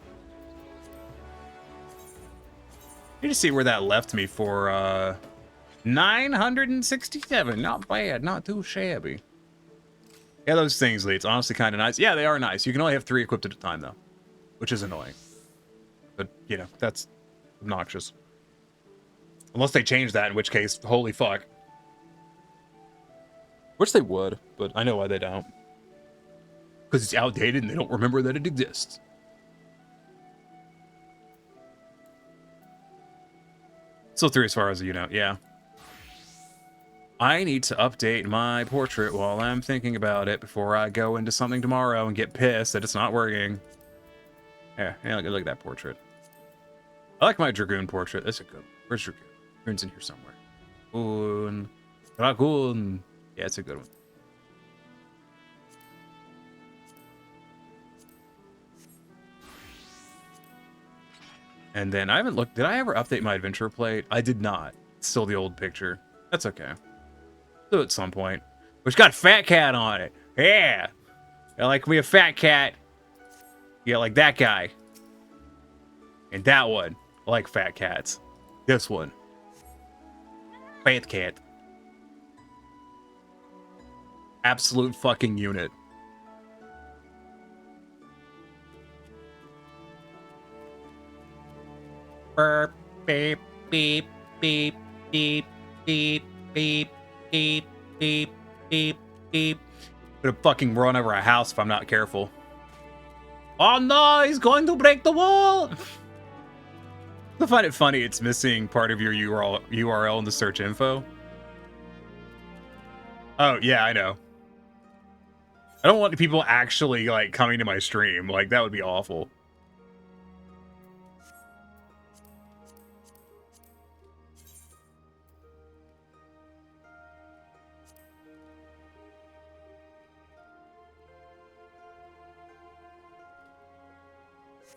Need to see where that left me for 967. Not bad, not too shabby. Yeah, those things, Lee. It's honestly kind of nice. Yeah, they are nice. You can only have 3 equipped at a time, though, which is annoying. But, you know, that's obnoxious. Unless they change that, in which case, holy fuck. Wish they would, but I know why they don't. Because it's outdated and they don't remember that it exists. Still 3 as far as you know, yeah. I need to update my portrait while I'm thinking about it before I go into something tomorrow and get pissed that it's not working. Yeah, look at that portrait. I like my Dragoon portrait. That's a good one. Where's Dragoon? Dragoon's in here somewhere. Dragoon. Yeah, it's a good one. And then I haven't looked. Did I ever update my adventure plate? I did not. It's still the old picture. That's okay. Do it at some point. Which got Fat Cat on it. Yeah. I like me a fat cat. Yeah, like that guy. And that one. I like fat cats. This one. Fat cat. Absolute fucking unit. Burp, beep, beep, beep, beep, beep, beep, beep, beep, beep, beep. Gonna fucking run over a house if I'm not careful. Oh no, he's going to break the wall! I find it funny it's missing part of your URL in the search info. Oh, yeah, I know. I don't want people actually, like, coming to my stream. Like, that would be awful.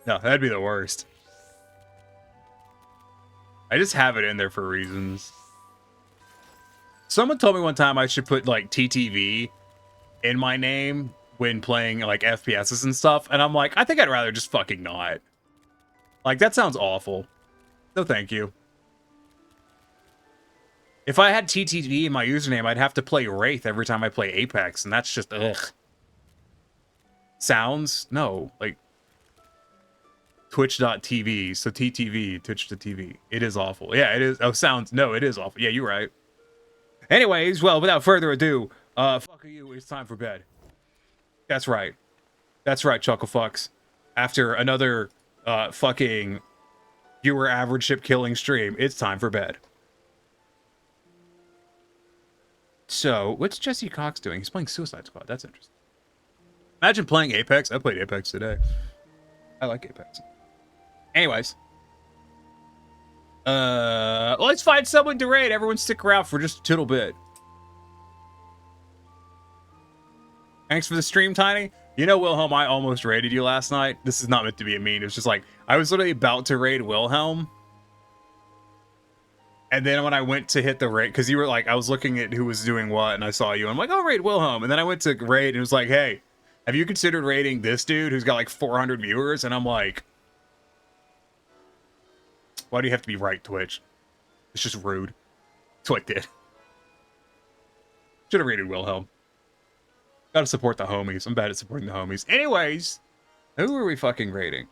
No, that'd be the worst. I just have it in there for reasons. Someone told me one time I should put, like, TTV in my name when playing, like, FPSs and stuff, and I'm like, I think I'd rather just fucking not. Like, that sounds awful. No thank you. If I had TTV in my username, I'd have to play Wraith every time I play Apex, and that's just, ugh. Sounds? No. Like, Twitch.tv, so TTV, Twitch to TV. It is awful. Yeah, it is. Oh, sounds. No, it is awful. Yeah, you're right. Anyways, well, without further ado, fuck you, it's time for bed. That's right. That's right, Chuckle Fucks. After another, fucking viewer average ship killing stream, it's time for bed. So, what's Jesse Cox doing? He's playing Suicide Squad. That's interesting. Imagine playing Apex. I played Apex today. I like Apex. Anyways. Let's find someone to raid. Everyone stick around for just a tittle bit. Thanks for the stream, Tiny. You know, Wilhelm, I almost raided you last night. This is not meant to be a meme. It's just like, I was literally about to raid Wilhelm. And then when I went to hit the raid, because you were like, I was looking at who was doing what, and I saw you. And I'm like, I'll raid Wilhelm. And then I went to raid, and it was like, hey, have you considered raiding this dude who's got like 400 viewers? And I'm like, why do you have to be right, Twitch? It's just rude. That's what I did. Should have raided Wilhelm. Gotta support the homies. I'm bad at supporting the homies. Anyways, who are we fucking raiding?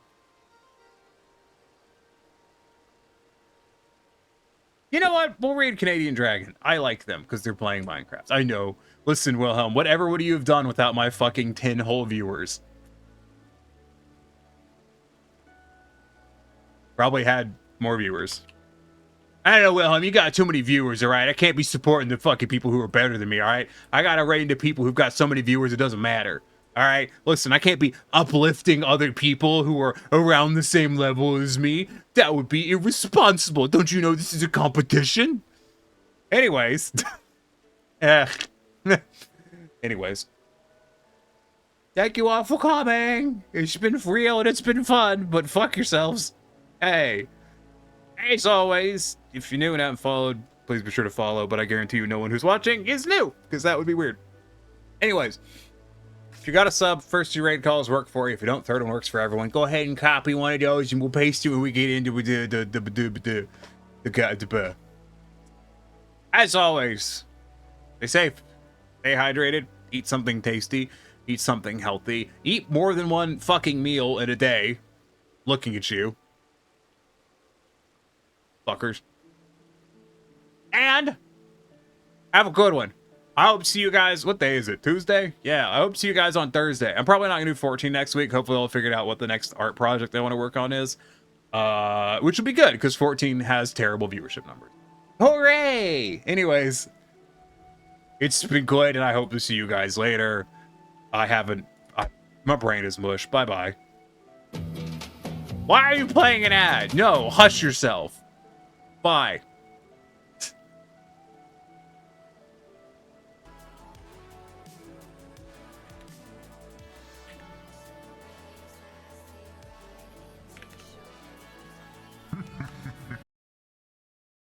You know what? We'll raid Canadian Dragon. I like them because they're playing Minecraft. I know. Listen, Wilhelm, whatever would you have done without my fucking 10 whole viewers? Probably had more viewers. I don't know, Wilhelm, you got too many viewers, all right? I can't be supporting the fucking people who are better than me, all right? I gotta rate into people who've got so many viewers it doesn't matter, all right? Listen, I can't be uplifting other people who are around the same level as me. That would be irresponsible. Don't you know this is a competition? Anyways. Anyways. Thank you all for coming. It's been real and it's been fun, but fuck yourselves. Hey. As always, if you're new and haven't followed, please be sure to follow, but I guarantee you no one who's watching is new, because that would be weird. Anyways, if you got a sub, first two raid calls work for you. If you don't, third one works for everyone. Go ahead and copy one of those, and we'll paste it when we get into the As always, stay safe, stay hydrated, eat something tasty, eat something healthy, eat more than one fucking meal in a day. Looking at you. Fuckers. And have a good one. I hope to see you guys. What day is it? Tuesday? Yeah, I hope to see you guys on Thursday. I'm probably not gonna do 14 next week. Hopefully I'll figure out what the next art project I want to work on is. Which will be good because 14 has terrible viewership numbers. Hooray! Anyways, it's been good and I hope to see you guys later. My brain is mush. Bye-bye. Why are you playing an ad? No, hush yourself. Bye.